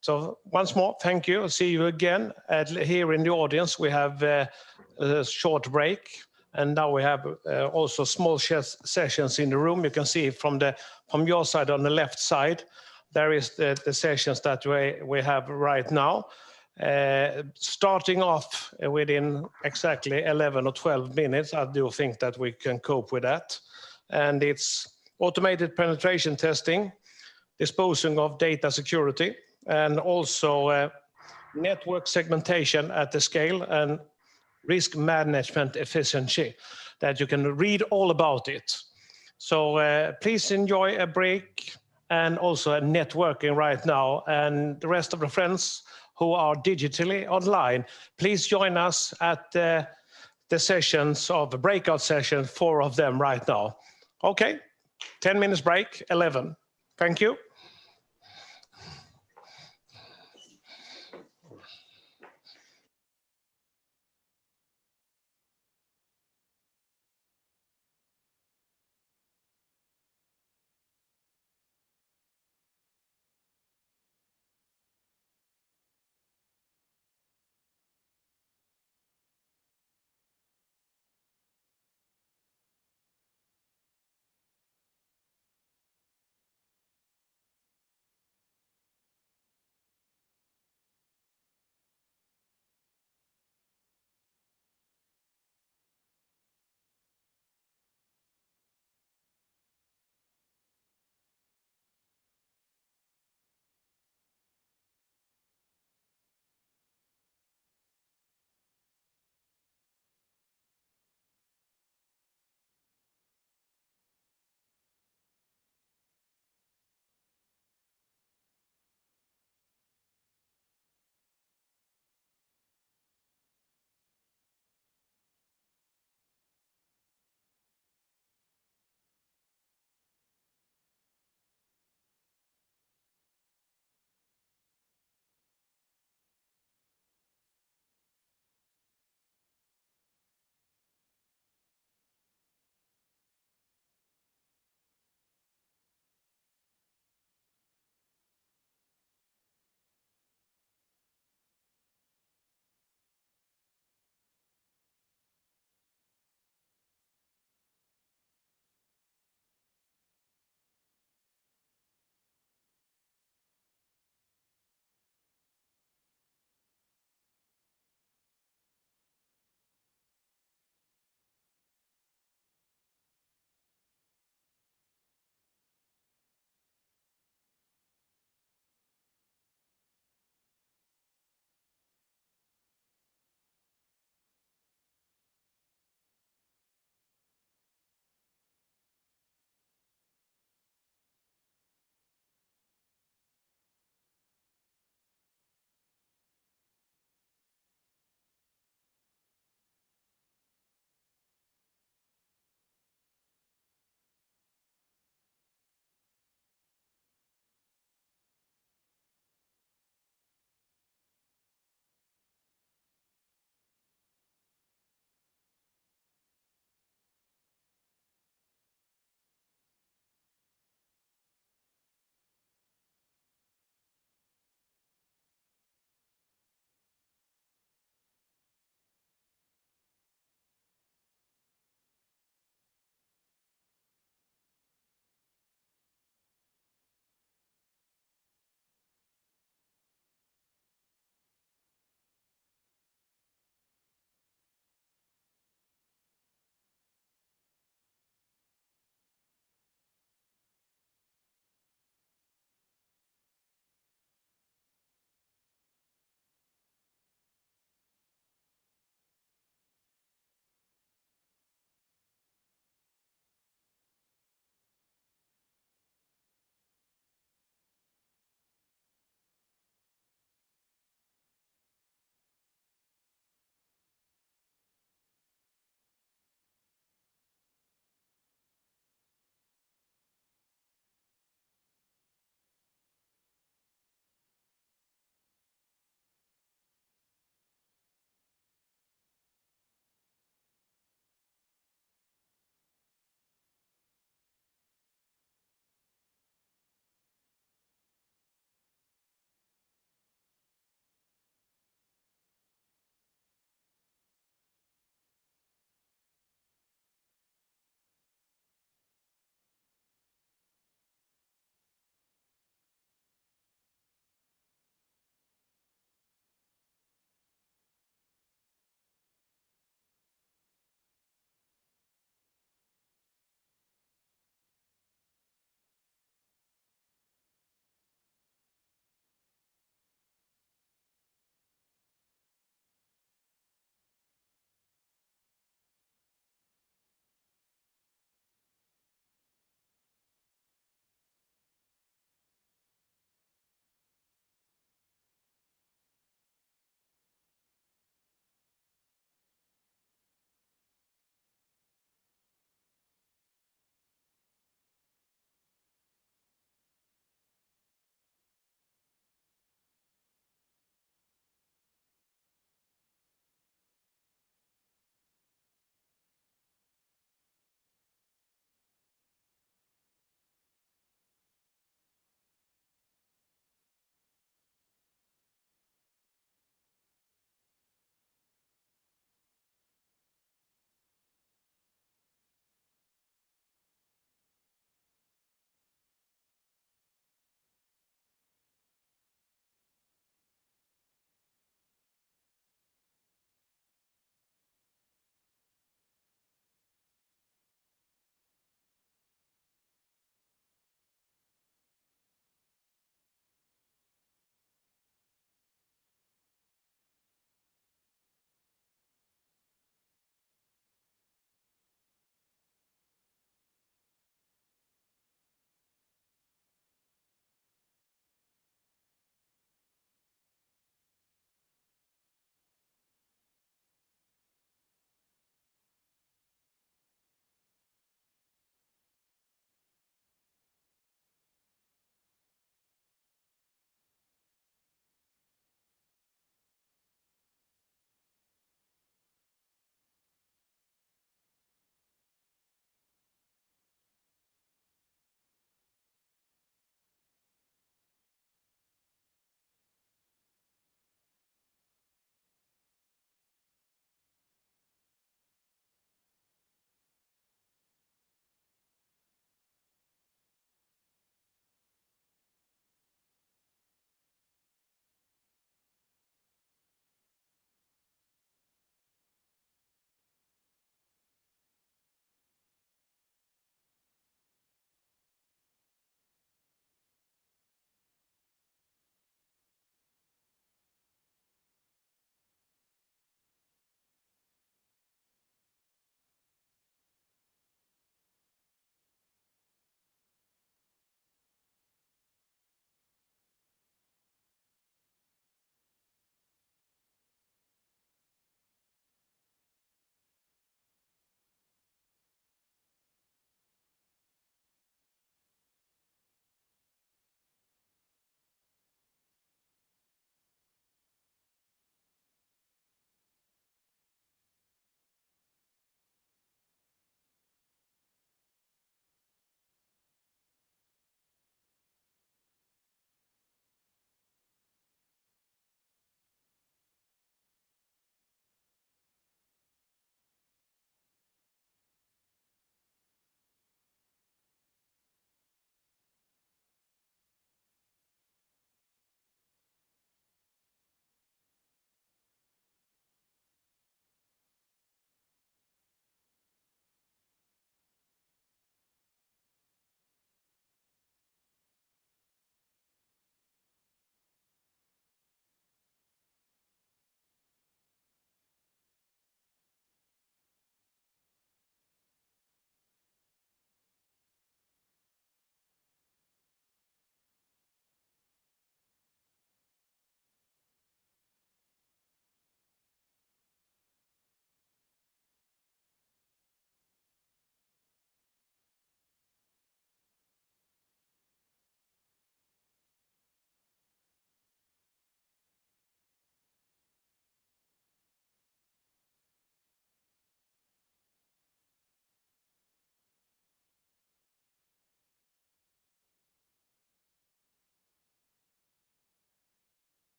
So once more, thank you. I'll see you again. Here in the audience, we have a short break, and now we have also small sessions in the room. You can see from your side on the left side, there is the sessions that we have right now. Starting off within exactly 11 or 12 minutes, I do think that we can cope with that. And it's automated penetration testing, disposing of data security, and also network segmentation at the scale, and risk management efficiency, that you can read all about it. So please enjoy a break and also a networking right now. And the rest of the friends who are digitally online, please join us at the sessions of the breakout session, 4 of them right now. Okay, 10 minutes break, 11. Thank you.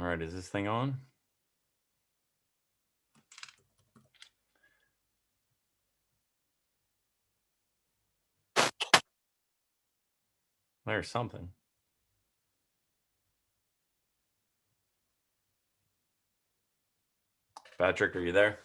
right, is this thing on? There's something. Patrick, are you there?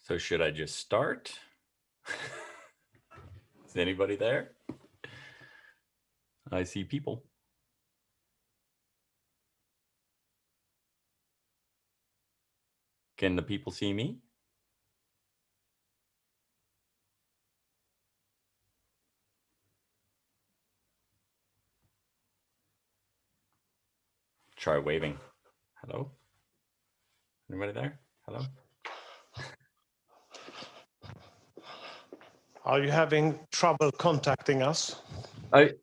So should I just start? Is anybody there? I see people. Can the people see me? Try waving. Hello? Anybody there? Hello? Are you having trouble contacting us? I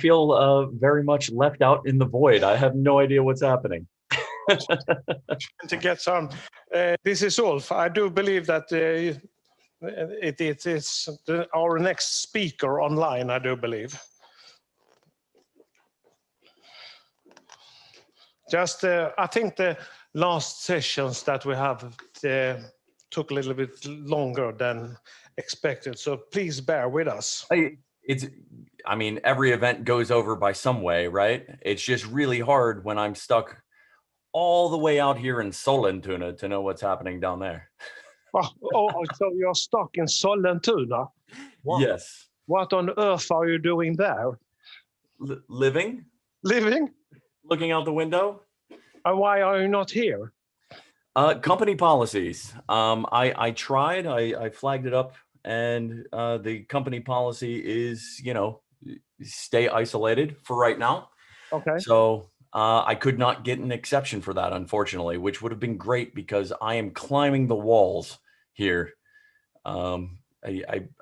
feel very much left out in the void. I have no idea what's happening. To get some, this is Ulf. I do believe that it is our next speaker online, I do believe. Just, I think the last sessions that we have took a little bit longer than expected, so please bear with us. I mean, every event goes over by some way, right? It's just really hard when I'm stuck all the way out here in Sollentuna to know what's happening down there. Oh, so you're stuck in Sollentuna? Yes. What on earth are you doing there? Living? Living? Looking out the window? Why are you not here? Company policies. I tried, I flagged it up, and the company policy is, you know, stay isolated for right now. Okay. So I could not get an exception for that, unfortunately, which would have been great because I am climbing the walls here. I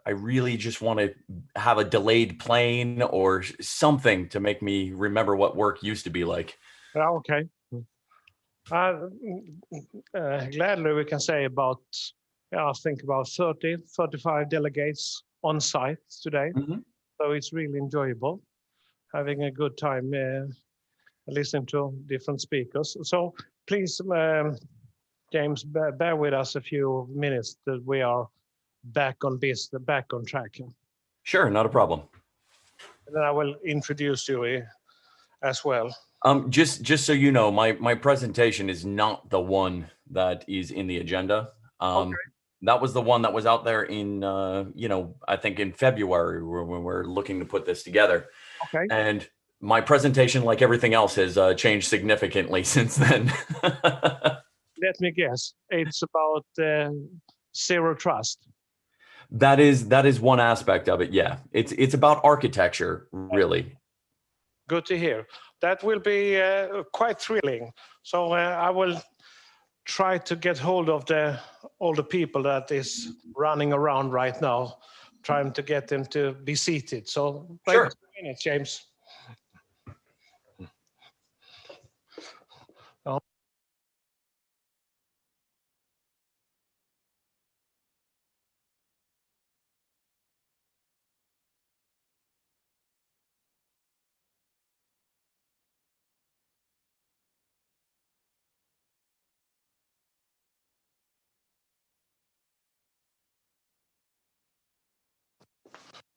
really just want to have a delayed plane or something to make me remember what work used to be like. Okay. Gladly we can say about, I think about 30, 35 delegates on site today. Mm-hmm. So it's really enjoyable, having a good time listening to different speakers. So please, James, bear with us a few minutes that we are back on track. Sure, not a problem. And then I will introduce you as well. Just so you know, my presentation is not the one that is in the agenda. Okay. That was the one that was out there in, you know, I think in February when we're looking to put this together. Okay. And my presentation, like everything else, has changed significantly since then. Let me guess. It's about zero trust. That is one aspect of it. Yeah, it's about architecture, really. Good to hear. That will be quite thrilling. So I will try to get hold of all the people that is running around right now, trying to get them to be seated. So wait Sure. a minute, James.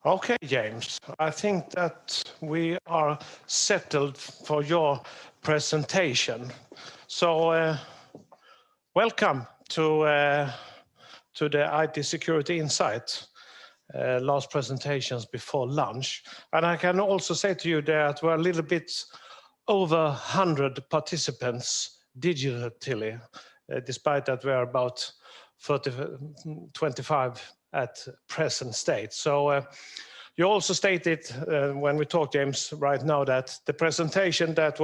Okay, James, I think that we are settled for your presentation. So welcome to the IT Security Insight, last presentations before lunch. And I can also say to you that we're a little bit over 100 participants digitally, despite that we are about 25 at present state. So You also stated when we talked, James, right now that the presentation that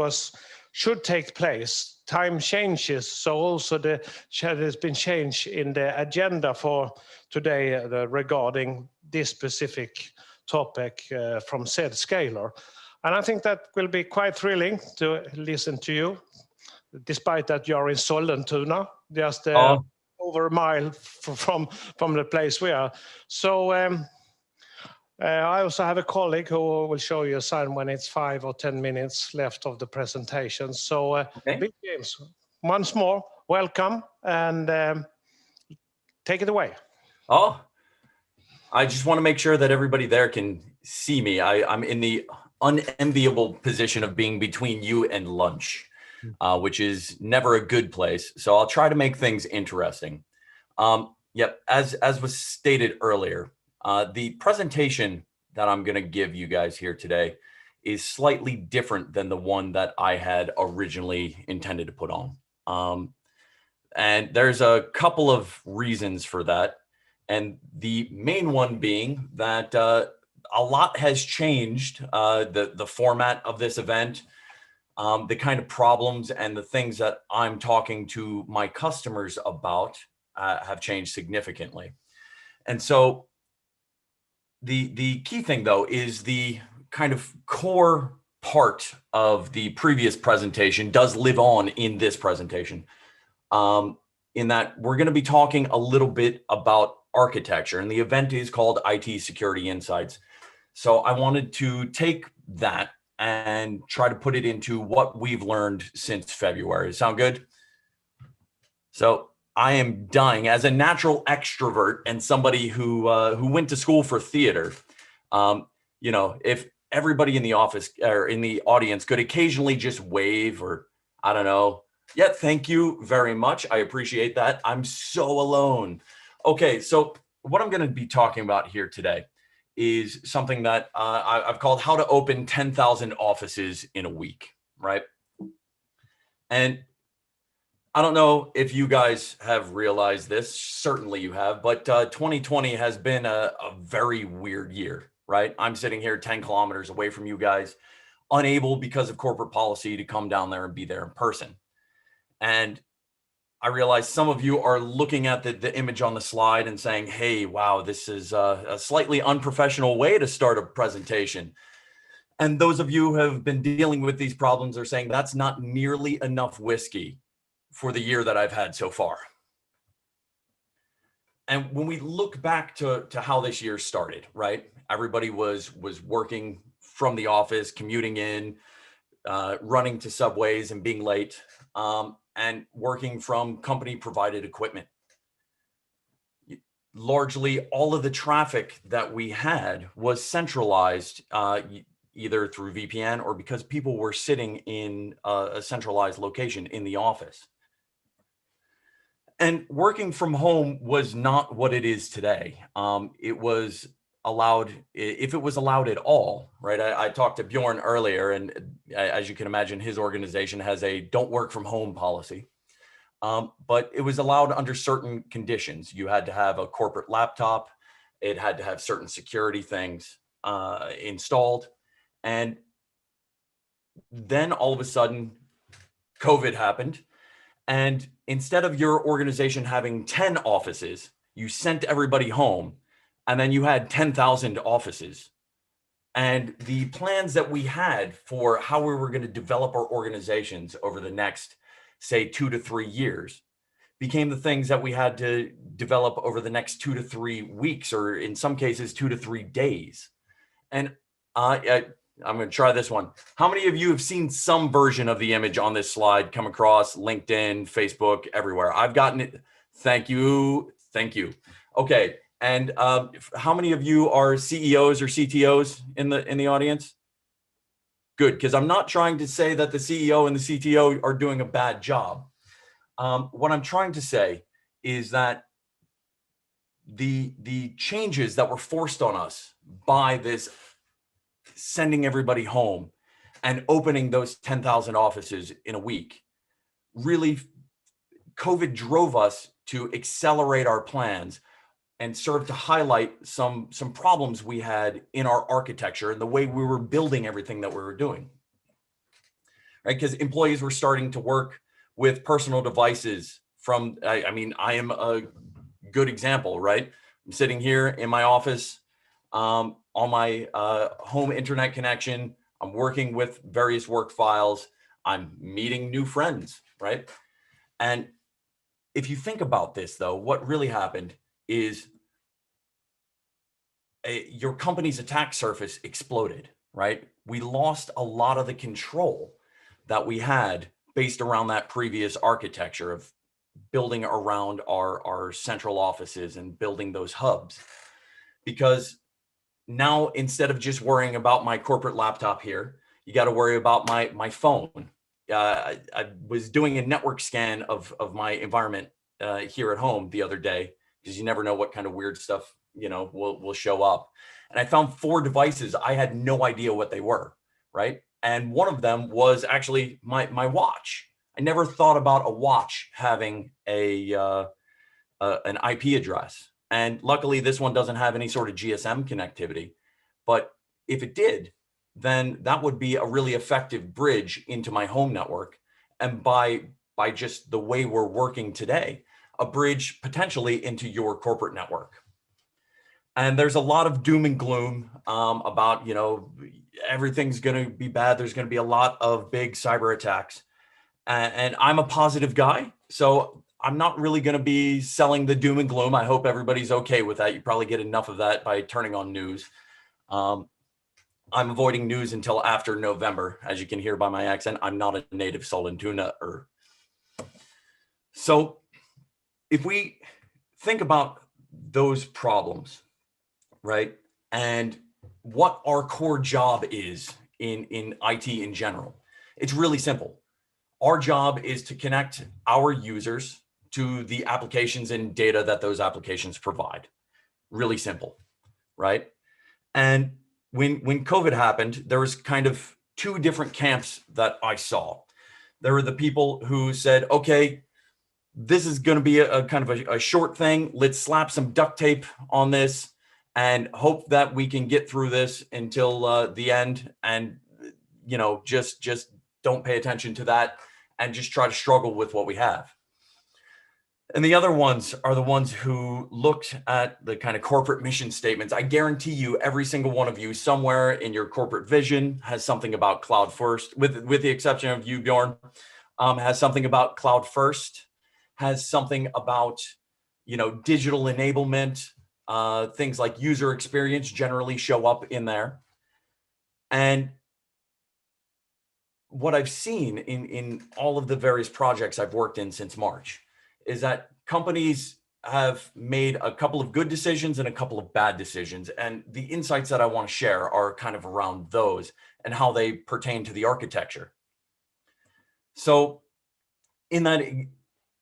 should take place, time changes. So also there's been change in the agenda for today regarding this specific topic from Zscaler. And I think that will be quite thrilling to listen to you, despite that you're in Sollentuna, just over a mile from the place we are. So I also have a colleague who will show you a sign when it's 5 or 10 minutes left of the presentation. So Big James, once more, welcome, and take it away. Oh, I just want to make sure that everybody there can see me. I'm in the unenviable position of being between you and lunch, which is never a good place. So I'll try to make things interesting. Yep, as was stated earlier, the presentation that I'm going to give you guys here today is slightly different than the one that I had originally intended to put on. And there's a couple of reasons for that. And the main one being that a lot has changed, the format of this event, the kind of problems and the things that I'm talking to my customers about have changed significantly. And so the key thing, though, is the kind of core part of the previous presentation does live on in this presentation, in that we're going to be talking a little bit about architecture, and the event is called IT Security Insights. So I wanted to take that and try to put it into what we've learned since February. Sound good? So I am dying as a natural extrovert and somebody who went to school for theater. You know, if everybody in the office or in the audience could occasionally just wave, or I don't know. Yeah, thank you very much. I appreciate that. I'm so alone. Okay, so what I'm going to be talking about here today is something that I've called how to open 10,000 offices in a week, right? And I don't know if you guys have realized this, certainly you have, but 2020 has been a very weird year, right? I'm sitting here 10 kilometers away from you guys, unable because of corporate policy to come down there and be there in person. And I realize some of you are looking at the image on the slide and saying, hey, wow, this is a slightly unprofessional way to start a presentation. And those of you who have been dealing with these problems are saying that's not nearly enough whiskey for the year that I've had so far. And when we look back to how this year started, right? Everybody was working from the office, commuting in, running to subways and being late, and working from company provided equipment. Largely all of the traffic that we had was centralized, either through VPN or because people were sitting in a centralized location in the office. And working from home was not what it is today. It was allowed, if it was allowed at all, right? I talked to Bjorn earlier, and as you can imagine, his organization has a don't work from home policy. But it was allowed under certain conditions. You had to have a corporate laptop. It had to have certain security things installed. And then all of a sudden, COVID happened. And instead of your organization having 10 offices, you sent everybody home, and then you had 10,000 offices. And the plans that we had for how we were going to develop our organizations over the next, say, 2 to 3 years became the things that we had to develop over the next 2 to 3 weeks, or in some cases, 2 to 3 days. And I'm going to try this one. How many of you have seen some version of the image on this slide come across LinkedIn, Facebook, everywhere? I've gotten it. Thank you. Thank you. Okay. And how many of you are CEOs or CTOs in the audience? Good, because I'm not trying to say that the CEO and the CTO are doing a bad job. What I'm trying to say is that the changes that were forced on us by this sending everybody home and opening those 10,000 offices in a week, really, COVID drove us to accelerate our plans and serve to highlight some problems we had in our architecture and the way we were building everything that we were doing. Right? Because employees were starting to work with personal devices from, I mean, I am a good example, right? I'm sitting here in my office on my home internet connection. I'm working with various work files. I'm meeting new friends, right? And if you think about this, though, what really happened is your company's attack surface exploded, right? We lost a lot of the control that we had based around that previous architecture of building around our central offices and building those hubs. Because now, instead of just worrying about my corporate laptop here, you got to worry about my phone. I was doing a network scan of my environment here at home the other day, because you never know what kind of weird stuff, you know, will show up. And I found 4 devices. I had no idea what they were, right? And one of them was actually my watch. I never thought about a watch having an IP address. And luckily, this one doesn't have any sort of GSM connectivity. But if it did, then that would be a really effective bridge into my home network. And by just the way we're working today, a bridge potentially into your corporate network. And there's a lot of doom and gloom about, you know, everything's going to be bad. There's going to be a lot of big cyber attacks. And I'm a positive guy, so I'm not really going to be selling the doom and gloom. I hope everybody's okay with that. You probably get enough of that by turning on news. I'm avoiding news until after November. As you can hear by my accent, I'm not a native Sollentunaer. So if we think about those problems, right, and what our core job is in IT in general, it's really simple. Our job is to connect our users to the applications and data that those applications provide. Really simple, right? And when COVID happened, there was kind of 2 different camps that I saw. There were the people who said, okay, this is going to be a kind of a short thing. Let's slap some duct tape on this and hope that we can get through this until the end. And, you know, just don't pay attention to that and just try to struggle with what we have. And the other ones are the ones who looked at the kind of corporate mission statements. I guarantee you, every single one of you somewhere in your corporate vision has something about cloud first, with the exception of you, Bjorn, has something about cloud first, has something about, you know, digital enablement, things like user experience generally show up in there. And what I've seen in all of the various projects I've worked in since March is that companies have made a couple of good decisions and a couple of bad decisions. And the insights that I want to share are kind of around those and how they pertain to the architecture. So in that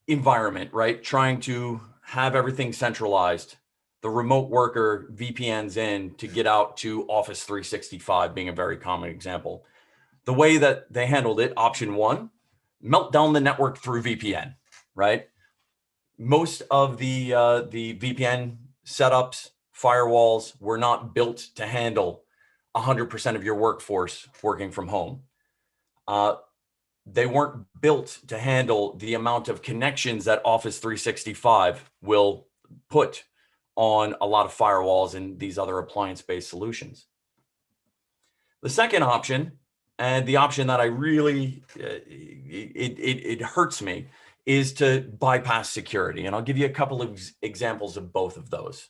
environment, right, trying to have everything centralized, the remote worker VPNs in to get out to Office 365 being a very common example. The way that they handled it, option 1, melt down the network through VPN, right? Most of the VPN setups, firewalls were not built to handle 100% of your workforce working from home. They weren't built to handle the amount of connections that Office 365 will put on a lot of firewalls and these other appliance-based solutions. The second option, and the option that I really, it hurts me, is to bypass security. And I'll give you a couple of examples of both of those.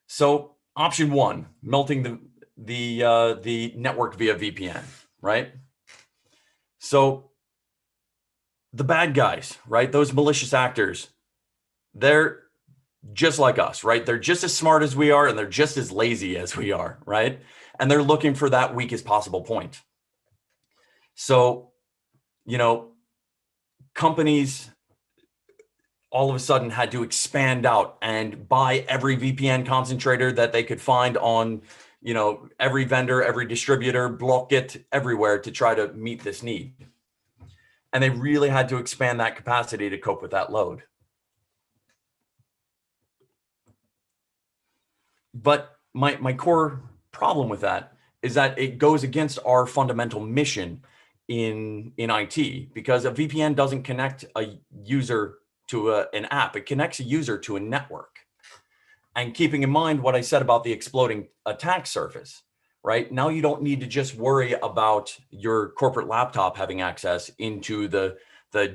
So option 1, melting the network via VPN, right? So the bad guys, right? Those malicious actors, they're just like us, right? They're just as smart as we are, and they're just as lazy as we are, right? And they're looking for that weakest possible point. So, you know, companies all of a sudden had to expand out and buy every VPN concentrator that they could find on, you know, every vendor, every distributor, block it everywhere to try to meet this need. And they really had to expand that capacity to cope with that load. But my core problem with that is that it goes against our fundamental mission in IT, because a VPN doesn't connect a user to an app. It connects a user to a network. And keeping in mind what I said about the exploding attack surface, right? Now you don't need to just worry about your corporate laptop having access into the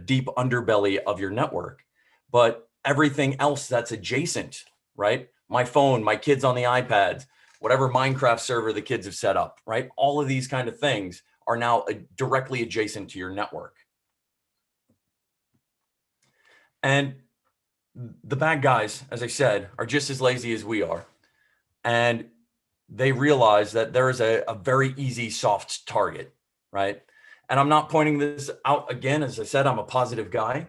deep underbelly of your network, but everything else that's adjacent, right? My phone, my kids on the iPads, whatever Minecraft server the kids have set up, right? All of these kind of things are now directly adjacent to your network. And the bad guys, as I said, are just as lazy as we are. And they realize that there is a very easy soft target, right? And I'm not pointing this out again. As I said, I'm a positive guy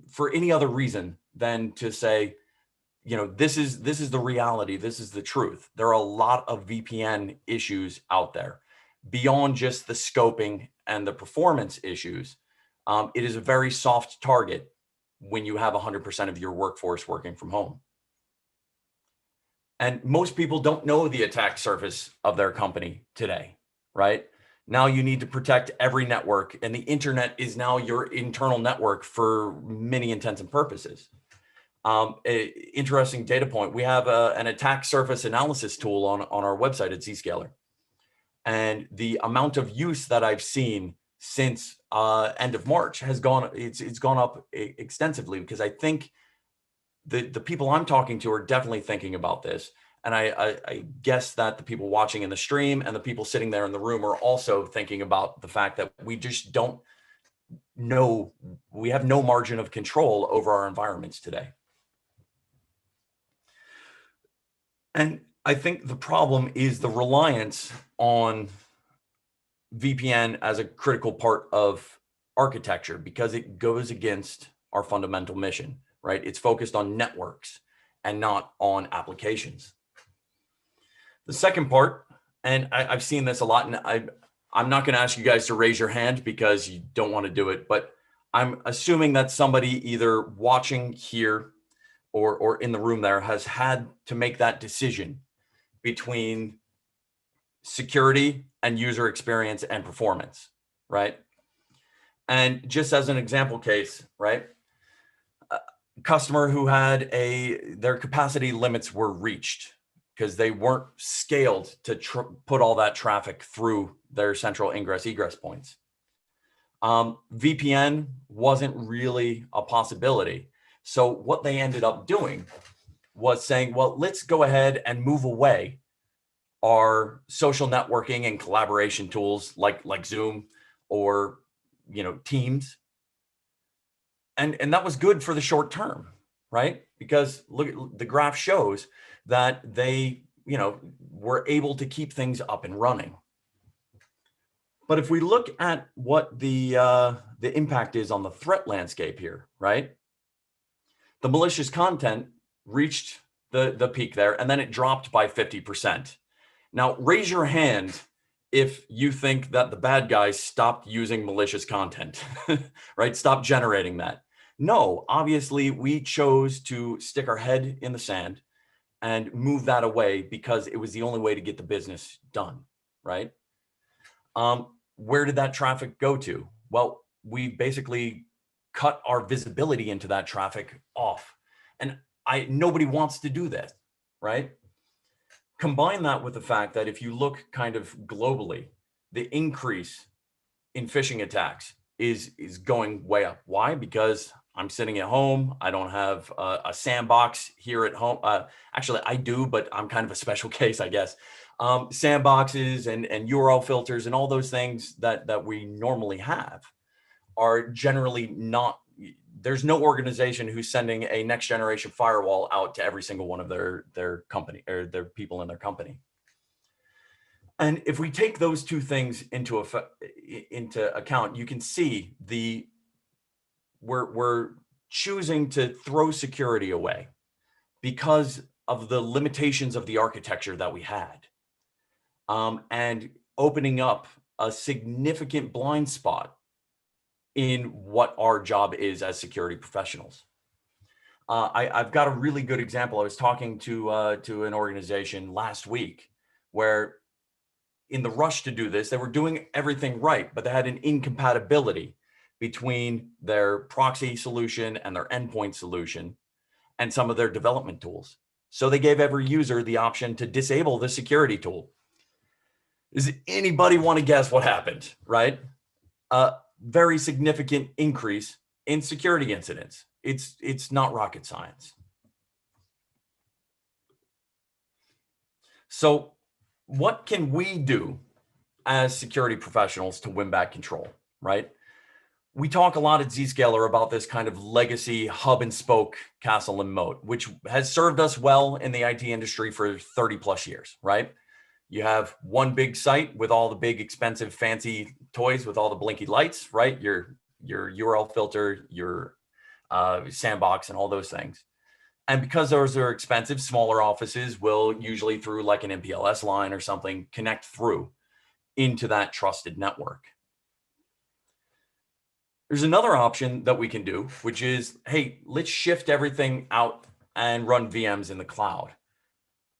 for any other reason than to say, you know, this is the reality. This is the truth. There are a lot of VPN issues out there beyond just the scoping and the performance issues. It is a very soft target when you have 100% of your workforce working from home. And most people don't know the attack surface of their company today, right? Now you need to protect every network, and the internet is now your internal network for many intents and purposes. Interesting data point. We have an attack surface analysis tool on our website at Zscaler. And the amount of use that I've seen since end of March has gone up extensively, because I think the people I'm talking to are definitely thinking about this. And I guess that the people watching in the stream and the people sitting there in the room are also thinking about the fact that we just don't know, we have no margin of control over our environments today. And I think the problem is the reliance on VPN as a critical part of architecture, because it goes against our fundamental mission, right? It's focused on networks and not on applications. The second part, and I've seen this a lot, and I'm not going to ask you guys to raise your hand because you don't want to do it, but I'm assuming that somebody either watching here or in the room there has had to make that decision between security and user experience and performance, right? And just as an example case, right? A customer who had their capacity limits were reached because they weren't scaled to put all that traffic through their central ingress egress points. VPN wasn't really a possibility. So what they ended up doing was saying, well, let's go ahead and move away our social networking and collaboration tools like Zoom or, you know, Teams. And that was good for the short term, right? Because look, the graph shows that they, you know, were able to keep things up and running. But if we look at what the impact is on the threat landscape here, right? The malicious content reached the peak there, and then it dropped by 50%. Now, raise your hand if you think that the bad guys stopped using malicious content, right? Stop generating that. No, obviously we chose to stick our head in the sand and move that away because it was the only way to get the business done, right? Where did that traffic go to? Well, we basically cut our visibility into that traffic off. And nobody wants to do that, right? Combine that with the fact that if you look kind of globally, the increase in phishing attacks is going way up. Why? Because I'm sitting at home. I don't have a sandbox here at home. Actually, I do, but I'm kind of a special case, I guess. Sandboxes and URL filters and all those things that we normally have are generally not, there's no organization who's sending a next generation firewall out to every single one of their company or their people in their company. And if we take those two things into account, you can see we're choosing to throw security away because of the limitations of the architecture that we had, and opening up a significant blind spot in what our job is as security professionals. I've got a really good example. I was talking to an organization last week where in the rush to do this, they were doing everything right, but they had an incompatibility between their proxy solution and their endpoint solution and some of their development tools. So they gave every user the option to disable the security tool. Does anybody want to guess what happened, right? A very significant increase in security incidents. It's not rocket science. So what can we do as security professionals to win back control, right? We talk a lot at Zscaler about this kind of legacy hub and spoke castle and moat, which has served us well in the IT industry for 30 plus years, right? You have one big site with all the big expensive fancy toys with all the blinky lights, right? Your URL filter, your sandbox and all those things. And because those are expensive, smaller offices will usually through like an MPLS line or something connect through into that trusted network. There's another option that we can do, which is, hey, let's shift everything out and run VMs in the cloud.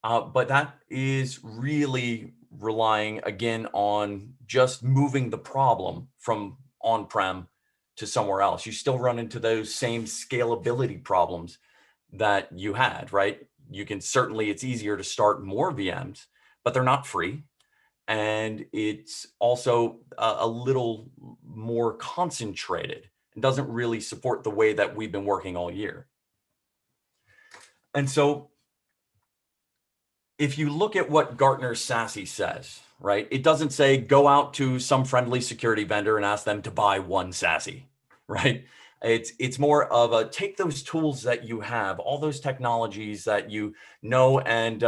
But that is really relying again on just moving the problem from on-prem to somewhere else. You still run into those same scalability problems that you had, right? You can certainly, it's easier to start more VMs, but they're not free. And it's also a little more concentrated and doesn't really support the way that we've been working all year. And so if you look at what Gartner's SASE says, right, it doesn't say go out to some friendly security vendor and ask them to buy one SASE, right? It's more of a take those tools that you have, all those technologies that you know and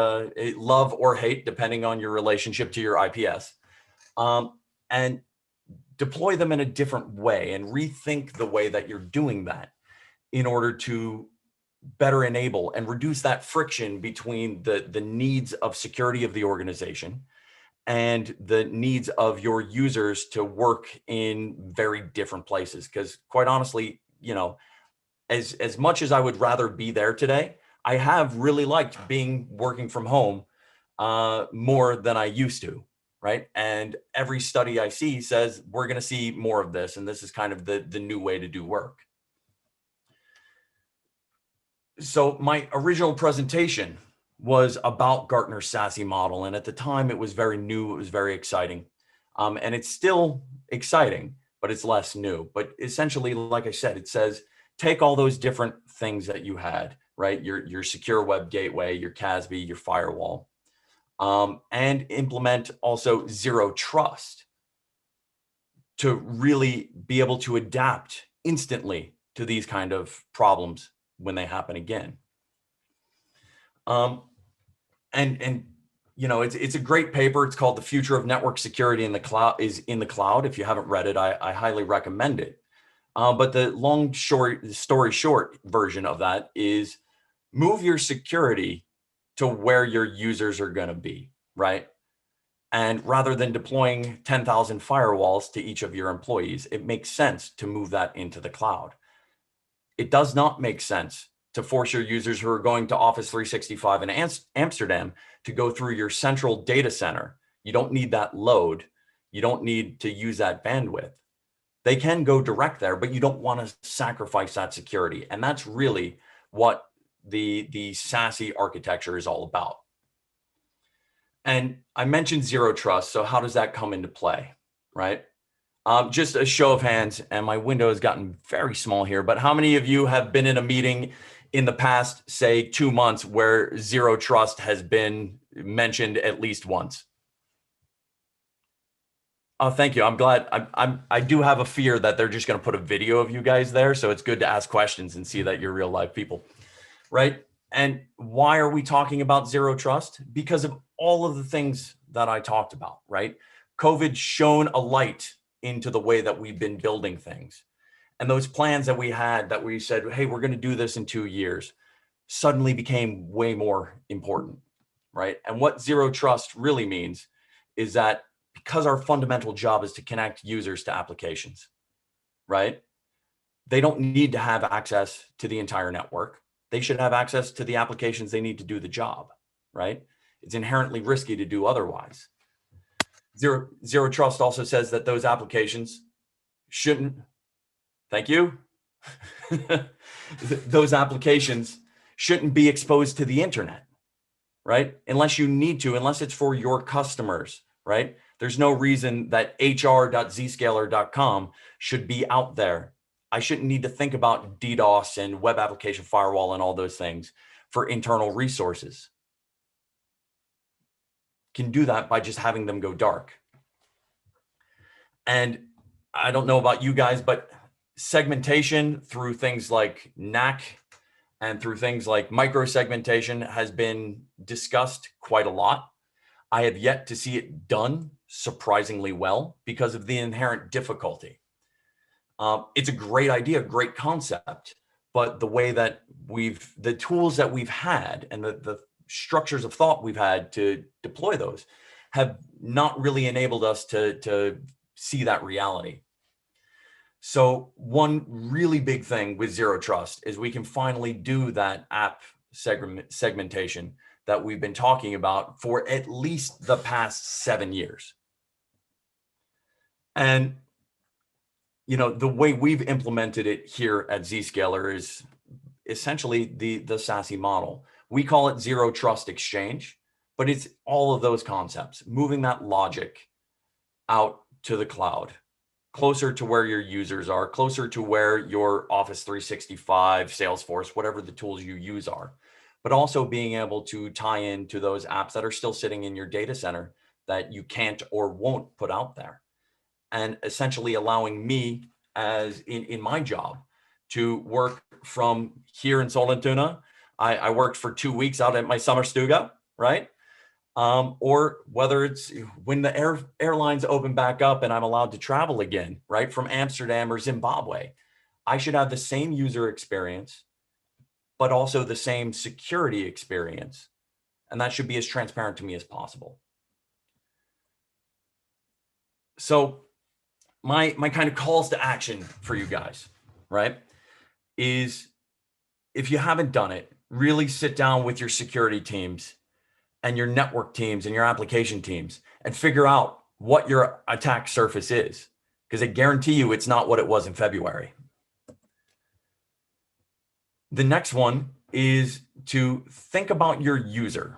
love or hate, depending on your relationship to your IPS, and deploy them in a different way and rethink the way that you're doing that in order to better enable and reduce that friction between the needs of security of the organization and the needs of your users to work in very different places. Because quite honestly, you know, as much as I would rather be there today, I have really liked working from home more than I used to, right? And every study I see says we're going to see more of this, and this is kind of the new way to do work. So my original presentation was about Gartner's SASE model. And at the time it was very new, it was very exciting. And it's still exciting, but it's less new. But essentially, like I said, it says, take all those different things that you had, right? Your secure web gateway, your CASB, your firewall, and implement also zero trust to really be able to adapt instantly to these kind of problems when they happen again. And you know, it's a great paper. It's called The Future of Network Security in the Cloud is in the Cloud. If you haven't read it, I highly recommend it. But the story short version of that is move your security to where your users are going to be, right? And rather than deploying 10,000 firewalls to each of your employees, it makes sense to move that into the cloud. It does not make sense to force your users who are going to Office 365 in Amsterdam to go through your central data center. You don't need that load. You don't need to use that bandwidth. They can go direct there, but you don't want to sacrifice that security. And that's really what the SASE architecture is all about. And I mentioned zero trust. So how does that come into play, right? Just a show of hands, and my window has gotten very small here, but how many of you have been in a meeting in the past, say 2 months, where zero trust has been mentioned at least once? Oh, thank you. I'm glad. I do have a fear that they're just going to put a video of you guys there. So it's good to ask questions and see that you're real live people, right? And why are we talking about zero trust? Because of all of the things that I talked about, right? COVID shone a light into the way that we've been building things. And those plans that we had that we said, hey, we're going to do this in 2 years, suddenly became way more important, right? And what zero trust really means is that because our fundamental job is to connect users to applications, right? They don't need to have access to the entire network. they should have access to the applications they need to do the job, right? It's inherently risky to do otherwise. Zero Trust also says that those applications shouldn't, thank you, those applications shouldn't be exposed to the internet, right? Unless you need to, unless it's for your customers, right? There's no reason that hr.zscaler.com should be out there. I shouldn't need to think about DDoS and web application firewall and all those things for internal resources. Can do that by just having them go dark. And I don't know about you guys, but segmentation through things like NAC and through things like micro-segmentation has been discussed quite a lot. I have yet to see it done surprisingly well because of the inherent difficulty. It's a great idea, great concept, but the way that the tools that we've had and the structures of thought we've had to deploy those have not really enabled us to see that reality. So one really big thing with Zero Trust is we can finally do that app segmentation that we've been talking about for at least the past 7 years. And you know, the way we've implemented it here at Zscaler is essentially the SASE model. We call it Zero Trust Exchange, but it's all of those concepts, moving that logic out to the cloud, closer to where your users are, closer to where your Office 365, Salesforce, whatever the tools you use are, but also being able to tie into those apps that are still sitting in your data center that you can't or won't put out there. And essentially allowing me as in my job to work from here in Sollentuna. I worked for 2 weeks out at my sommarstuga, right? Or whether it's when the airlines open back up and I'm allowed to travel again, right? From Amsterdam or Zimbabwe, I should have the same user experience, but also the same security experience. And that should be as transparent to me as possible. So my kind of calls to action for you guys, right, is if you haven't done it, really sit down with your security teams and your network teams and your application teams and figure out what your attack surface is, because I guarantee you it's not what it was in February. The next one is to think about your user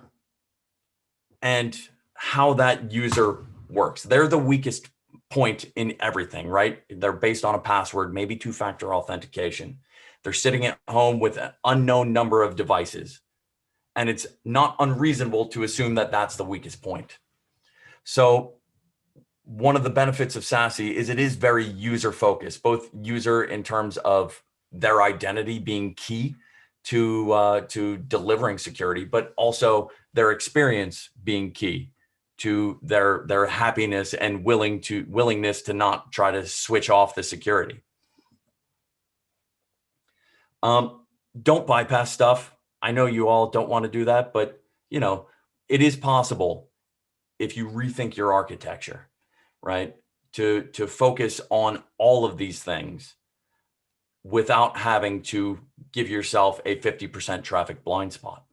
and how that user works. They're the weakest point in everything, right? They're based on a password, maybe two-factor authentication. They're sitting at home with an unknown number of devices. And it's not unreasonable to assume that that's the weakest point. So one of the benefits of SASE is it is very user-focused, both user in terms of their identity being key to delivering security, but also their experience being key to their happiness and willingness to not try to switch off the security. Don't bypass stuff. I know you all don't want to do that, but you know, it is possible if you rethink your architecture, right? To focus on all of these things without having to give yourself a 50% traffic blind spot.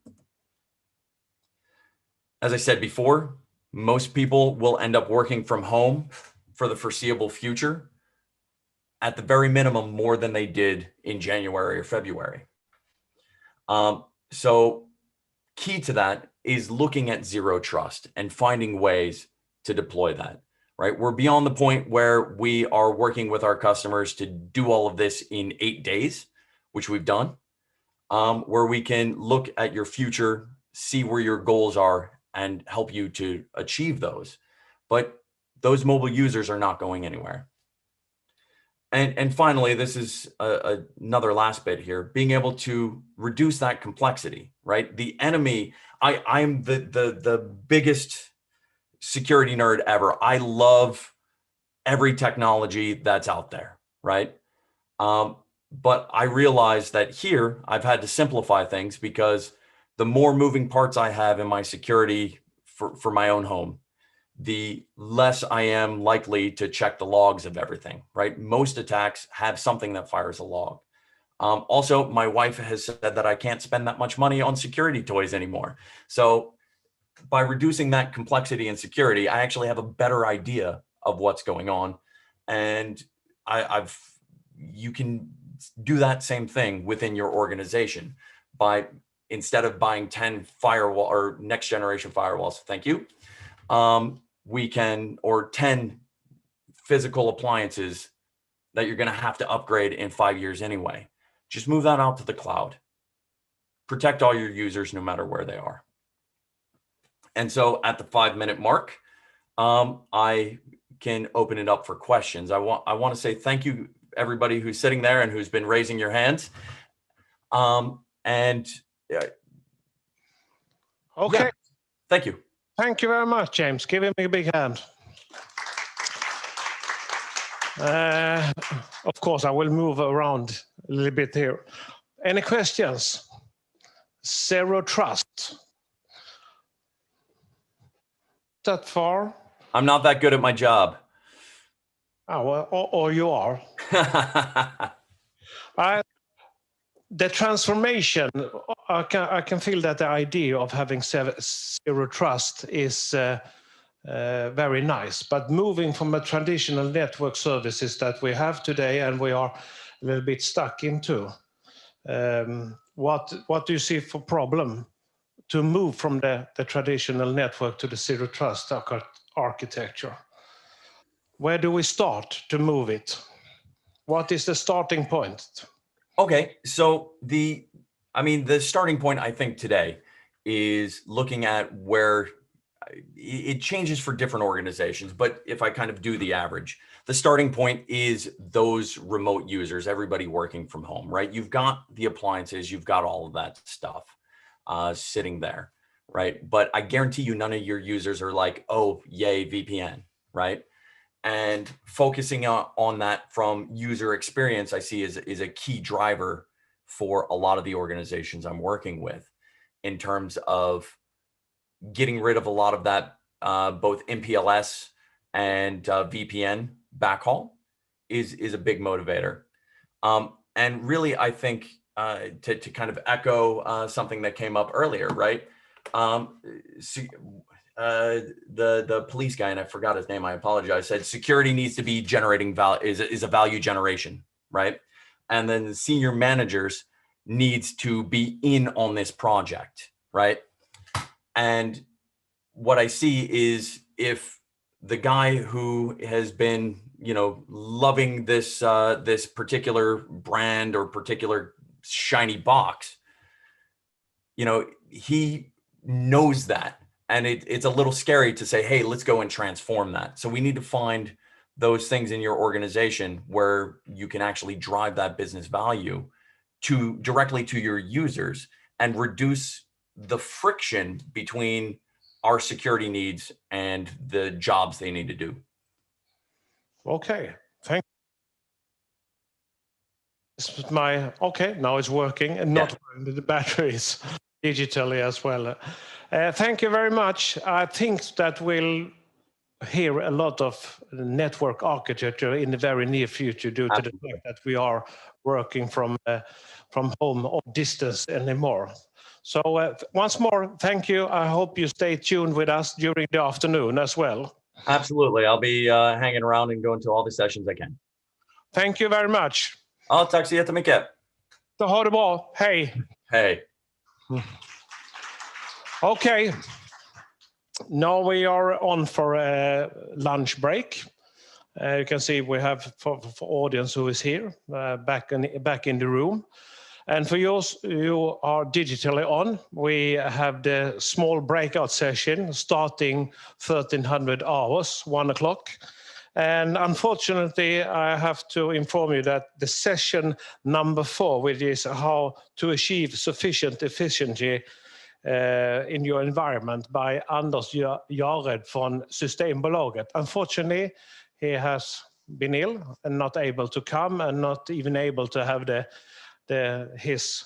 As I said before, most people will end up working from home for the foreseeable future, at the very minimum, more than they did in January or February. So key to that is looking at Zero Trust and finding ways to deploy that, right? We're beyond the point where we are working with our customers to do all of this in 8 days, which we've done, where we can look at your future, see where your goals are, and help you to achieve those. But those mobile users are not going anywhere. And finally, this is another last bit here, being able to reduce that complexity, right? The enemy, I'm the biggest security nerd ever. I love every technology that's out there, right? But I realize that here I've had to simplify things because the more moving parts I have in my security for my own home, the less I am likely to check the logs of everything, right? Most attacks have something that fires a log. Also, my wife has said that I can't spend that much money on security toys anymore. So by reducing that complexity and security, I actually have a better idea of what's going on. And you can do that same thing within your organization by, instead of buying 10 firewall or next generation firewalls, thank you, or 10 physical appliances that you're going to have to upgrade in 5 years anyway. Just move that out to the cloud. Protect all your users no matter where they are. And so at the 5-minute mark, I can open it up for questions. I want to say thank you, everybody who's sitting there and who's been raising your hands. Okay. Yeah, thank you. Thank you very much, James. Give him a big hand. Of course, I will move around a little bit here. Any questions? Zero trust. That far? I'm not that good at my job. Oh, well, or you are. The transformation, I can feel that the idea of having zero trust is very nice, but moving from a traditional network services that we have today and we are a little bit stuck into, what do you see for problem to move from the traditional network to the zero trust architecture? Where do we start to move it? What is the starting point? Okay, so the starting point, I think, today is looking at where it changes for different organizations. But if I kind of do the average, the starting point is those remote users, everybody working from home, right? You've got the appliances, you've got all of that stuff sitting there, right? But I guarantee you none of your users are like, oh, yay, VPN, right? And focusing on that from user experience, I see is a key driver for a lot of the organizations I'm working with in terms of getting rid of a lot of that, both MPLS and VPN backhaul is a big motivator. And really, I think to kind of echo something that came up earlier, right? The police guy, and I forgot his name, I apologize, said security needs to be generating value, is a value generation, right? And then the senior managers needs to be in on this project, right? And what I see is if the guy who has been, loving this this particular brand or particular shiny box, he knows that. And it's a little scary to say, hey, let's go and transform that. So we need to find those things in your organization where you can actually drive that business value directly to your users and reduce the friction between our security needs and the jobs they need to do. Okay, thank you. Okay, now it's working and not running the batteries digitally as well. Thank you very much. I think that we'll hear a lot of network architecture in the very near future due to the fact that we are working from home or distance anymore. So once more, thank you. I hope you stay tuned with us during the afternoon as well. Absolutely. I'll be hanging around and going to all the sessions I can. Thank you very much. Tack så jättemycket. Ha det bra. Hej. Hey. Okay. Now we are on for a lunch break. You can see we have for audience who is here back in the room. And for those who are digitally on, we have the small breakout session starting 1300 hours, 1 o'clock. And unfortunately, I have to inform you that the session number 4, which is how to achieve sufficient efficiency in your environment by Anders Jared from Systembolaget. Unfortunately, he has been ill and not able to come and not even able to have his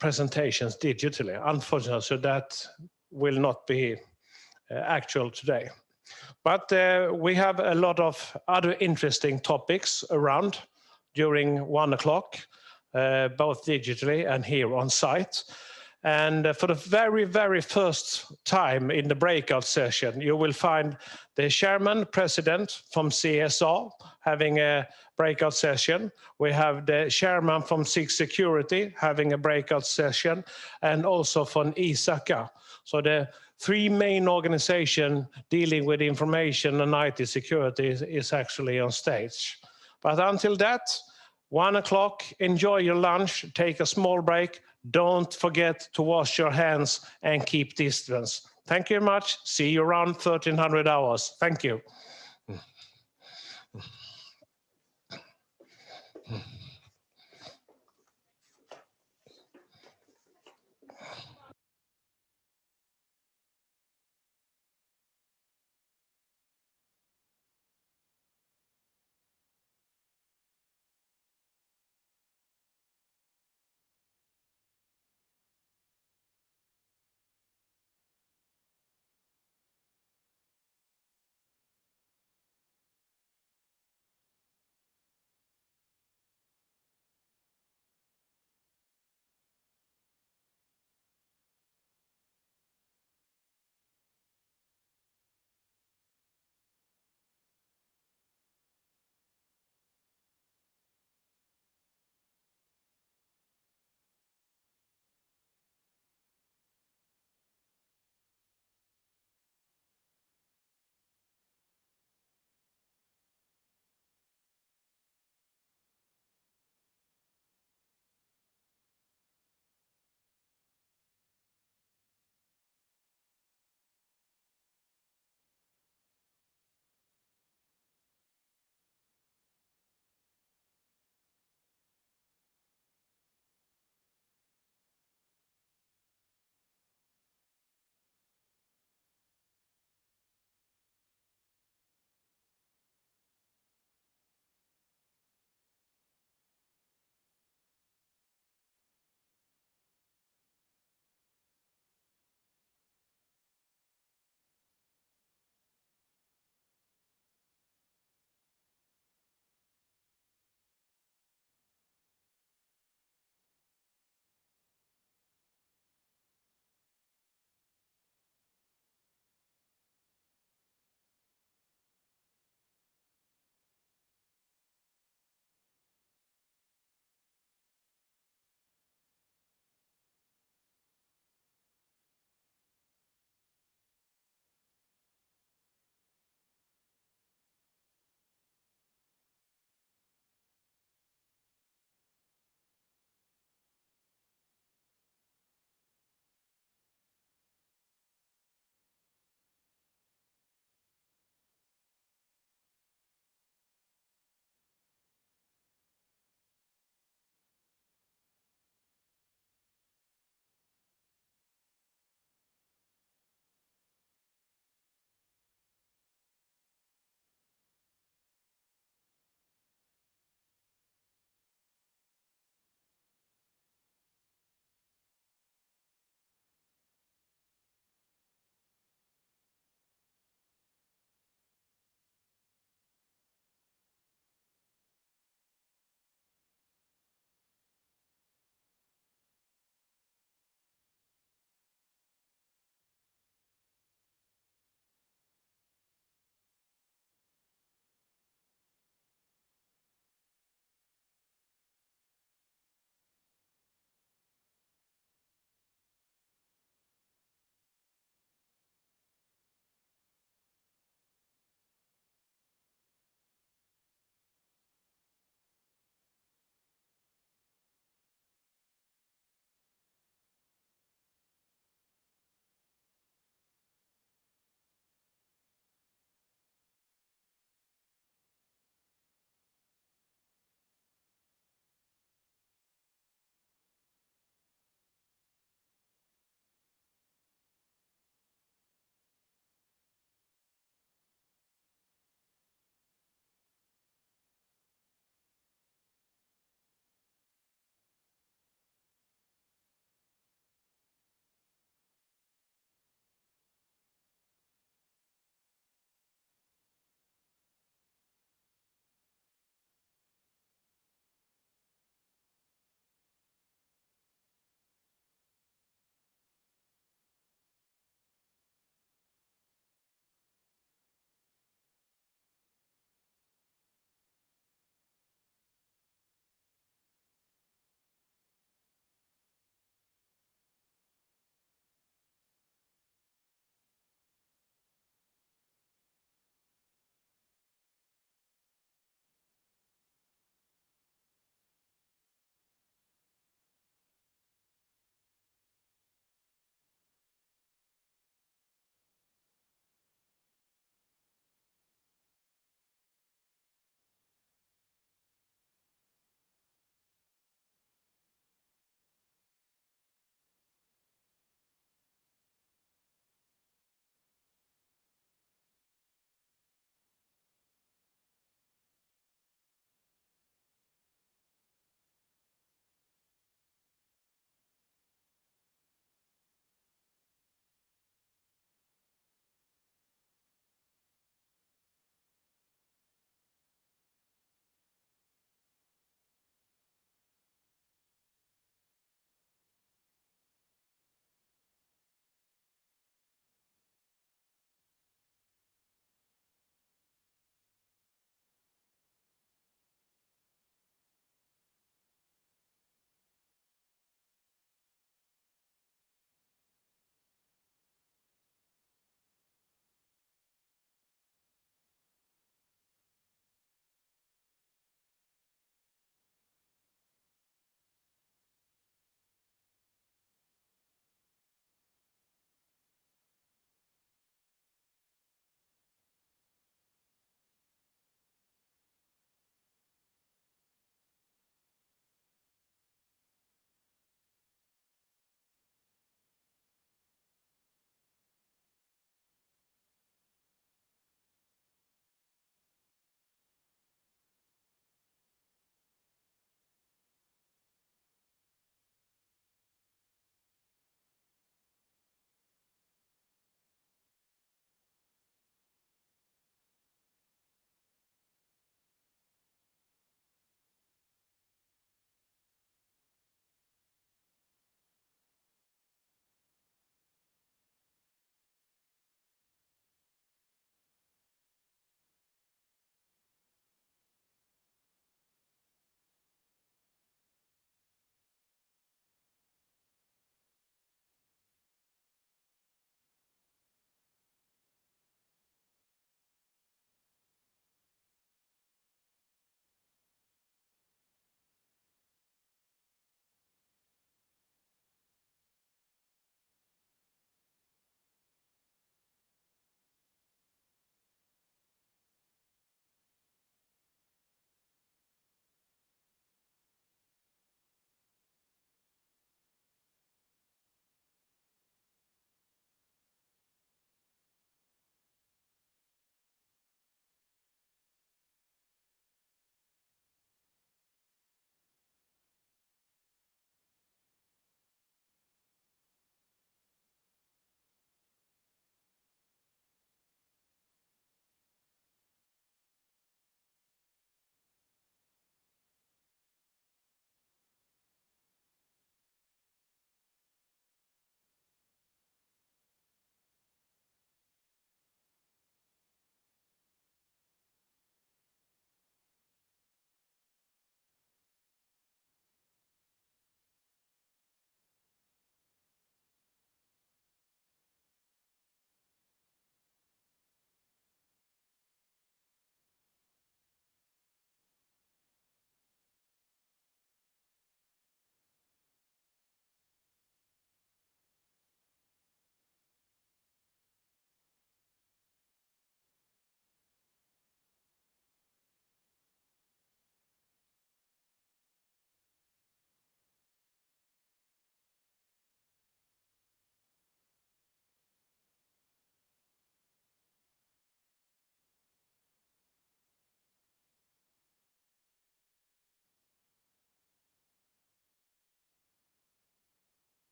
presentations digitally. Unfortunately, so that will not be actual today. But we have a lot of other interesting topics around during 1 o'clock, both digitally and here on site. And for the very, very first time in the breakout session, you will find the chairman, president from CSR having a breakout session. We have the chairman from SIG Security having a breakout session, and also from Saga. So the three main organizations dealing with information and IT security is actually on stage. But until that, 1 o'clock, enjoy your lunch, take a small break. Don't forget to wash your hands and keep distance. Thank you very much. See you around 1300 hours. Thank you.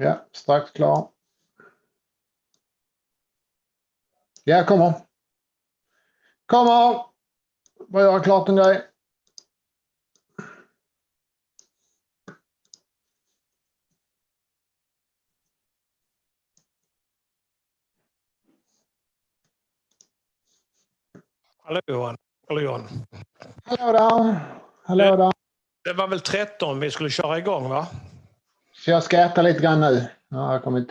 Ja, strax klar. Ja, kommer. Kommer! Bara göra klart en grej. Hallå Johan. Hallå Johan. Hallå där. Hallå där. Det var väl 13 vi skulle köra igång va? Så jag ska äta lite grann nu. Jag har kommit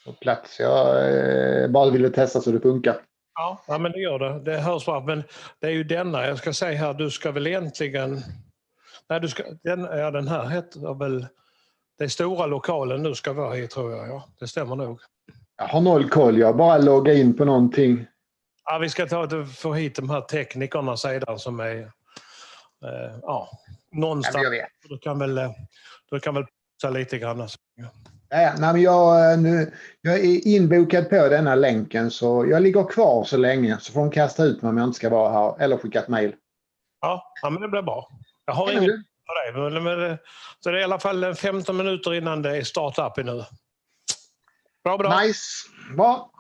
på plats. Jag bara ville testa så det funkar. Ja, men det gör det. Det hörs bra. Men det är ju denna, jag ska säga här, du ska väl egentligen... Nej, den här heter väl... Det är stora lokalen du ska vara i tror jag. Ja, det stämmer nog. Jag har noll koll. Jag bara loggar in på någonting. Ja, vi ska få hit de här teknikerna sedan som är... någonstans. Ja, jag vet. Du kan väl ta lite grann. Ja, nej, men jag är inbokad på denna länken så jag ligger kvar så länge så får de kasta ut mig om jag inte ska vara här eller skicka ett mejl. Ja, men det blir bra. Jag har inget för dig. Men så det är i alla fall 15 minuter innan det är start-up nu. Bra. Nice. Bra.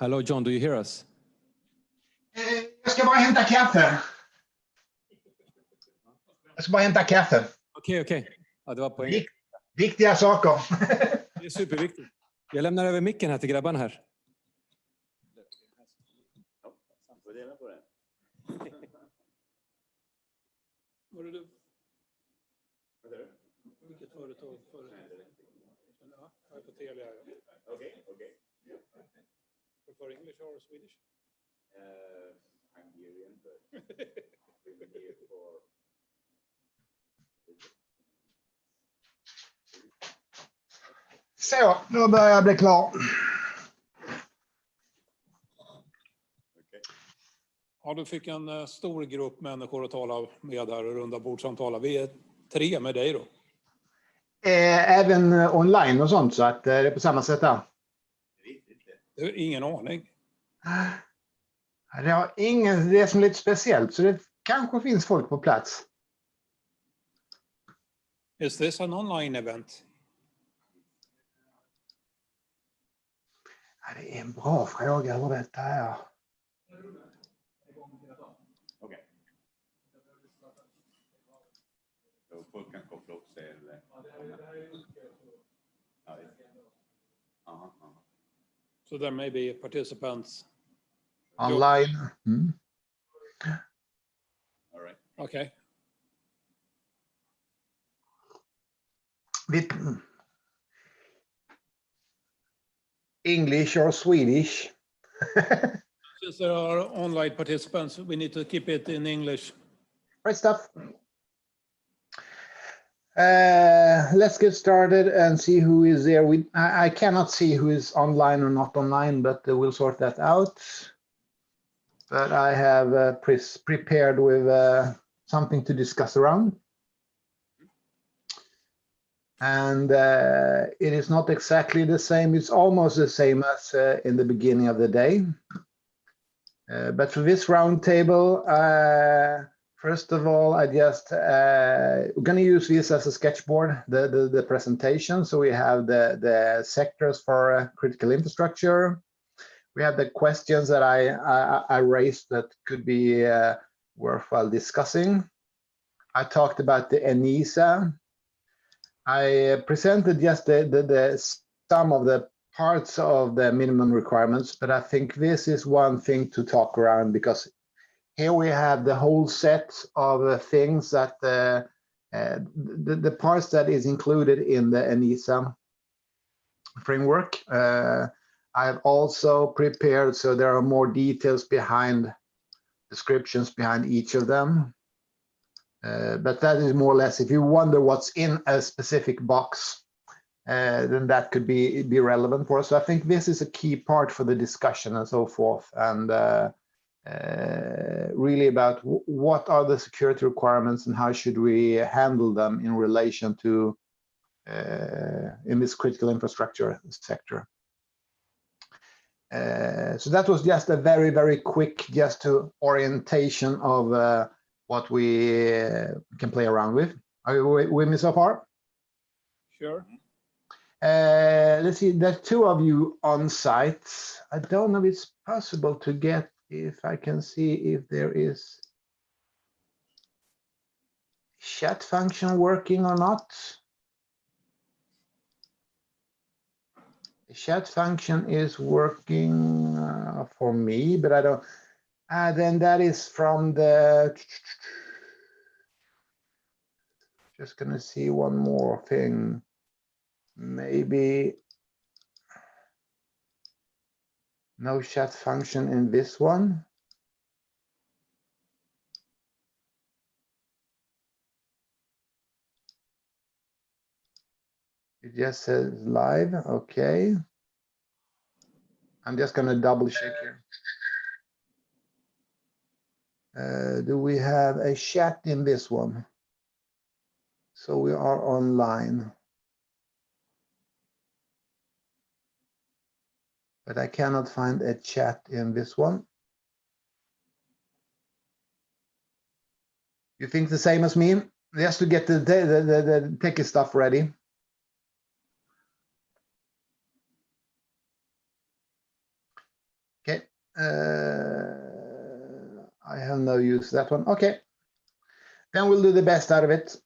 Hello, John, do you hear us? Jag ska bara hämta kaffe. Okej. Ja, det var poängen. Viktiga saker. Det är superviktigt. Jag lämnar över micken här till grabbarna här. Var det du? Vilket företag? Ja, jag är på Telia. Okay. Prefer English or Swedish? Hungarian, but I've been here for. Så, då börjar jag bli klar. Ja, du fick en stor grupp människor att tala med här och runda bordssamtala. Vi är 3 med dig då. Även online och sånt, så att det är på samma sätt där. Det är ingen aning. Det har ingen, det är som lite speciellt, så det kanske finns folk på plats. Is this an online event? Ja, det är en bra fråga hur detta är. Okej. Så folk kan koppla upp sig eller? So there may be participants. Online. All right. Okay. English or Swedish? Since there are online participants, we need to keep it in English. Right stuff. Let's get started and see who is there. I cannot see who is online or not online, but we'll sort that out. But I have prepared with something to discuss around. And it is not exactly the same. It's almost the same as in the beginning of the day. But for this roundtable, first of all, I just we're going to use this as a sketchboard, the presentation. So we have the sectors for critical infrastructure. We have the questions that I raised that could be worthwhile discussing. I talked about the ENISA. I presented just the some of the parts of the minimum requirements, but I think this is one thing to talk around, because here we have the whole set of things that the parts that is included in the ENISA framework. I've also prepared, so there are more details behind, descriptions behind each of them. But that is more or less, if you wonder what's in a specific box, then that could be relevant for us. So I think this is a key part for the discussion and so forth, and really about what are the security requirements and how should we handle them in relation to in this critical infrastructure sector. So that was just a very quick, just to orientation of what we can play around with. Are you with me so far? Sure. Let's see, there's 2 of you on site. I don't know if it's possible to get, if I can see if there is chat function working or not. The chat function is working for me, but I don't. Then that is from the. Just gonna see one more thing. Maybe no chat function in this one. It just says live. Okay. I'm just gonna double check here. Do we have a chat in this one? So we are online. But I cannot find a chat in this one. You think the same as me? Just to get the techie stuff ready. I have no use for that one. Okay, then we'll do the best out of it.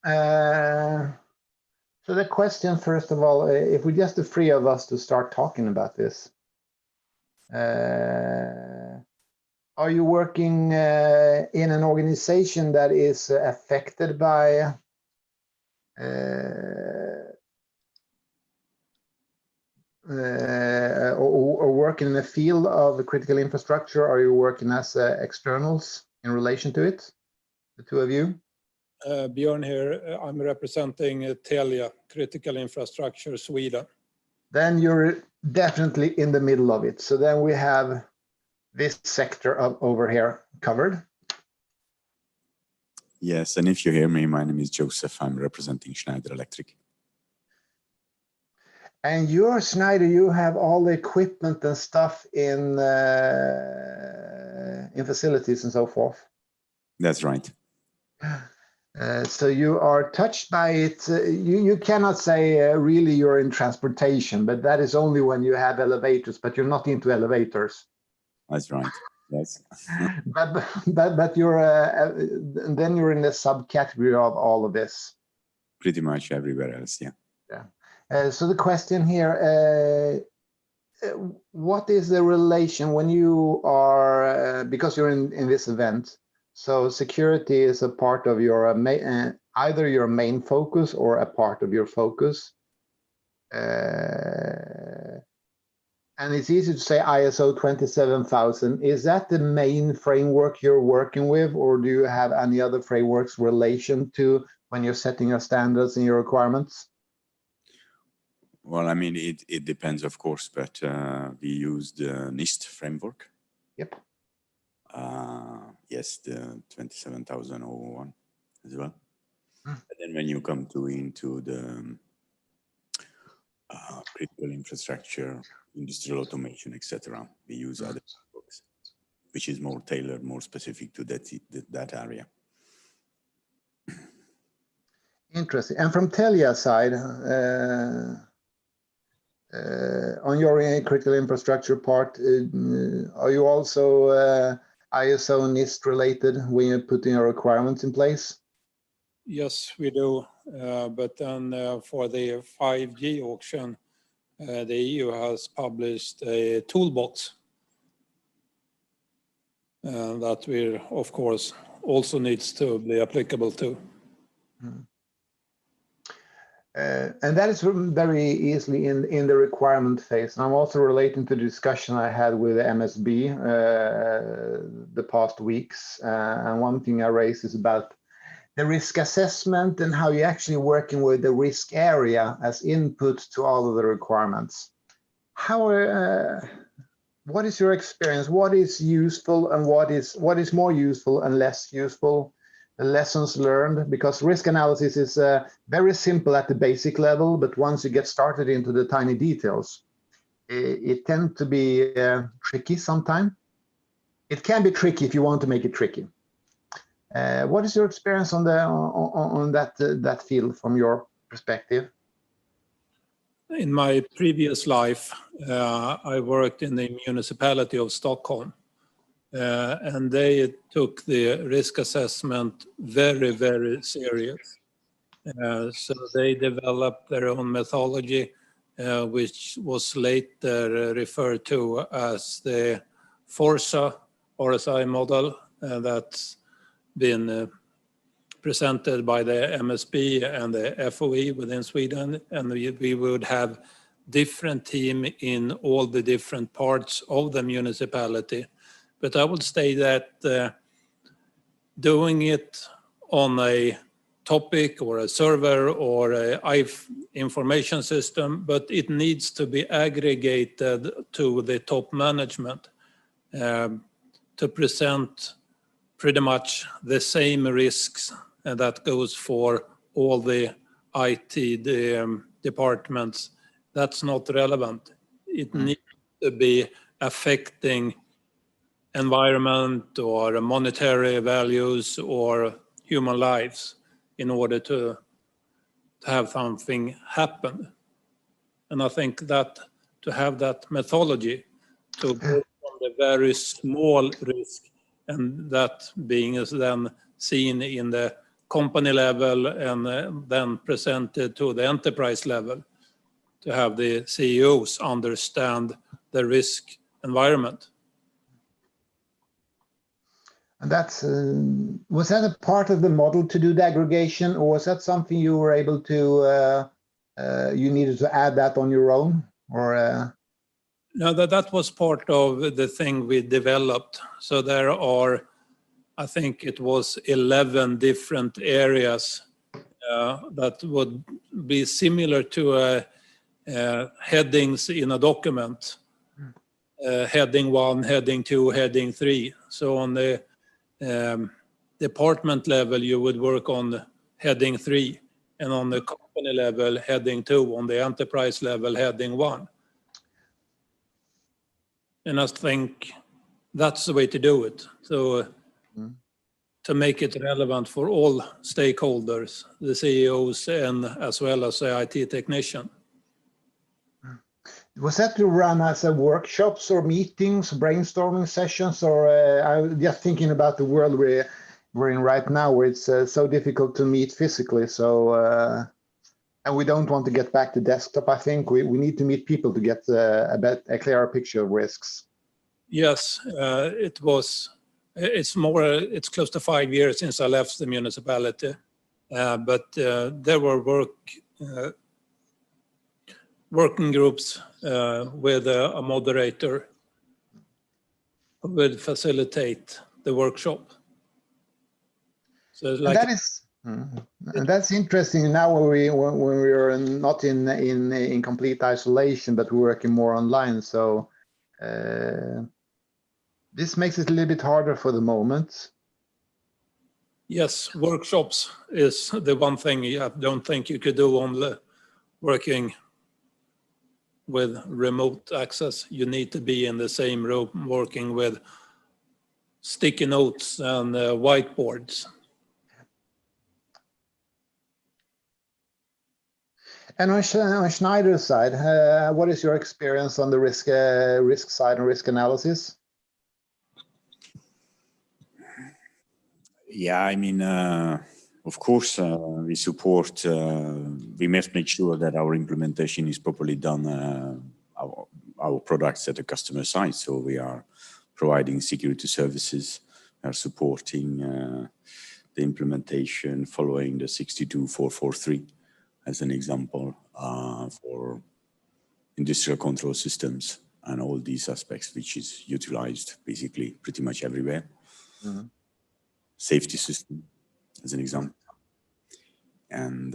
So the question, first of all, if we just the three of us to start talking about this, are you working in an organization that is affected by or working in the field of critical infrastructure? Are you working as externals in relation to it, the two of you? Björn here. I'm representing Telia, Critical Infrastructure Sweden. Then you're definitely in the middle of it. So then we have this sector over here covered. Yes, and if you hear me, my name is Joseph. I'm representing Schneider Electric. And you're Schneider, you have all the equipment and stuff in facilities and so forth. That's right. So you are touched by it. You cannot say really you're in transportation, but that is only when you have elevators, but you're not into elevators. That's right. Yes. but you're then you're in the subcategory of all of this. Pretty much everywhere else, yeah. Yeah. So the question here, what is the relation when you are, because you're in this event, so security is a part of your, either your main focus or a part of your focus. And it's easy to say ISO 27000. Is that the main framework you're working with, or do you have any other frameworks relation to when you're setting your standards and your requirements? Well, I mean, it depends, of course, but we use the NIST framework. Yep. Yes, the 27001 as well. And then when you come into the critical infrastructure, industrial automation, etc., we use other frameworks, which is more tailored, more specific to that area. Interesting. And from Telia side, on your critical infrastructure part, are you also ISO NIST related when you're putting your requirements in place? Yes, we do. But then for the 5G auction, the EU has published a toolbox that we, of course, also needs to be applicable to. And that is very easily in the requirement phase. And I'm also relating to the discussion I had with MSB the past weeks. And one thing I raised is about the risk assessment and how you're actually working with the risk area as input to all of the requirements. What is your experience? What is useful and what is more useful and less useful? The lessons learned, because risk analysis is very simple at the basic level, but once you get started into the tiny details, it tends to be tricky sometimes. It can be tricky if you want to make it tricky. What is your experience on that field from your perspective? In my previous life, I worked in the municipality of Stockholm. And they took the risk assessment very, very serious. So they developed their own methodology, which was later referred to as the Forza RSI model that's been presented by the MSB and the FOE within Sweden. And we would have different team in all the different parts of the municipality. But I would say that doing it on a topic or a server or a information system, but it needs to be aggregated to the top management to present pretty much the same risks, and that goes for all the IT departments. That's not relevant. It needs to be affecting environment or monetary values or human lives in order to have something happen. And I think that to have that methodology to go from the very small risk, and that being is then seen in the company level and then presented to the enterprise level to have the CEOs understand the risk environment. And that's was that a part of the model to do the aggregation, or was that something you were able to you needed to add that on your own, or? No, that was part of the thing we developed. So there are, I think it was 11 different areas that would be similar to headings in a document. Heading 1, heading 2, heading 3. So on the department level, you would work on heading 3, and on the company level, heading 2, on the enterprise level, heading 1. And I think that's the way to do it. So to make it relevant for all stakeholders, the CEOs and as well as the IT technician. Was that to run as a workshops or meetings, brainstorming sessions, or I'm just thinking about the world we're in right now, where it's so difficult to meet physically. So and we don't want to get back to desktop. I think we need to meet people to get a clearer picture of risks. Yes, it's close to 5 years since I left the municipality, but there were working groups with a moderator who would facilitate the workshop. So it's like and that's interesting now when we are not in complete isolation, but we're working more online. So this makes it a little bit harder for the moment. Yes, workshops is the one thing I don't think you could do only working with remote access. You need to be in the same room working with sticky notes and whiteboards. And on Schneider's side, what is your experience on the risk side and risk analysis? Yeah, I mean, of course, we support, we must make sure that our implementation is properly done, our products at the customer side. So we are providing security services, we are supporting the implementation following the 62443 as an example for industrial control systems and all these aspects, which is utilized basically pretty much everywhere. Mm-hmm. Safety system as an example. And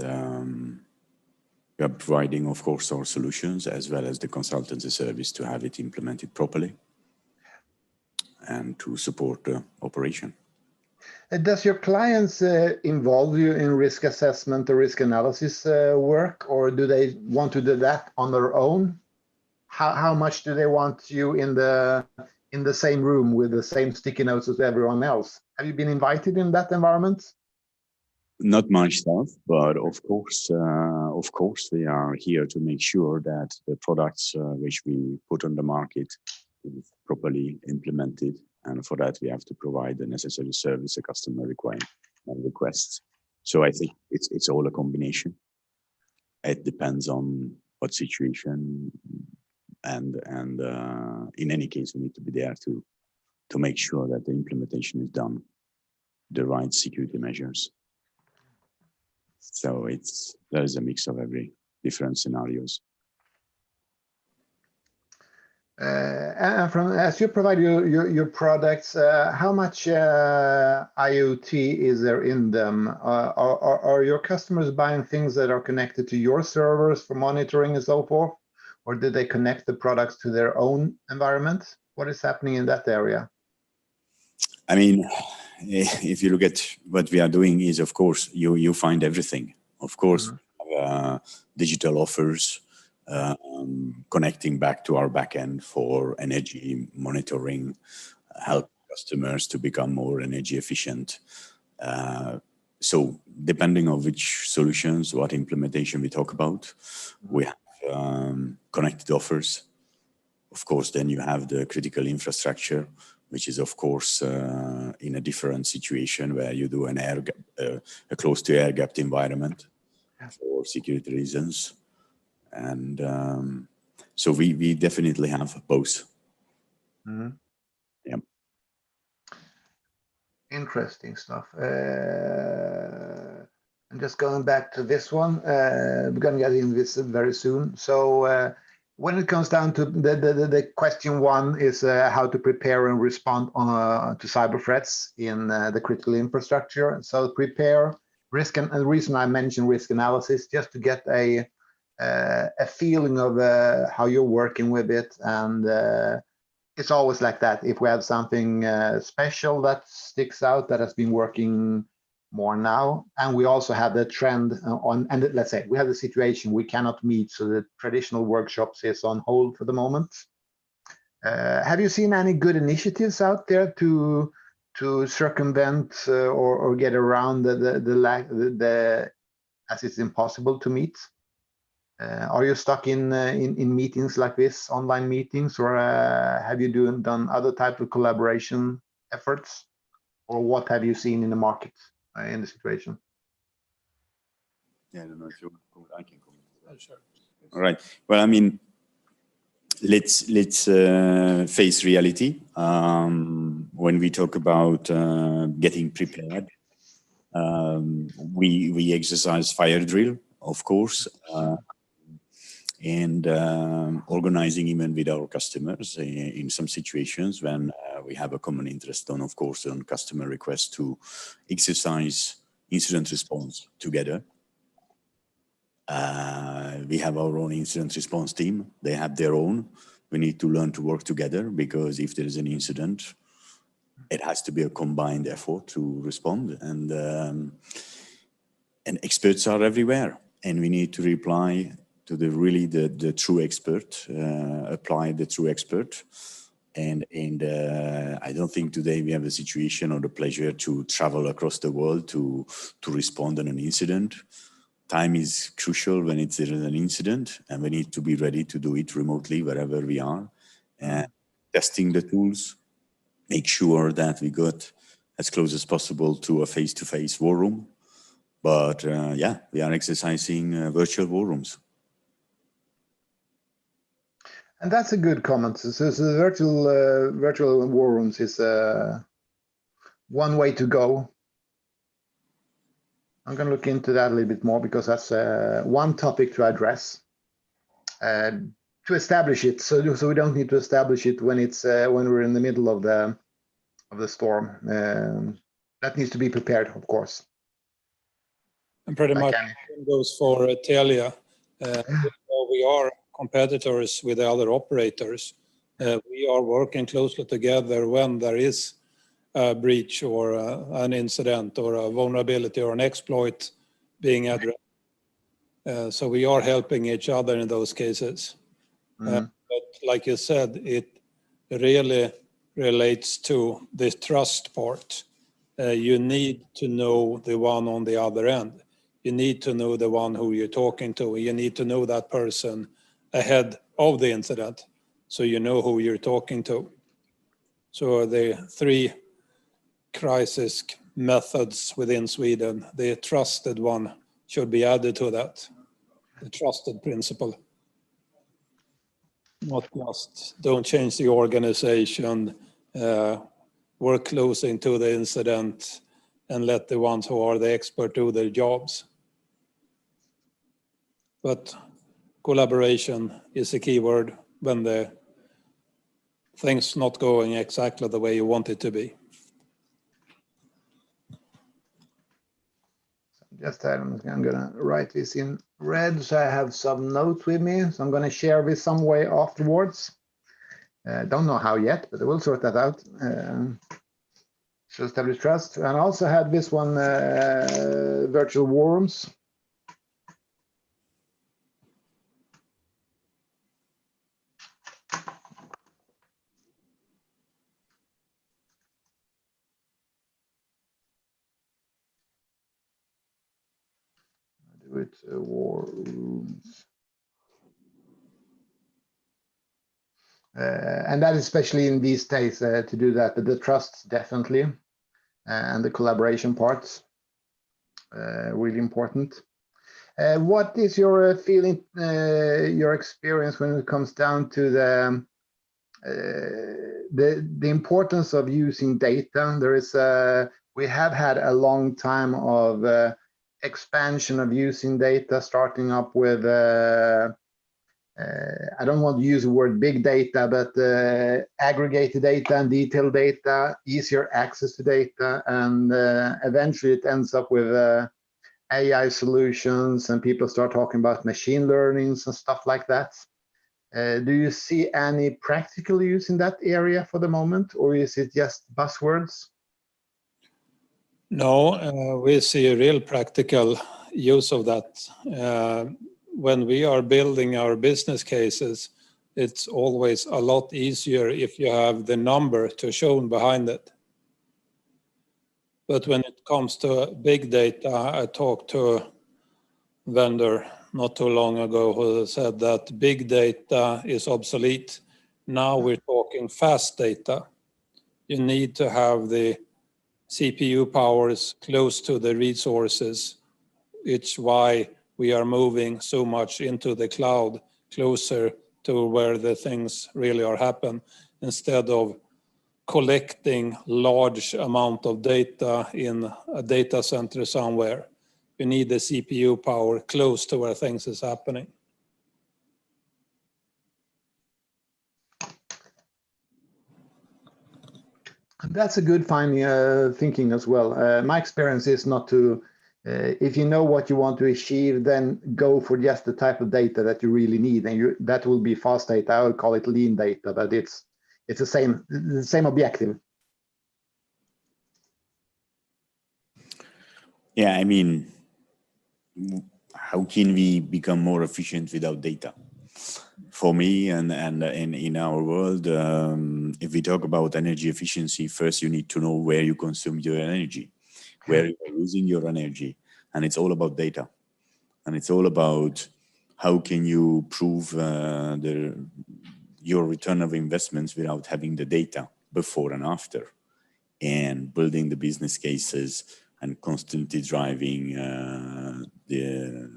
we are providing, of course, our solutions as well as the consultancy service to have it implemented properly and to support the operation. Does your clients involve you in risk assessment or risk analysis work, or do they want to do that on their own? How much do they want you in the same room with the same sticky notes as everyone else? Have you been invited in that environment? Not much stuff, but of course, we are here to make sure that the products which we put on the market is properly implemented. And for that, we have to provide the necessary service a customer requests. So I think it's all a combination. It depends on what situation, and in any case, we need to be there to make sure that the implementation is done, the right security measures. So there is a mix of every different scenarios. And as you provide your products, how much IoT is there in them? Are your customers buying things that are connected to your servers for monitoring and so forth? Or do they connect the products to their own environment? What is happening in that area? I mean, if you look at what we are doing is, of course, you find everything. Of course, digital offers, connecting back to our backend for energy monitoring, help customers to become more energy efficient. So depending on which solutions, what implementation we talk about, we have connected offers Of course, then you have the critical infrastructure, which is of course in a different situation where you do a close to air gapped environment for security reasons. And so we definitely have both. Mm-hmm. Yeah. Interesting stuff. I'm just going back to this one. We're going to get into this very soon. So when it comes down to the question one is how to prepare and respond to cyber threats in the critical infrastructure. So prepare risk, and the reason I mentioned risk analysis, just to get a feeling of how you're working with it. And it's always like that. If we have something special that sticks out that has been working more now, and we also have the trend on, and let's say we have the situation we cannot meet, so the traditional workshops is on hold for the moment. Have you seen any good initiatives out there to circumvent or get around the as it's impossible to meet? Are you stuck in meetings like this, online meetings, or have you done other type of collaboration efforts, or what have you seen in the market in the situation? Yeah, I don't know if you want to comment. I can comment. Sure. All right. Well, I mean, let's face reality. When we talk about getting prepared, we exercise fire drill, of course. And organizing even with our customers in some situations when we have a common interest on, of course, on customer request to exercise incident response together. We have our own incident response team. They have their own. We need to learn to work together, because if there is an incident, it has to be a combined effort to respond. And experts are everywhere, and we need to reply to the true expert, apply the true expert. And I don't think today we have a situation or the pleasure to travel across the world to respond on an incident. Time is crucial when it's an incident, and we need to be ready to do it remotely wherever we are. And testing the tools, make sure that we got as close as possible to a face-to-face war room. But yeah, we are exercising virtual war rooms. And that's a good comment. So the virtual war rooms is one way to go. I'm going to look into that a little bit more, because that's one topic to address, to establish it. So we don't need to establish it when it's when we're in the middle of the storm. That needs to be prepared, of course. And pretty much goes for Telia. We are competitors with the other operators. We are working closely together when there is a breach or an incident or a vulnerability or an exploit being addressed. So we are helping each other in those cases. But like you said, it really relates to the trust part. You need to know the one on the other end. You need to know the one who you're talking to. You need to know that person ahead of the incident, so you know who you're talking to. So the 3 crisis methods within Sweden, the trusted one should be added to that, the trusted principle. Not just don't change the organization, work close into the incident, and let the ones who are the expert do their jobs. But collaboration is a key word when the things not going exactly the way you want it to be. Just I'm going to write this in red, so I have some notes with me. So I'm going to share this some way afterwards. Don't know how yet, but we'll sort that out. So establish trust. And I also had this one, virtual war rooms. Do it, war rooms. And that is especially in these days to do that, but the trust definitely, and the collaboration parts, really important. What is your feeling, your experience when it comes down to the importance of using data? There is we have had a long time of expansion of using data, starting up with I don't want to use the word big data, but aggregated data and detailed data, easier access to data, and eventually it ends up with AI solutions, and people start talking about machine learnings and stuff like that. Do you see any practical use in that area for the moment, or is it just buzzwords? No, we see a real practical use of that. When we are building our business cases, it's always a lot easier if you have the number to show behind it. But when it comes to big data, I talked to a vendor not too long ago who said that big data is obsolete. Now we're talking fast data. You need to have the CPU powers close to the resources. It's why we are moving so much into the cloud, closer to where the things really are happen, instead of collecting large amount of data in a data center somewhere. You need the CPU power close to where things is happening. That's a good finding, thinking as well. My experience is not to, if you know what you want to achieve, then go for just the type of data that you really need, and that will be fast data. I would call it lean data, but it's the same objective. Yeah, I mean, how can we become more efficient without data? For me and in our world, if we talk about energy efficiency, first you need to know where you consume your energy, where you are using your energy, and it's all about data. And it's all about how can you prove your return of investments without having the data before and after, and building the business cases and constantly driving the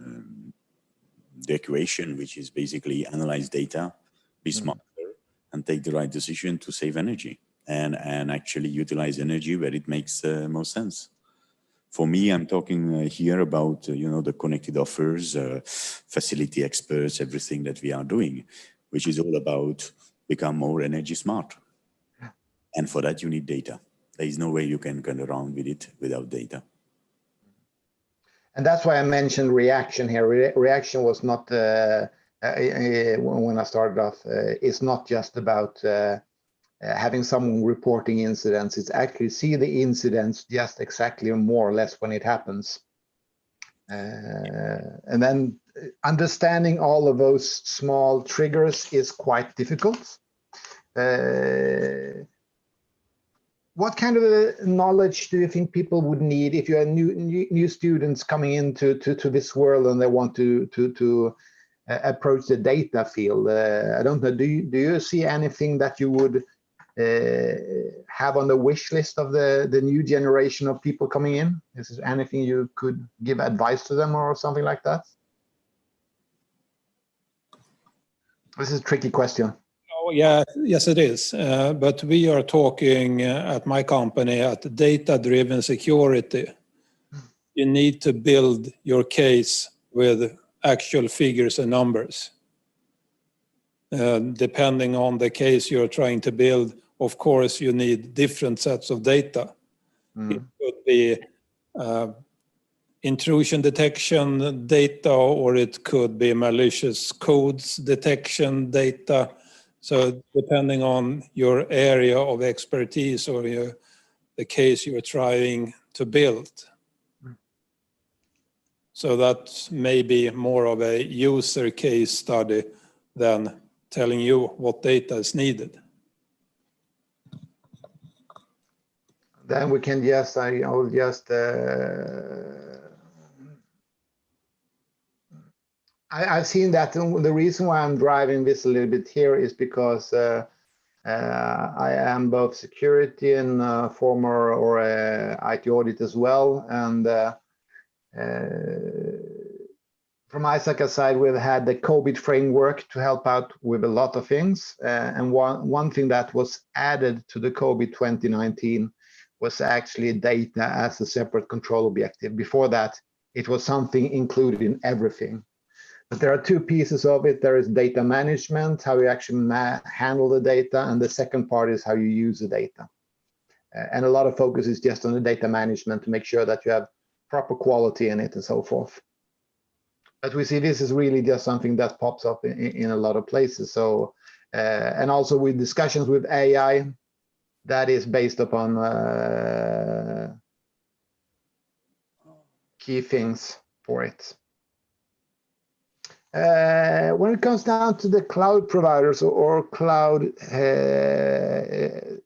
equation, which is basically analyze data, be smarter, and take the right decision to save energy and actually utilize energy where it makes most sense. For me, I'm talking here about the connected offers, facility experts, everything that we are doing, which is all about become more energy smart. And for that, you need data. There is no way you can get around with it without data. And that's why I mentioned reaction here. Reaction was not, when I started off, it's not just about having someone reporting incidents. It's actually see the incidents just exactly more or less when it happens. And then understanding all of those small triggers is quite difficult. What kind of knowledge do you think people would need if you are new students coming into this world and they want to approach the data field? I don't know. Do you see anything that you would have on the wish list of the new generation of people coming in? Is there anything you could give advice to them or something like that? This is a tricky question. Oh, yeah, yes, it is. But we are talking at my company at data-driven security. You need to build your case with actual figures and numbers. Depending on the case you're trying to build, of course, you need different sets of data. It could be intrusion detection data, or it could be malicious codes detection data. So depending on your area of expertise or the case you're trying to build. So that's maybe more of a user case study than telling you what data is needed. Then we can just, I'll just I've seen that. And the reason why I'm driving this a little bit here is because I am both security and former or IT audit as well. And from Isaac's side, we've had the COVID framework to help out with a lot of things. And one thing that was added to the COVID 2019 was actually data as a separate control objective. Before that, it was something included in everything. But there are two pieces of it. There is data management, how you actually handle the data, and the second part is how you use the data. And a lot of focus is just on the data management to make sure that you have proper quality in it and so forth. But we see this is really just something that pops up in a lot of places. So, and also with discussions with AI, that is based upon key things for it. When it comes down to the cloud providers or cloud,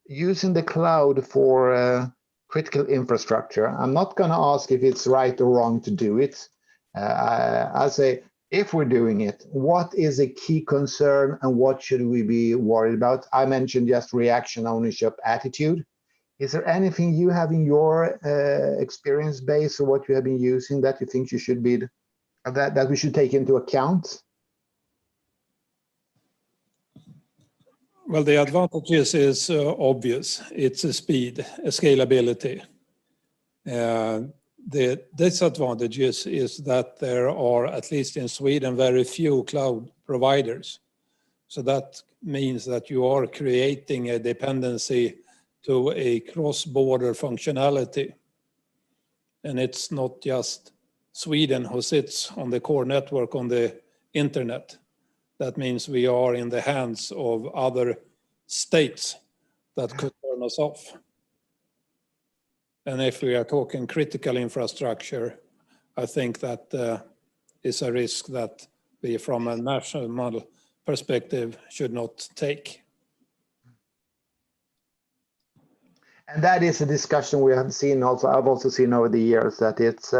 using the cloud for critical infrastructure, I'm not going to ask if it's right or wrong to do it. I'll say, if we're doing it, what is a key concern and what should we be worried about? I mentioned just reaction, ownership, attitude. Is there anything you have in your experience base or what you have been using that you think you should be that we should take into account? Well, the advantages is obvious. It's a speed, a scalability. The disadvantages is that there are, at least in Sweden, very few cloud providers. So that means that you are creating a dependency to a cross-border functionality. And it's not just Sweden who sits on the core network on the internet. That means we are in the hands of other states that could turn us off. And if we are talking critical infrastructure, I think that is a risk that we, from a national perspective, should not take. And that is a discussion we have seen also. I've also seen over the years that it's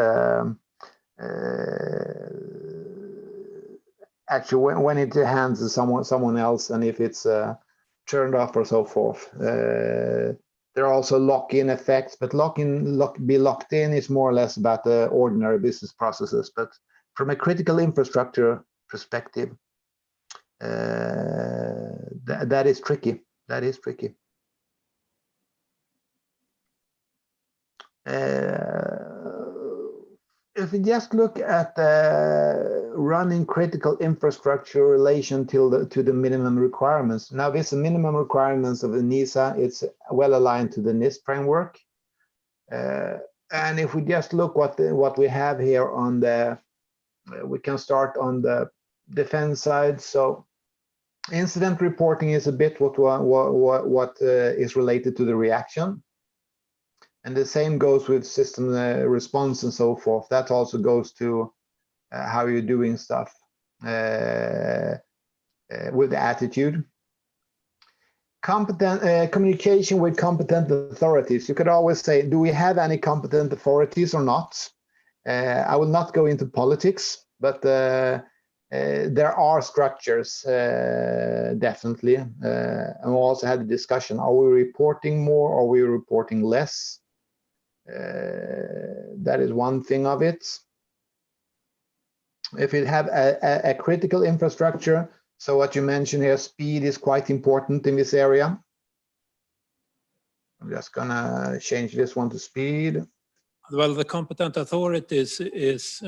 actually when it hands to someone else, and if it's turned off or so forth. There are also lock-in effects, but be locked in is more or less about the ordinary business processes. But from a critical infrastructure perspective, that is tricky. That is tricky. If we just look at running critical infrastructure relation to the minimum requirements. Now, this minimum requirements of the NISA, it's well aligned to the NIST framework. And if we just look what we have here on the, we can start on the defense side. So incident reporting is a bit what is related to the reaction. And the same goes with system response and so forth. That also goes to how you're doing stuff with the attitude. Competent communication with competent authorities. You could always say, do we have any competent authorities or not? I will not go into politics, but there are structures, definitely. And we also had a discussion, are we reporting more or are we reporting less? That is one thing of it. If you have a critical infrastructure, so what you mentioned here, speed is quite important in this area. I'm just gonna change this one to speed. Well, the competent authorities is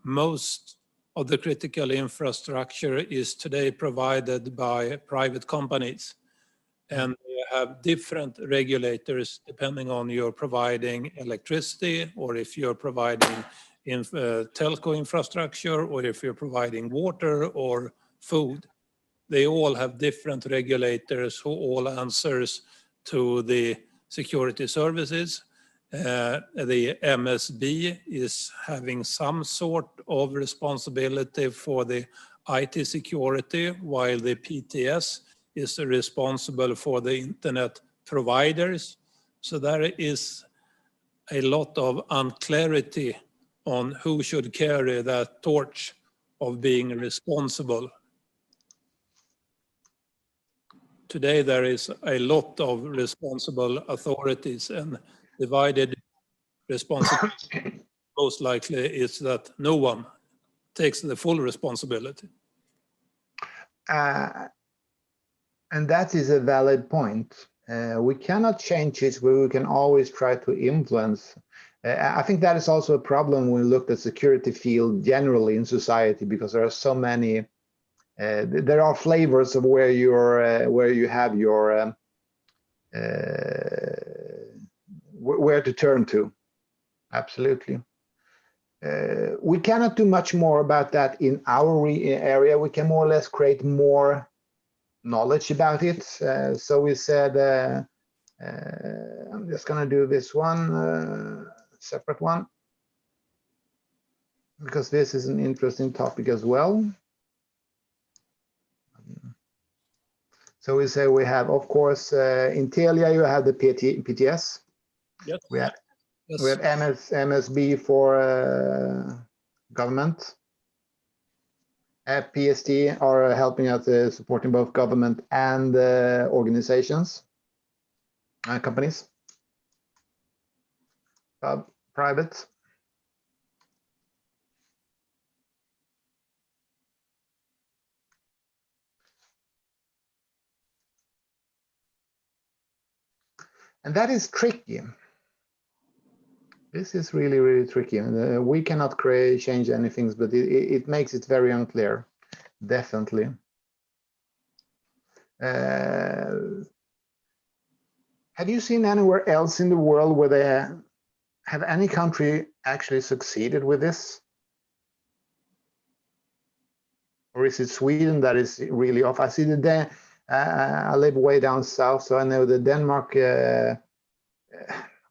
most of the critical infrastructure is today provided by private companies. And you have different regulators depending on you're providing electricity, or if you're providing telco infrastructure, or if you're providing water or food. They all have different regulators who all answers to the security services. The MSB is having some sort of responsibility for the IT security, while the PTS is responsible for the internet providers. So there is a lot of unclarity on who should carry that torch of being responsible. Today there is a lot of responsible authorities, and divided responsibility most likely is that no one takes the full responsibility. And that is a valid point. We cannot change it, but we can always try to influence. I think that is also a problem when we look at security field generally in society, because there are so many. There are flavors of where you have your where to turn to. Absolutely. We cannot do much more about that in our area. We can more or less create more knowledge about it. So we said, I'm just going to do this one, separate one, because this is an interesting topic as well. So we say we have, of course, in Telia, you have the PTS. Yes. We have MSB for government. PST are helping out, supporting both government and organizations, companies, private. And that is tricky. This is really, really tricky. And we cannot change anything, but it makes it very unclear, definitely. Have you seen anywhere else in the world where they have any country actually succeeded with this? Or is it Sweden that is really off? I see I live way down south, so I know that Denmark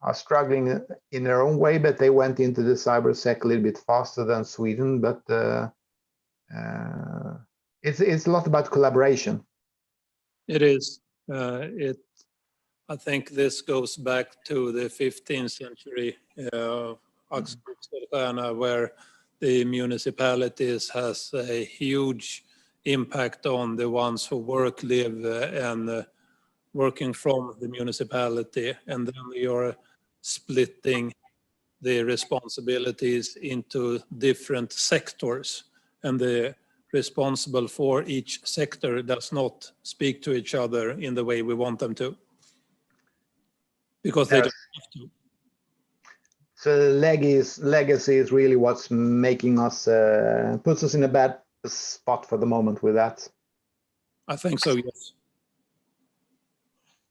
are struggling in their own way, but they went into the cybersec a little bit faster than Sweden. But it's a lot about collaboration. It is. I think this goes back to the 15th century, where the municipalities has a huge impact on the ones who work, live, and working from the municipality, and then we are splitting the responsibilities into different sectors, and the responsible for each sector does not speak to each other in the way we want them to, because they don't have to. So legacy is really what's making us, puts us in a bad spot for the moment with that. I think so, yes.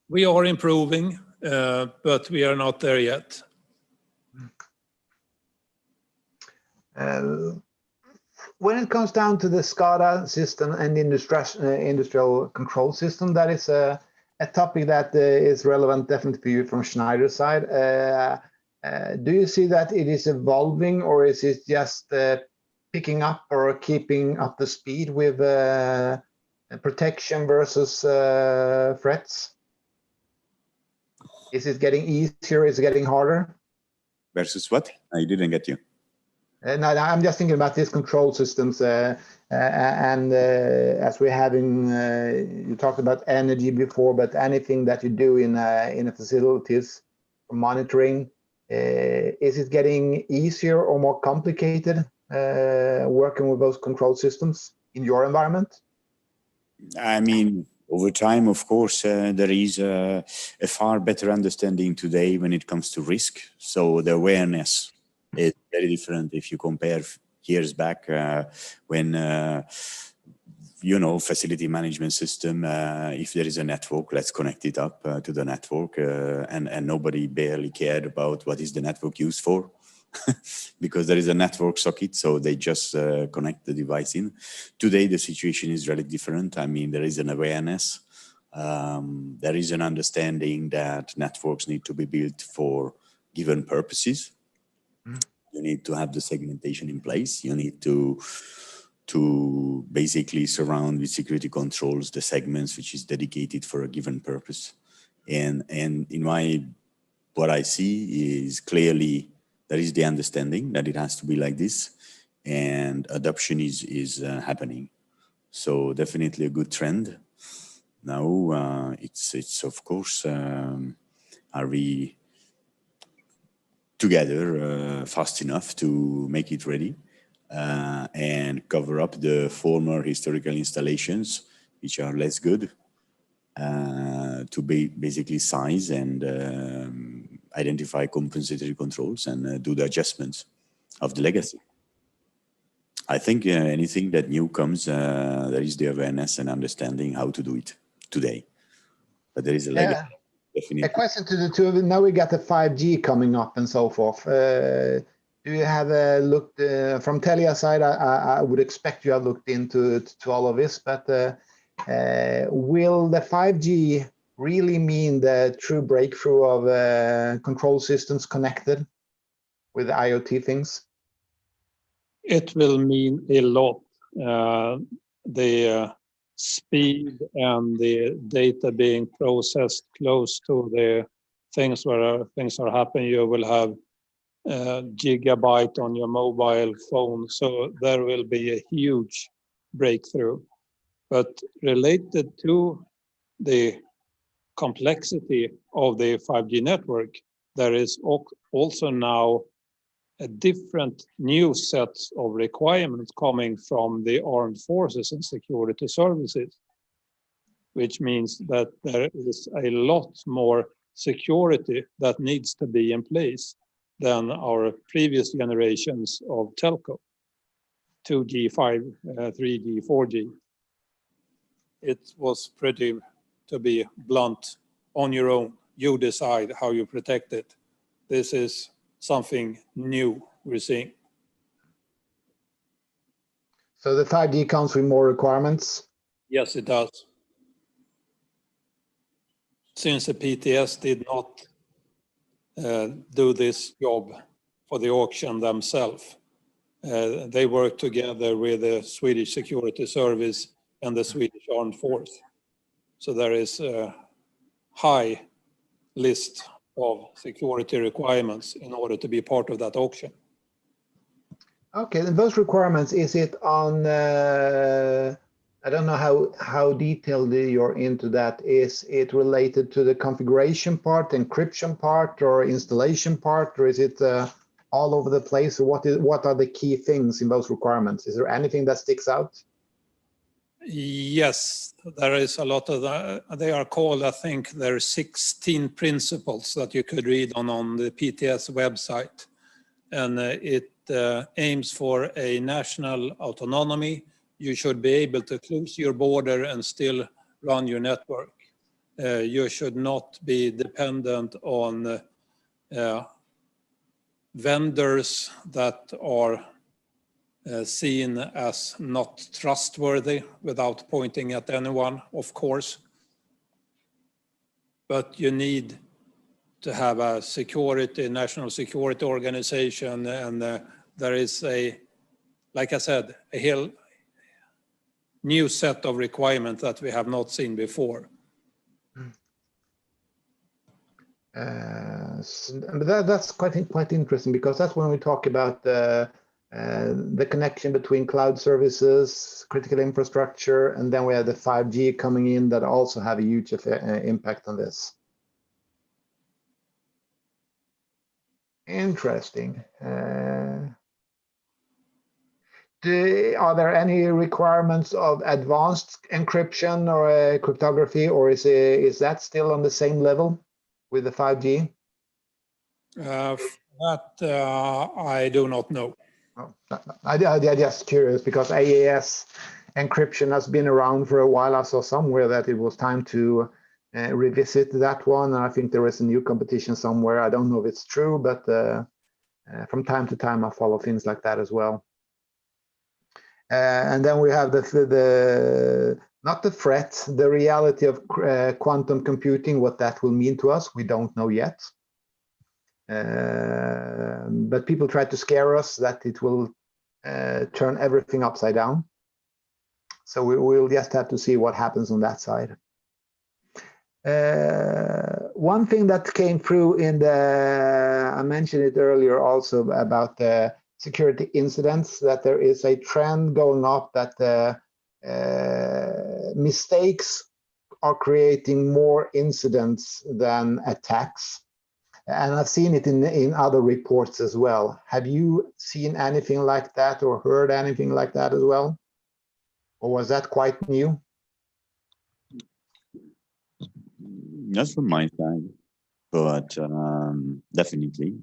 We are improving, but we are not there yet. When it comes down to the SCADA system and industrial control system, that is a topic that is relevant definitely for you from Schneider's side. Do you see that it is evolving, or is it just picking up or keeping up the speed with protection versus threats? Is it getting easier? Is it getting harder? Versus what? I didn't get you. No, I'm just thinking about these control systems, and as we're having, you talked about energy before, but anything that you do in the facilities for monitoring, is it getting easier or more complicated working with those control systems in your environment? I mean, over time, of course, there is a far better understanding today when it comes to risk. So the awareness is very different if you compare years back when, facility management system, if there is a network, let's connect it up to the network, and nobody barely cared about what is the network used for. Because there is a network socket, so they just connect the device in. Today, the situation is really different. I mean, there is an awareness. There is an understanding that networks need to be built for given purposes. You need to have the segmentation in place. You need to basically surround with security controls the segments which is dedicated for a given purpose. And what I see is clearly there is the understanding that it has to be like this. and adoption is happening. So definitely a good trend. Now it's of course, are we together fast enough to make it ready and cover up the former historical installations, which are less good, to basically size and identify compensatory controls and do the adjustments of the legacy. I think anything that new comes, there is the awareness and understanding how to do it today. But there is a legacy. Definitely. A question to the two of you. Now we got the 5G coming up and so forth. Do you have looked from Telia side? I would expect you have looked into all of this, but will the 5G really mean the true breakthrough of control systems connected with IoT things? It will mean a lot. The speed and the data being processed close to the things where things are happening. You will have gigabyte on your mobile phone. So there will be a huge breakthrough. But related to the complexity of the 5G network, there is also now a different new set of requirements coming from the armed forces and security services, which means that there is a lot more security that needs to be in place than our previous generations of telco, 2G, 5, 3G, 4G. It was pretty, to be blunt, on your own. You decide how you protect it. This is something new we're seeing. So the 5G comes with more requirements? Yes, it does. Since the PTS did not do this job for the auction themselves, they worked together with the Swedish Security Service and the Swedish Armed Force. So there is a high list of security requirements in order to be part of that auction. Okay, and those requirements, is it on, I don't know how detailed you're into that. Is it related to the configuration part, encryption part, or installation part, or is it all over the place? What are the key things in those requirements? Is there anything that sticks out? Yes, there is a lot of that. They are called, I think, there are 16 principles that you could read on the PTS website. And it aims for a national autonomy. You should be able to close your border and still run your network. You should not be dependent on vendors that are seen as not trustworthy, without pointing at anyone, of course. But you need to have a national security organization, and there is like I said, a whole new set of requirements that we have not seen before. That's quite interesting, because that's when we talk about the connection between cloud services, critical infrastructure, and then we have the 5G coming in that also have a huge impact on this. Interesting. Are there any requirements of advanced encryption or cryptography, or is that still on the same level with the 5G? I do not know. Oh, I'm just curious, because AES encryption has been around for a while. I saw somewhere that it was time to revisit that one. And I think there is a new competition somewhere. I don't know if it's true, but from time to time I follow things like that as well. And then we have the not the threat, the reality of quantum computing, what that will mean to us. We don't know yet. But people try to scare us that it will turn everything upside down. So we'll just have to see what happens on that side. One thing that came through in I mentioned it earlier also, about the security incidents, that there is a trend going up that mistakes are creating more incidents than attacks. And I've seen it in other reports as well. Have you seen anything like that or heard anything like that as well? Or was that quite new? Not from my side, but definitely.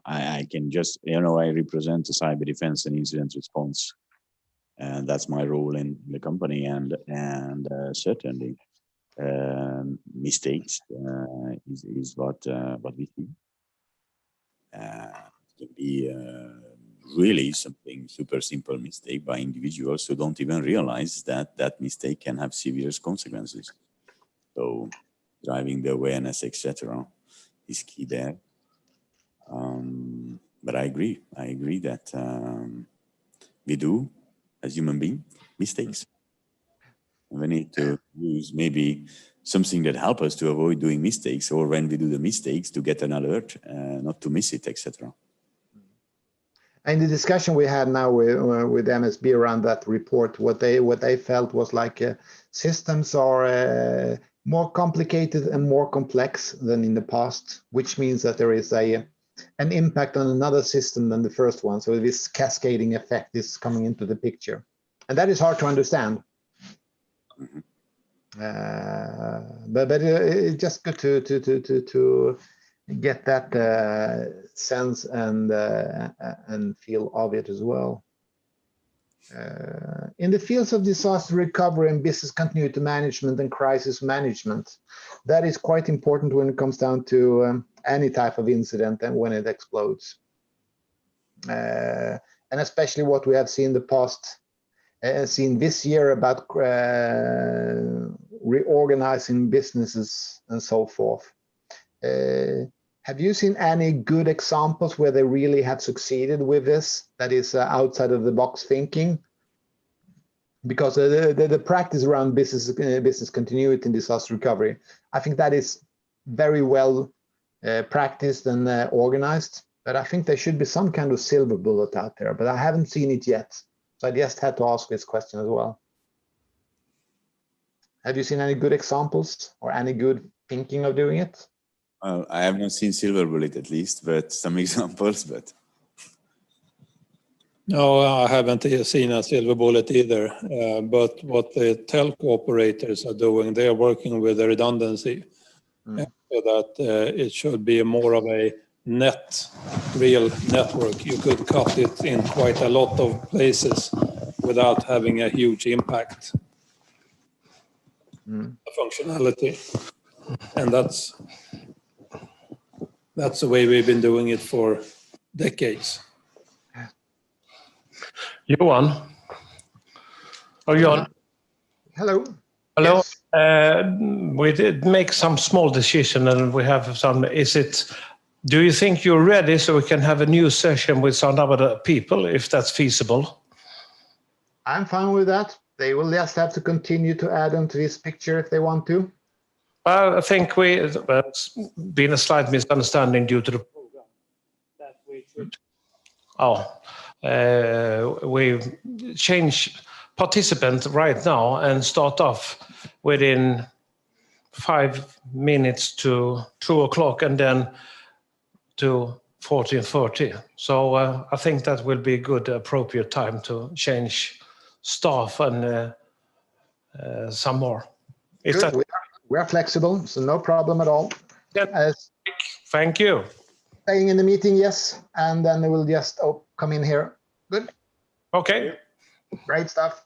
I can just, I represent the cyber defense and incident response, and that's my role in the company. And certainly, mistakes is what we see. It can be really something super simple mistake by individuals who don't even realize that that mistake can have severe consequences. So driving the awareness, etc., is key there. But I agree that we do, as human beings, mistakes. We need to use maybe something that helps us to avoid doing mistakes, or when we do the mistakes, to get an alert, not to miss it, etc. And the discussion we had now with MSB around that report, what they felt was like systems are more complicated and more complex than in the past, which means that there is an impact on another system than the first one. So this cascading effect is coming into the picture, and that is hard to understand. But it's just good to get that sense and feel of it as well. In the fields of disaster recovery and business continuity management and crisis management, that is quite important when it comes down to any type of incident and when it explodes. And especially what we have seen in the past, seen this year about reorganizing businesses and so forth. Have you seen any good examples where they really have succeeded with this, that is outside of the box thinking? Because the practice around business continuity and disaster recovery, I think that is very well practiced and organized, but I think there should be some kind of silver bullet out there, but I haven't seen it yet. So I just had to ask this question as well. Have you seen any good examples or any good thinking of doing it? I have not seen silver bullet at least, but some examples. But no, I haven't seen a silver bullet either. But what the telco operators are doing, they are working with the redundancy, so that it should be more of a real network. You could cut it in quite a lot of places without having a huge impact. Functionality, and that's the way we've been doing it for decades. Johan? Oh, Johan? Hello. Hello. Yes. We did make some small decision, and we have some. Do you think you're ready so we can have a new session with some other people, if that's feasible? I'm fine with that. They will just have to continue to add onto this picture if they want to. I think it's been a slight misunderstanding due to the program that we should. We change participant right now and start off within 5 minutes to 2 o'clock and then to 14:30. So I think that will be a good, appropriate time to change staff and some more. Good. We are flexible, so no problem at all. Thank you. Staying in the meeting, yes, and then they will just come in here. Good. Okay. Great stuff.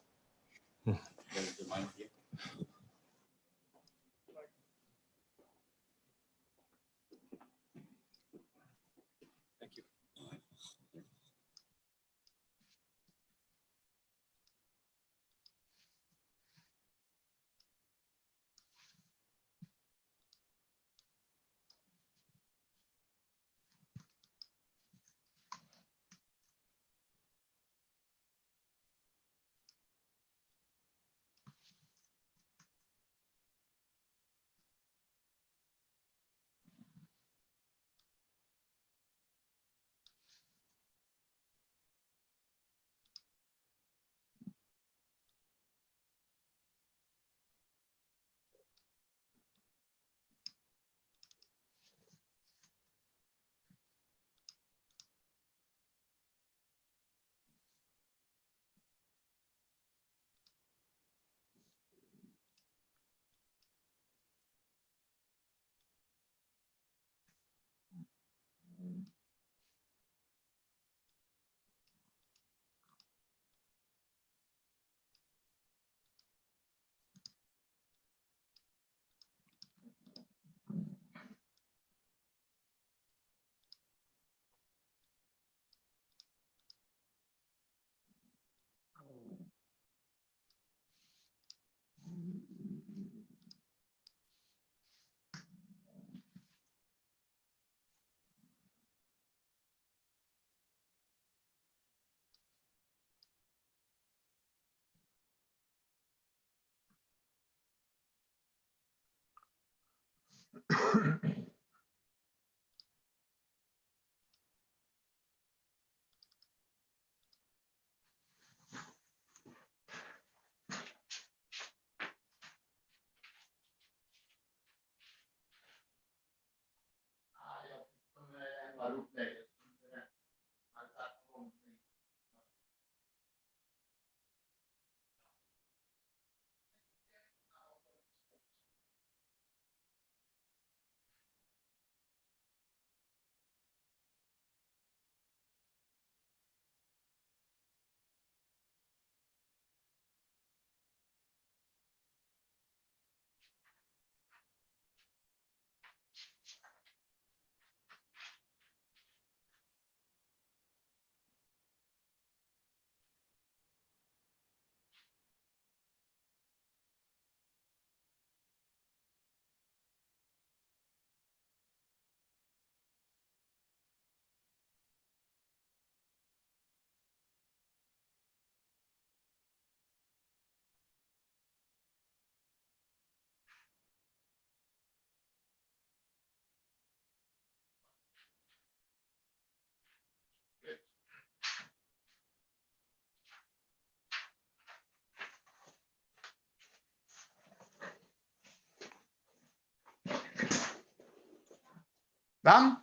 Done?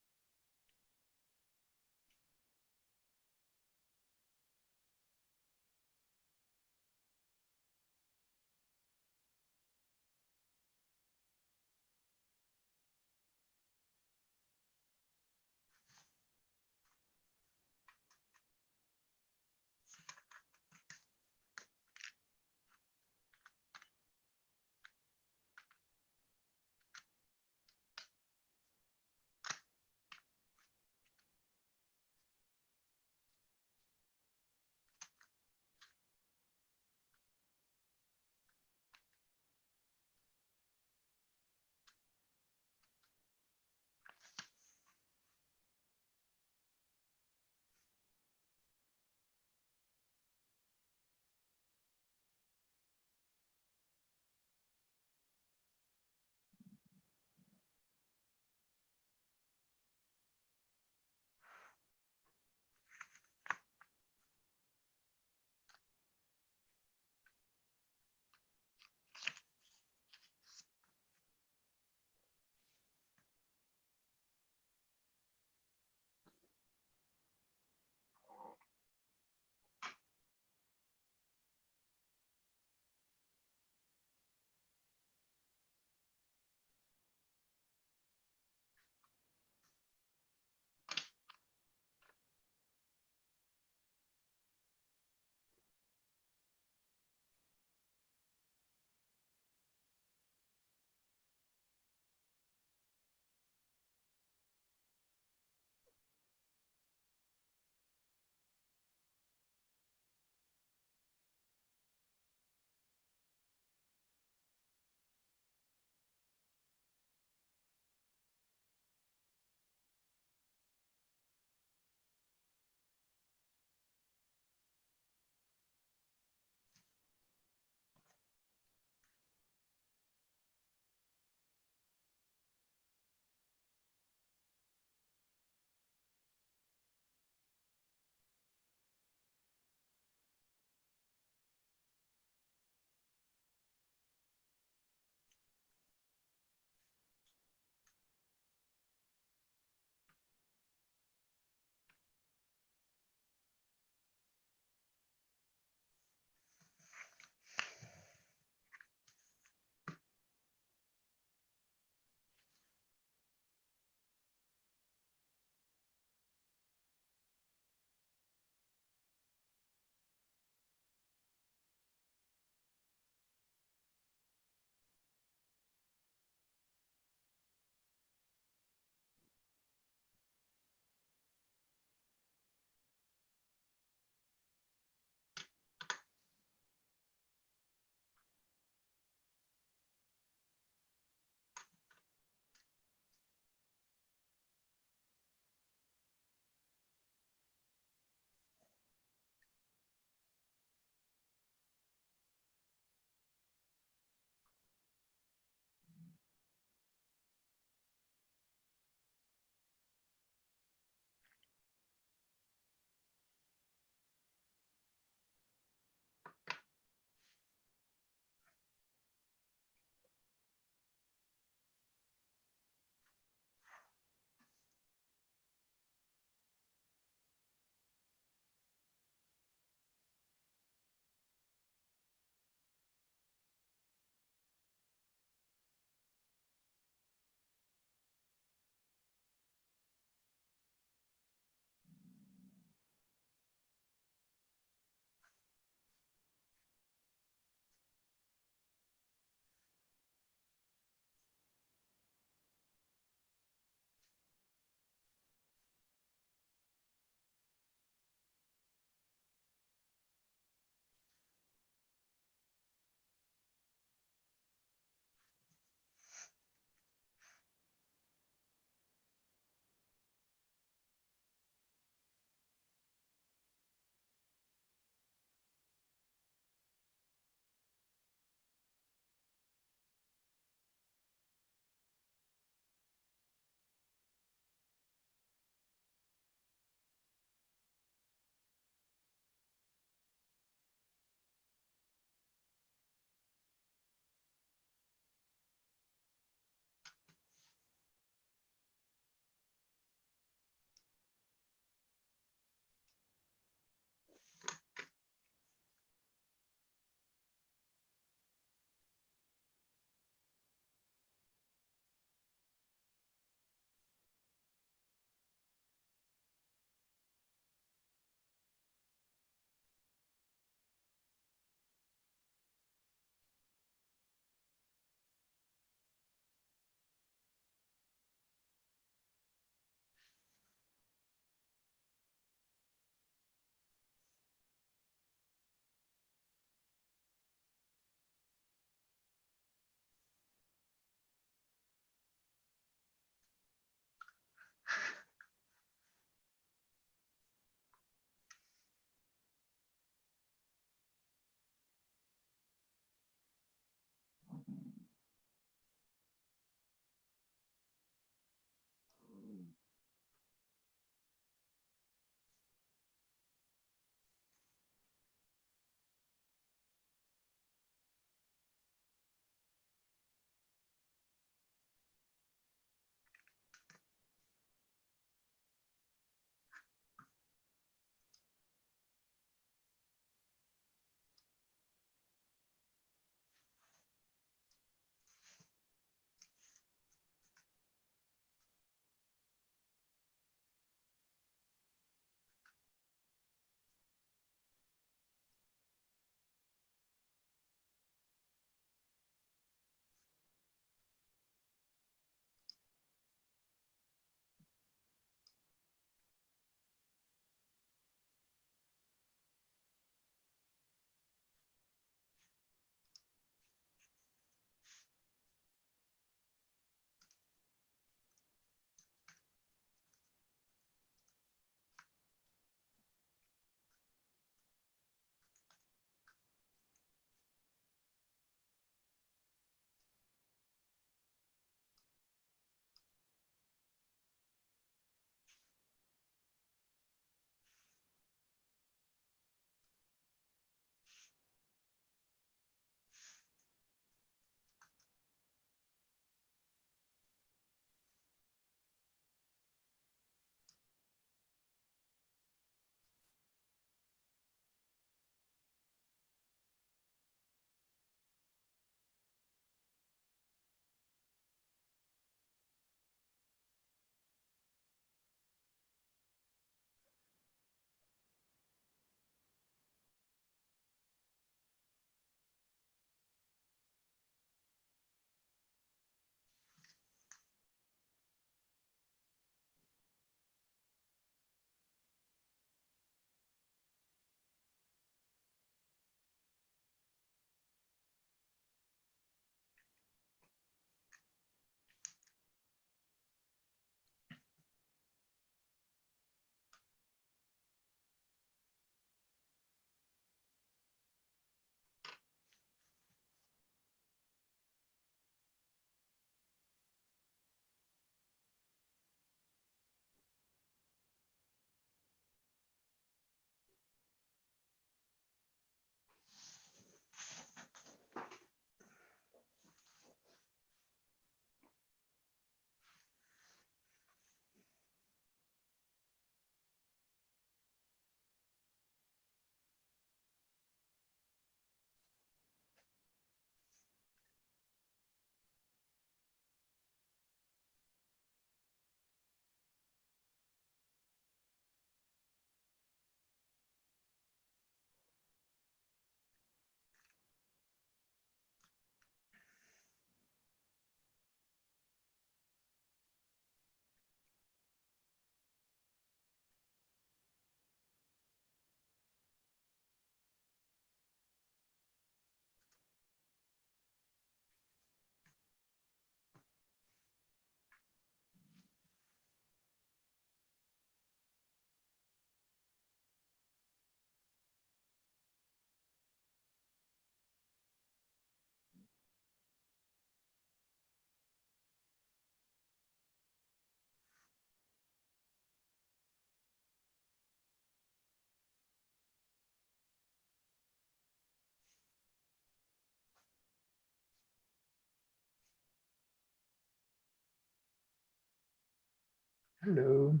Hello.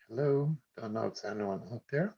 Hello. Don't know if there's anyone out there.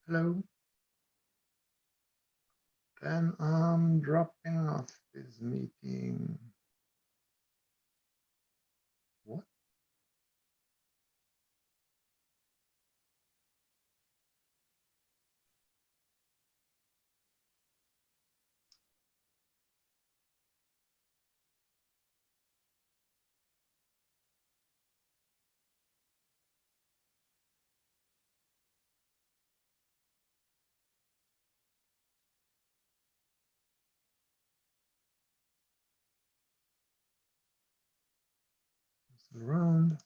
Hello. Then I'm dropping off this meeting. What? Around.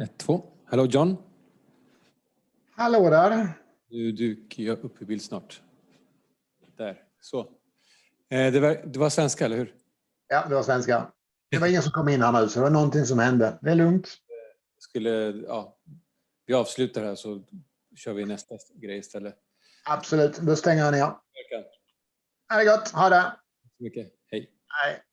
1, 2. Hello John. Hallå där. Du dyker jag upp i bild snart. Där, så. Det var svenska, eller hur? Ja, det var svenska. Det var ingen som kom in här nu, så det var någonting som hände. Det är lugnt. Vi avslutar här så kör vi nästa grej istället. Absolut, då stänger jag ner. Verkligen. Ha det gott, ha det. Tack så mycket, hej. Hej.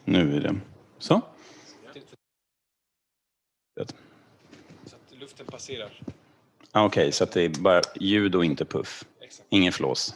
Nu är det så. Så att luften passerar. Okej, så att det är bara ljud och inte puff. Exakt. Ingen flås.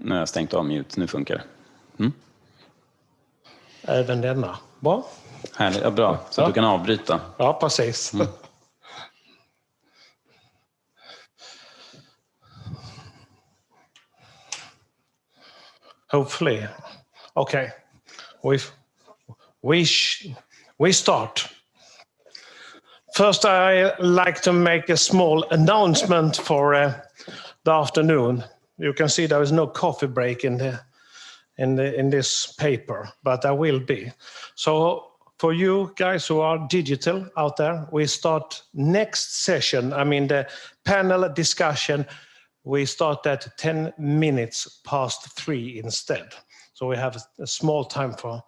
Nu har jag stängt av mute, nu funkar det. Även denna. Bra. Härligt, ja, bra. Så du kan avbryta. Ja, precis. Hopefully. Okay. We start. First, I like to make a small announcement for the afternoon. You can see there is no coffee break in this paper, but there will be. So for you guys who are digital out there, we start next session. I mean, the panel discussion, we start at 10 minutes past 3 instead. So we have a small time for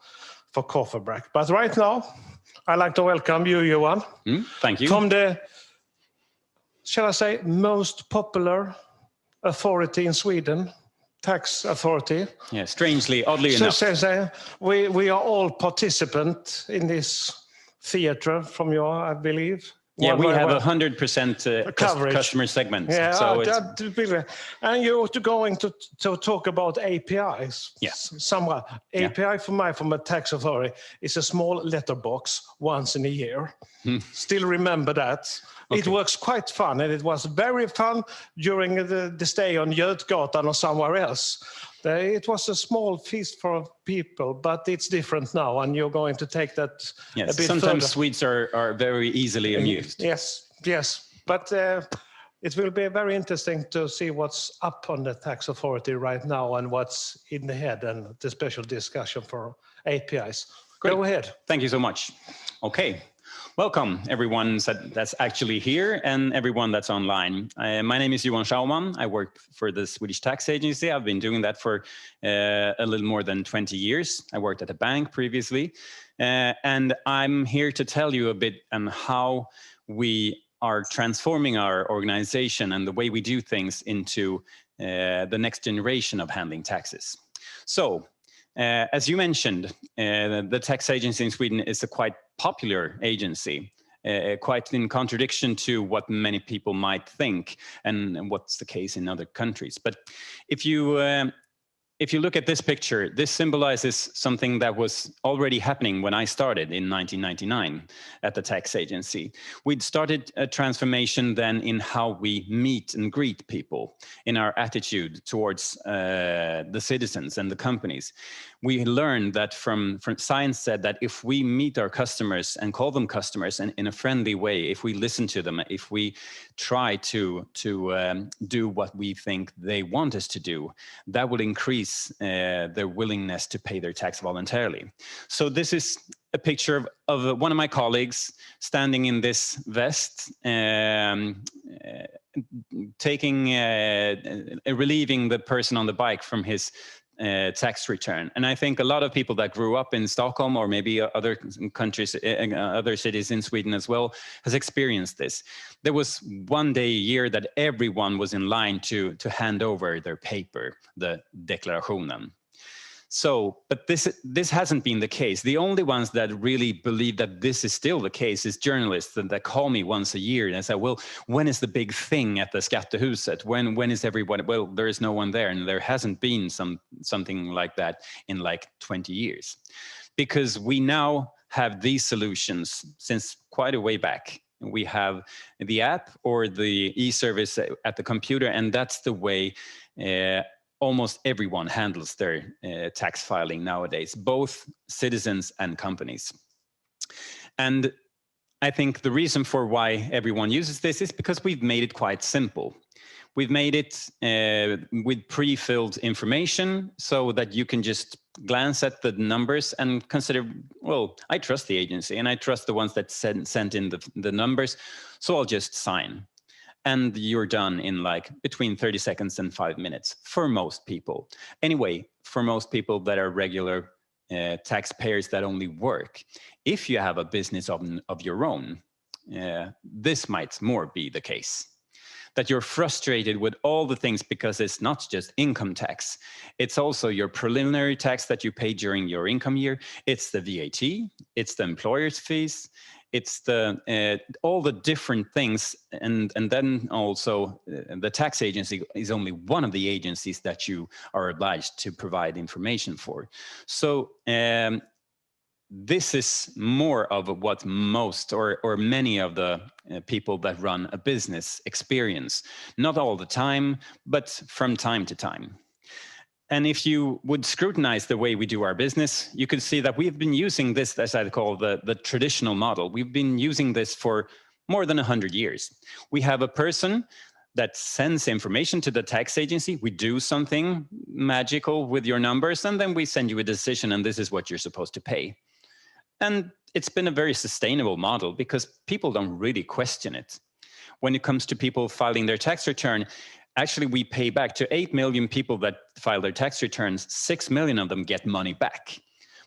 coffee break. But right now, I'd like to welcome you, Johan. Thank you. From the, shall I say, most popular authority in Sweden, tax authority. Yeah, strangely, oddly enough. We are all participants in this theater from your, I believe. Yeah, we have 100% customer segment. Yeah, so and you're going to talk about APIs. Yes. Somewhat. API from a tax authority is a small letterbox once in a year. Still remember that. Okay. It works quite fun, and it was very fun during the stay on Götgatan or somewhere else. It was a small feast for people, but it's different now, and you're going to take that a bit sometimes further. Swedes are very easily amused. Yes. But it will be very interesting to see what's up on the tax authority right now and what's in the head and the special discussion for APIs. Great. Go ahead. Thank you so much. Okay. Welcome, everyone that's actually here and everyone that's online. My name is Johan Schauman. I work for the Swedish Tax Agency. I've been doing that for a little more than 20 years. I worked at a bank previously. And I'm here to tell you a bit on how we are transforming our organization and the way we do things into the next generation of handling taxes. So, as you mentioned, the tax agency in Sweden is a quite popular agency, quite in contradiction to what many people might think and what's the case in other countries. But if you look at this picture, this symbolizes something that was already happening when I started in 1999 at the tax agency. We'd started a transformation then in how we meet and greet people, in our attitude towards the citizens and the companies. We learned that from science said that if we meet our customers and call them customers and in a friendly way, if we listen to them, if we try to do what we think they want us to do, that will increase their willingness to pay their tax voluntarily. So this is a picture of one of my colleagues standing in this vest, relieving the person on the bike from his tax return. And I think a lot of people that grew up in Stockholm or maybe other countries, other cities in Sweden as well, has experienced this. There was one day a year that everyone was in line to hand over their paper, the deklarationen. So, but this hasn't been the case. The only ones that really believe that this is still the case is journalists that call me once a year and say, well, when is the big thing at the Skattehuset? When is everyone? Well, there is no one there, and there hasn't been something like that in like 20 years. Because we now have these solutions since quite a way back. We have the app or the e-service at the computer, and that's the way almost everyone handles their tax filing nowadays, both citizens and companies. And I think the reason for why everyone uses this is because we've made it quite simple. We've made it with pre-filled information so that you can just glance at the numbers and consider, well, I trust the agency and I trust the ones that sent in the numbers, so I'll just sign. And you're done in like between 30 seconds and 5 minutes for most people. Anyway, for most people that are regular taxpayers that only work, if you have a business of your own, this might more be the case. That you're frustrated with all the things because it's not just income tax. It's also your preliminary tax that you pay during your income year. It's the VAT, it's the employer's fees, it's the all the different things, and then also the tax agency is only one of the agencies that you are obliged to provide information for. So this is more of what most or many of the people that run a business experience, not all the time, but from time to time. And if you would scrutinize the way we do our business, you could see that we've been using this, as I call the traditional model. We've been using this for more than 100 years. We have a person that sends information to the tax agency. We do something magical with your numbers, and then we send you a decision, and this is what you're supposed to pay. And it's been a very sustainable model because people don't really question it. When it comes to people filing their tax return, actually, we pay back to 8 million people that file their tax returns. 6 million of them get money back.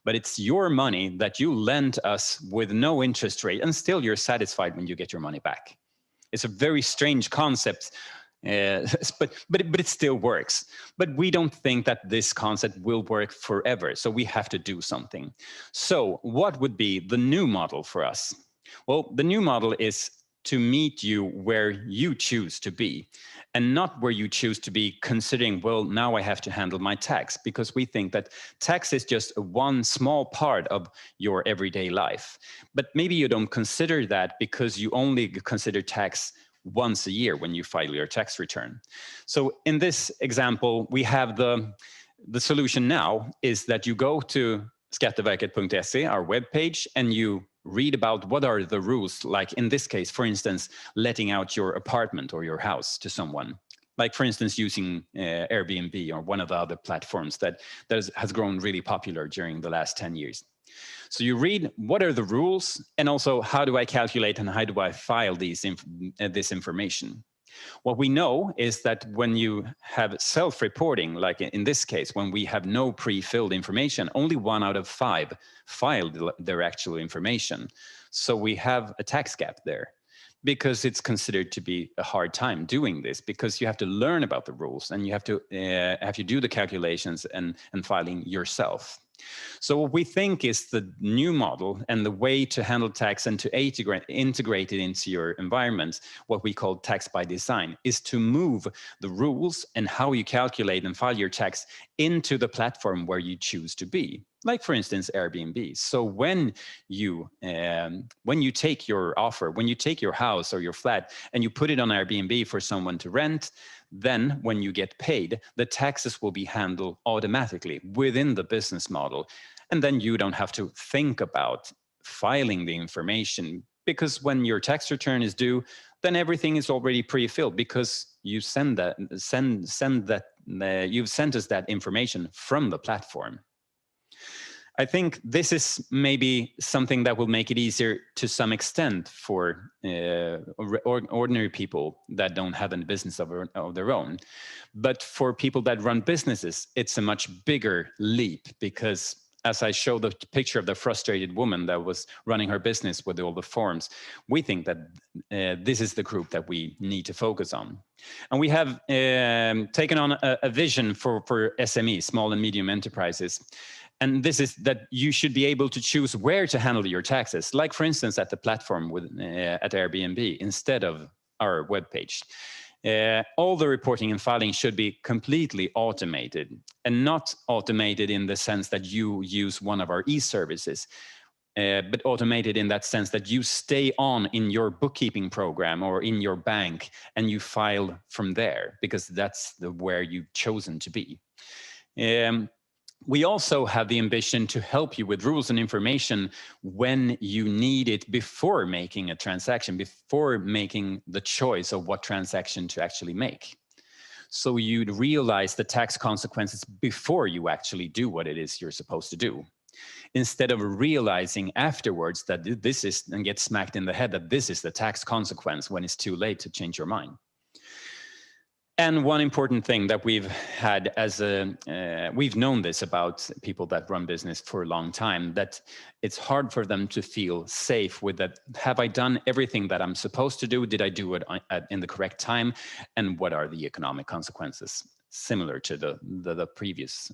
But it's your money that you lend us with no interest rate, and still you're satisfied when you get your money back. It's a very strange concept, but it still works. But we don't think that this concept will work forever, so we have to do something. So what would be the new model for us? Well, the new model is to meet you where you choose to be, and not where you choose to be considering, well, now I have to handle my tax, because we think that tax is just one small part of your everyday life. But maybe you don't consider that because you only consider tax once a year when you file your tax return. So in this example, we have the solution now is that you go to skatteverket.se, our webpage, and you read about what are the rules, like in this case, for instance, letting out your apartment or your house to someone, like for instance, using Airbnb or one of the other platforms that has grown really popular during the last 10 years. So you read what are the rules, and also how do I calculate and how do I file this information. What we know is that when you have self-reporting, like in this case, when we have no pre-filled information, only 1 out of 5 filed their actual information. So we have a tax gap there, because it's considered to be a hard time doing this, because you have to learn about the rules and you have to do the calculations and filing yourself. So what we think is the new model and the way to handle tax and to integrate it into your environment, what we call tax by design, is to move the rules and how you calculate and file your tax into the platform where you choose to be. Like for instance, Airbnb. So when you take your offer, when you take your house or your flat and you put it on Airbnb for someone to rent, then when you get paid, the taxes will be handled automatically within the business model. And then you don't have to think about filing the information, because when your tax return is due, then everything is already pre-filled, because you you've sent us that information from the platform. I think this is maybe something that will make it easier to some extent for ordinary people that don't have a business of their own. But for people that run businesses, it's a much bigger leap, because as I showed the picture of the frustrated woman that was running her business with all the forms, we think that this is the group that we need to focus on. And we have taken on a vision for SMEs, small and medium enterprises. And this is that you should be able to choose where to handle your taxes, like for instance at the platform at Airbnb instead of our webpage. All the reporting and filing should be completely automated, and not automated in the sense that you use one of our e-services, but automated in that sense that you stay on in your bookkeeping program or in your bank and you file from there, because that's where you've chosen to be. We also have the ambition to help you with rules and information when you need it before making a transaction, before making the choice of what transaction to actually make. So you'd realize the tax consequences before you actually do what it is you're supposed to do, instead of realizing afterwards that this is, and get smacked in the head that this is the tax consequence when it's too late to change your mind. And one important thing that we've had we've known this about people that run business for a long time, that it's hard for them to feel safe with that. Have I done everything that I'm supposed to do? Did I do it in the correct time? And what are the economic consequences? Similar to the previous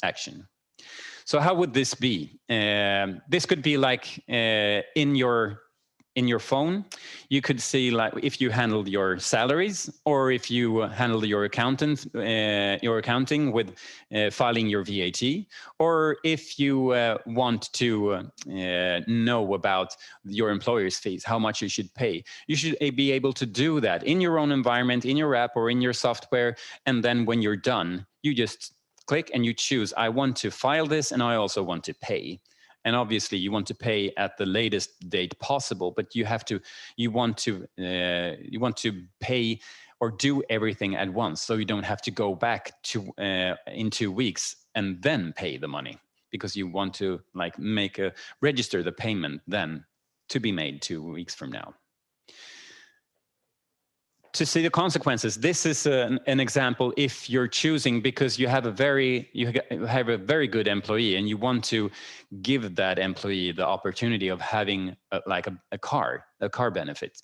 action. So how would this be? This could be like in your phone. You could see like if you handle your salaries, or if you handle your accounting with filing your VAT, or if you want to know about your employer's fees, how much you should pay. You should be able to do that in your own environment, in your app or in your software. And then when you're done, you just click and you choose, I want to file this and I also want to pay. And obviously you want to pay at the latest date possible, but you want to pay or do everything at once, so you don't have to go back to in 2 weeks and then pay the money, because you want to like register the payment then to be made 2 weeks from now. To see the consequences, this is an example if you're choosing because you have a very good employee and you want to give that employee the opportunity of having a car benefit.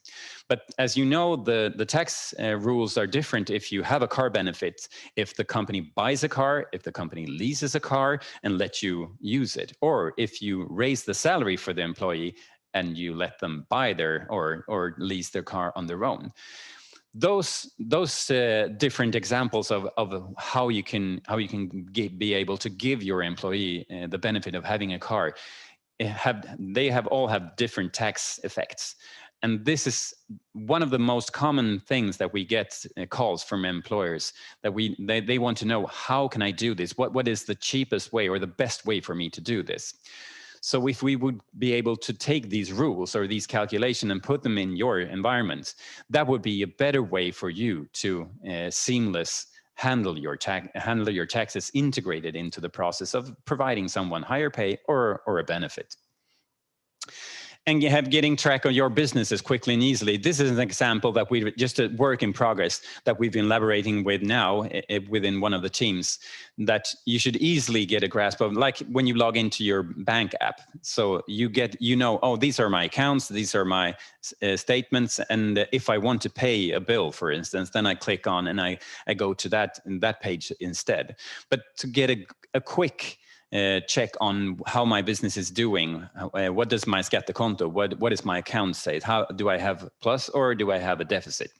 But as you know, the tax rules are different if you have a car benefit, if the company buys a car, if the company leases a car and lets you use it, or if you raise the salary for the employee and you let them buy or lease their car on their own. Those different examples of how you can be able to give your employee the benefit of having a car all have different tax effects. And this is one of the most common things that we get calls from employers, that they want to know, how can I do this? What is the cheapest way or the best way for me to do this? So if we would be able to take these rules or these calculations and put them in your environment, that would be a better way for you to handle your taxes integrated into the process of providing someone higher pay or a benefit. And you have getting track of your businesses quickly and easily. This is an example that we just a work in progress that we've been elaborating with now within one of the teams, that you should easily get a grasp of, like when you log into your bank app. So oh, these are my accounts, these are my statements. And if I want to pay a bill, for instance, then I click on and I go to that page instead. But to get a quick check on how my business is doing. What does my skattekonto, what is my account say? How do I have plus or do I have a deficit?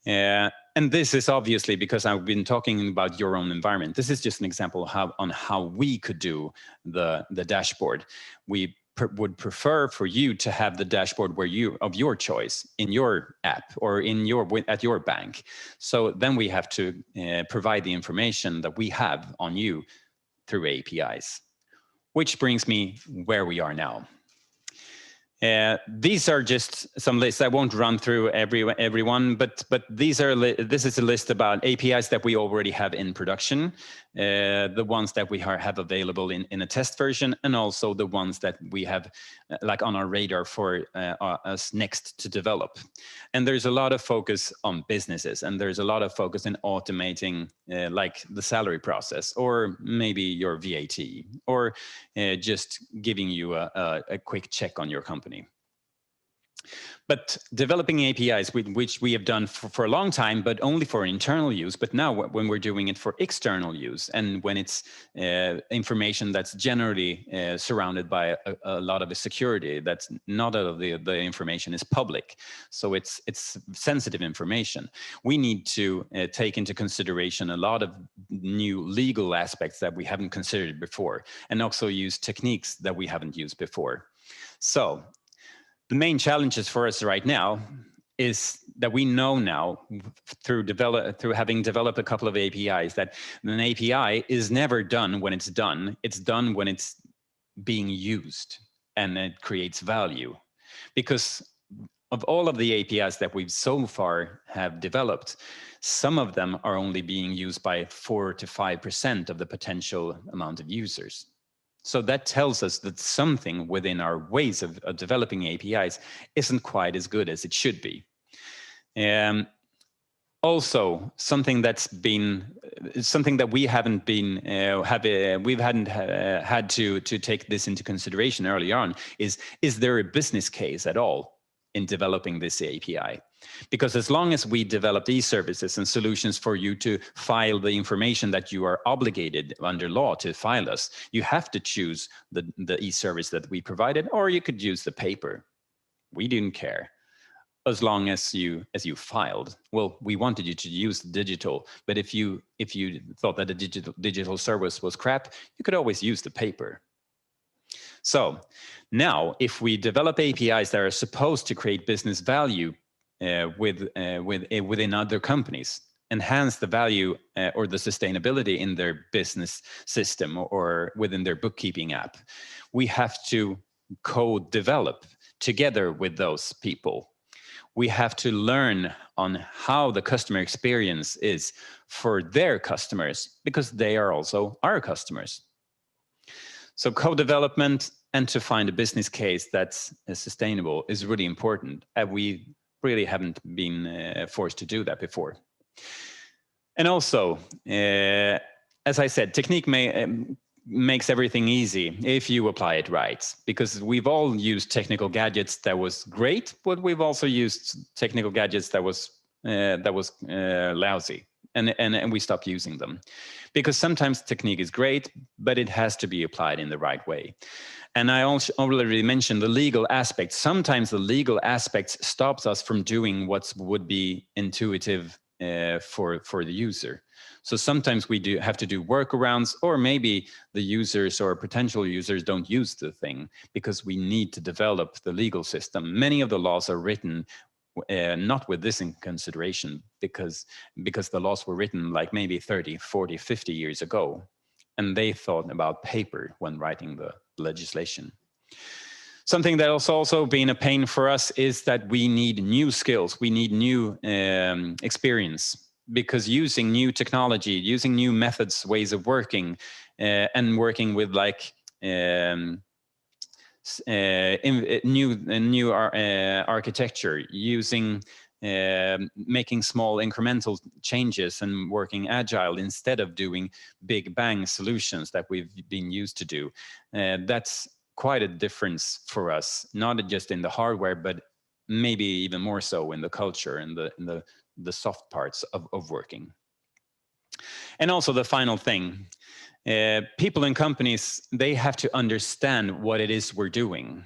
And this is obviously because I've been talking about your own environment. This is just an example of how we could do the dashboard. We would prefer for you to have the dashboard of your choice in your app or at your bank. So then we have to provide the information that we have on you through APIs, which brings me where we are now. These are just some lists. I won't run through everyone, but this is a list about APIs that we already have in production, the ones that we have available in a test version, and also the ones that we have like on our radar for us next to develop. And there's a lot of focus on businesses, and there's a lot of focus in automating like the salary process, or maybe your VAT, or just giving you a quick check on your company. But developing APIs, which we have done for a long time, but only for internal use. But now when we're doing it for external use, and when it's information that's generally surrounded by a lot of security, that's not all of the information is public. So it's sensitive information. We need to take into consideration a lot of new legal aspects that we haven't considered before, and also use techniques that we haven't used before. So the main challenges for us right now is that we know now through having developed a couple of APIs that an API is never done when it's done. It's done when it's being used and it creates value. Because of all of the APIs that we've so far have developed, some of them are only being used by 4 to 5% of the potential amount of users. So that tells us that something within our ways of developing APIs isn't quite as good as it should be. Also, something that we hadn't had to take this into consideration early on is there a business case at all in developing this API? Because as long as we develop these services and solutions for you to file the information that you are obligated under law to file us, you have to choose the e-service that we provided, or you could use the paper. We didn't care. As long as you filed. Well, we wanted you to use digital, but if you thought that the digital service was crap, you could always use the paper. So now, if we develop APIs that are supposed to create business value within other companies, enhance the value or the sustainability in their business system or within their bookkeeping app, we have to co-develop together with those people. We have to learn on how the customer experience is for their customers, because they are also our customers. So co-development and to find a business case that's sustainable is really important. And we really haven't been forced to do that before. And also, as I said, technique makes everything easy if you apply it right, because we've all used technical gadgets that was great, but we've also used technical gadgets that was lousy, and we stopped using them, because sometimes technique is great, but it has to be applied in the right way. And I also already mentioned the legal aspect. Sometimes the legal aspects stops us from doing what would be intuitive for the user. So sometimes we have to do workarounds, or maybe the users or potential users don't use the thing because we need to develop the legal system. Many of the laws are written not with this in consideration, because the laws were written like maybe 30, 40, 50 years ago, and they thought about paper when writing the legislation. Something that has also been a pain for us is that we need new skills, we need new experience, because using new technology, using new methods, ways of working, and working with like new architecture, using making small incremental changes and working agile instead of doing big bang solutions that we've been used to do. That's quite a difference for us, not just in the hardware, but maybe even more so in the culture and the soft parts of working. And also the final thing, people in companies, they have to understand what it is we're doing.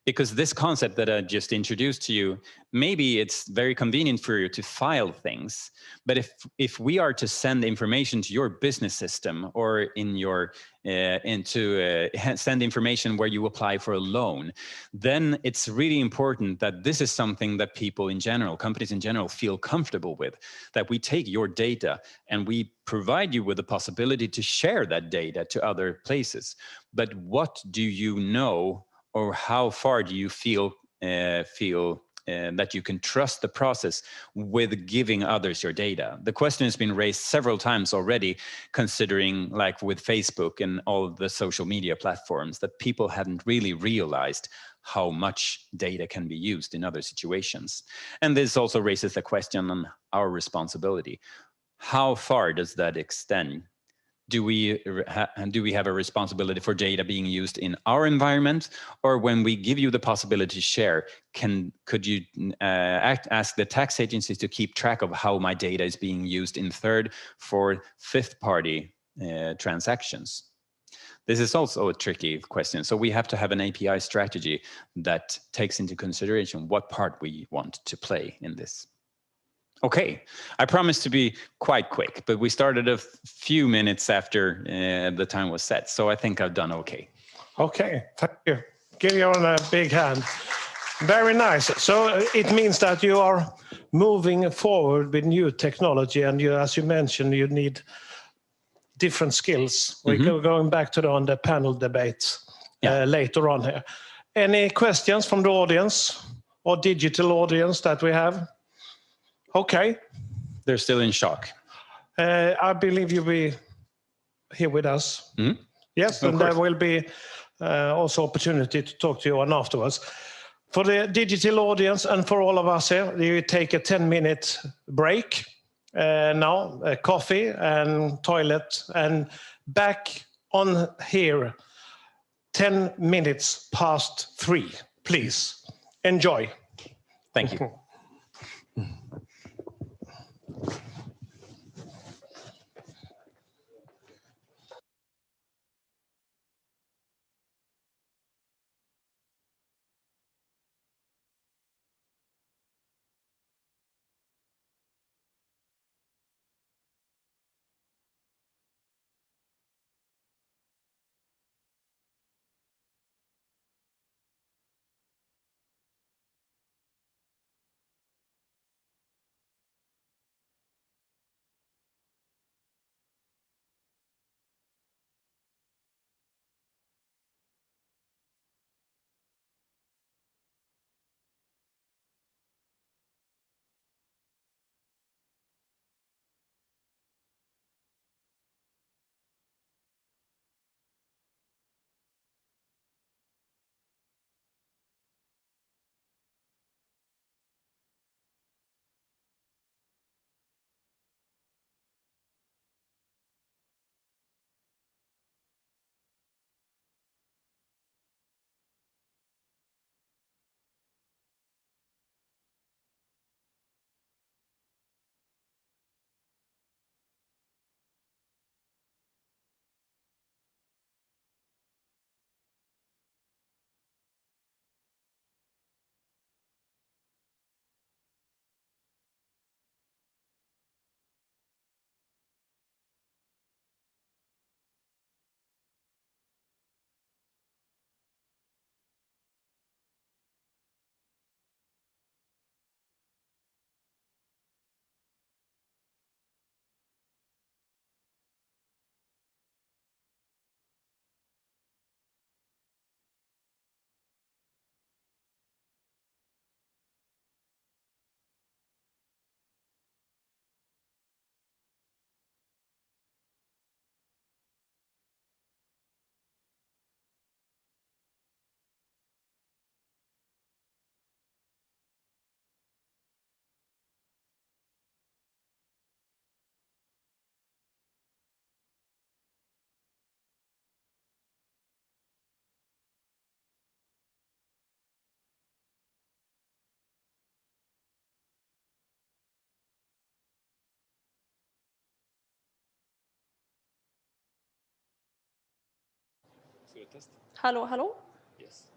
Because this concept that I just introduced to you, maybe it's very convenient for you to file things, but if we are to send information to your business system or in your send information where you apply for a loan, then it's really important that this is something that people in general, companies in general, feel comfortable with, that we take your data and we provide you with the possibility to share that data to other places. But what do you know, or how far do you feel that you can trust the process with giving others your data? The question has been raised several times already, considering like with Facebook and all of the social media platforms, that people hadn't really realized how much data can be used in other situations. And this also raises the question on our responsibility. How far does that extend? Do we have a responsibility for data being used in our environment, or when we give you the possibility to share, could you ask the tax agencies to keep track of how my data is being used in third, fourth, fifth party transactions? This is also a tricky question. So we have to have an API strategy that takes into consideration what part we want to play in this. Okay, I promised to be quite quick, but we started a few minutes after the time was set, so I think I've done okay. Okay, thank you. Give you a big hand. Very nice. So it means that you are moving forward with new technology, and you, as you mentioned, you need different skills. Mm-hmm. We're going back to the panel debate later on here. Any questions from the audience or digital audience that we have? Okay. They're still in shock. I believe you'll be here with us. Mm-hmm. Yes, and there will be also opportunity to talk to you on afterwards. For the digital audience and for all of us here, you take a 10-minute break now, coffee and toilet, and back on here 10 minutes past 3. Please enjoy. Thank you. Hallå, hallå? Yes.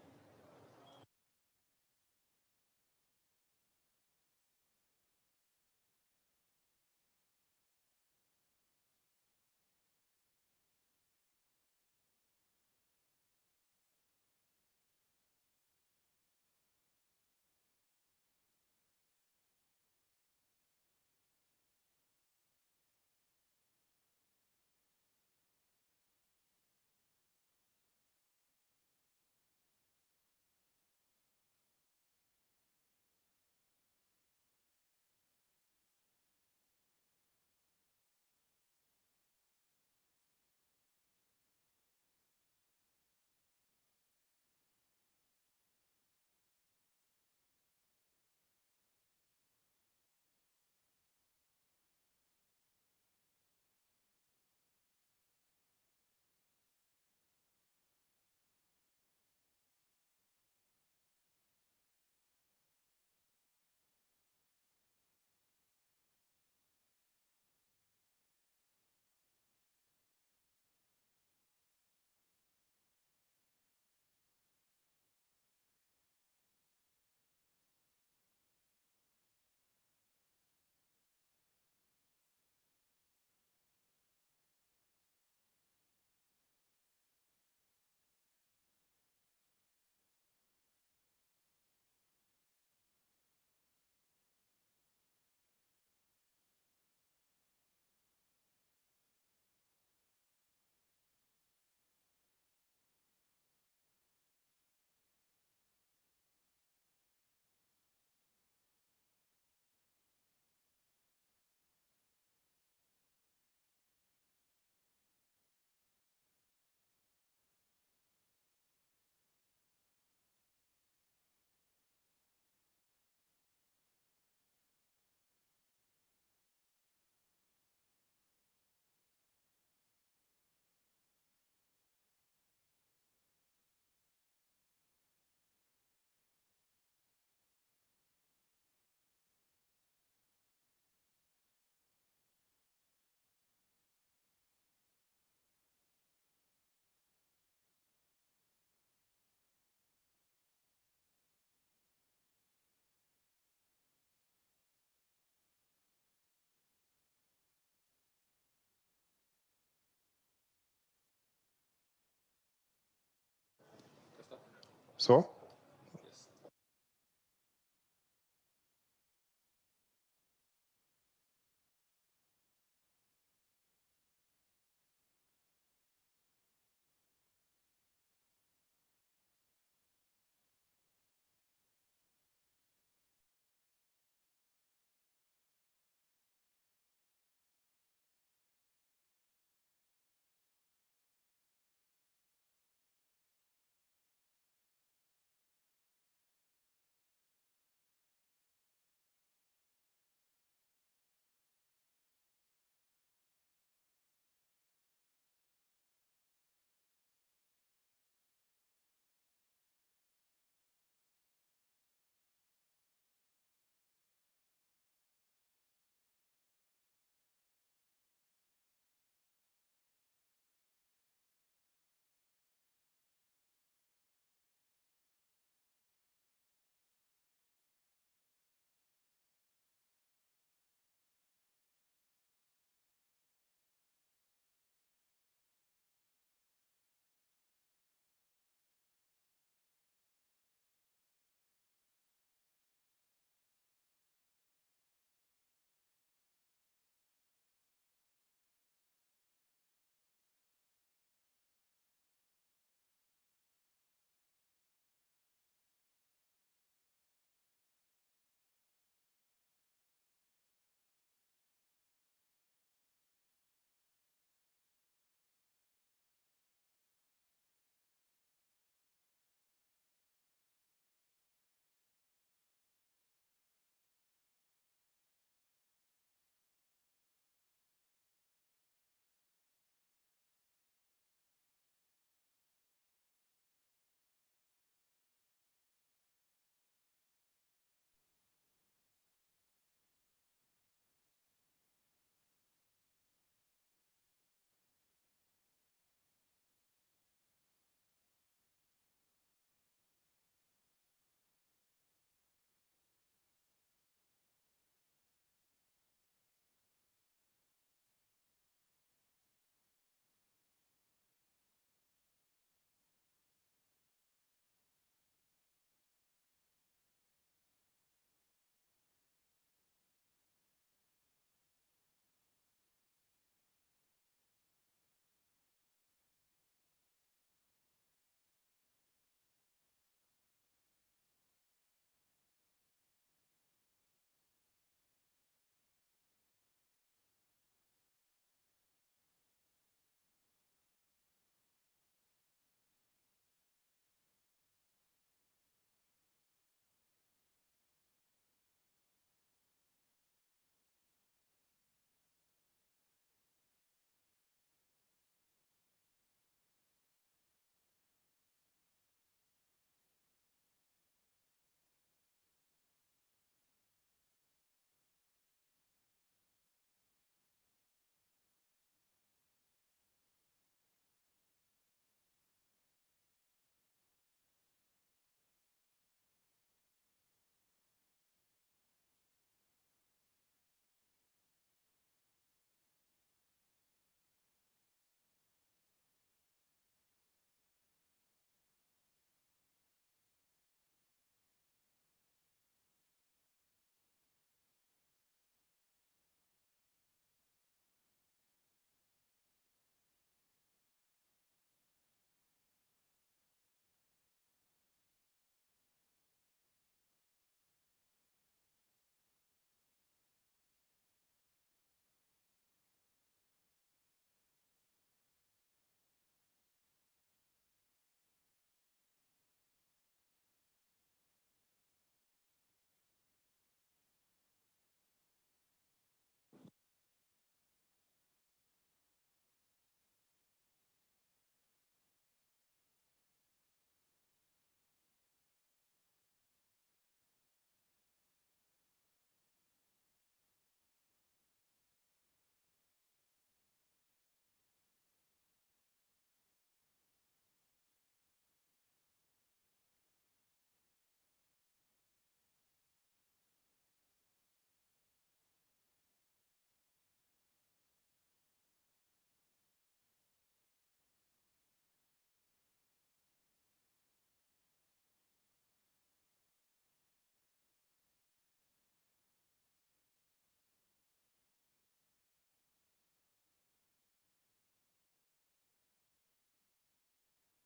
Så.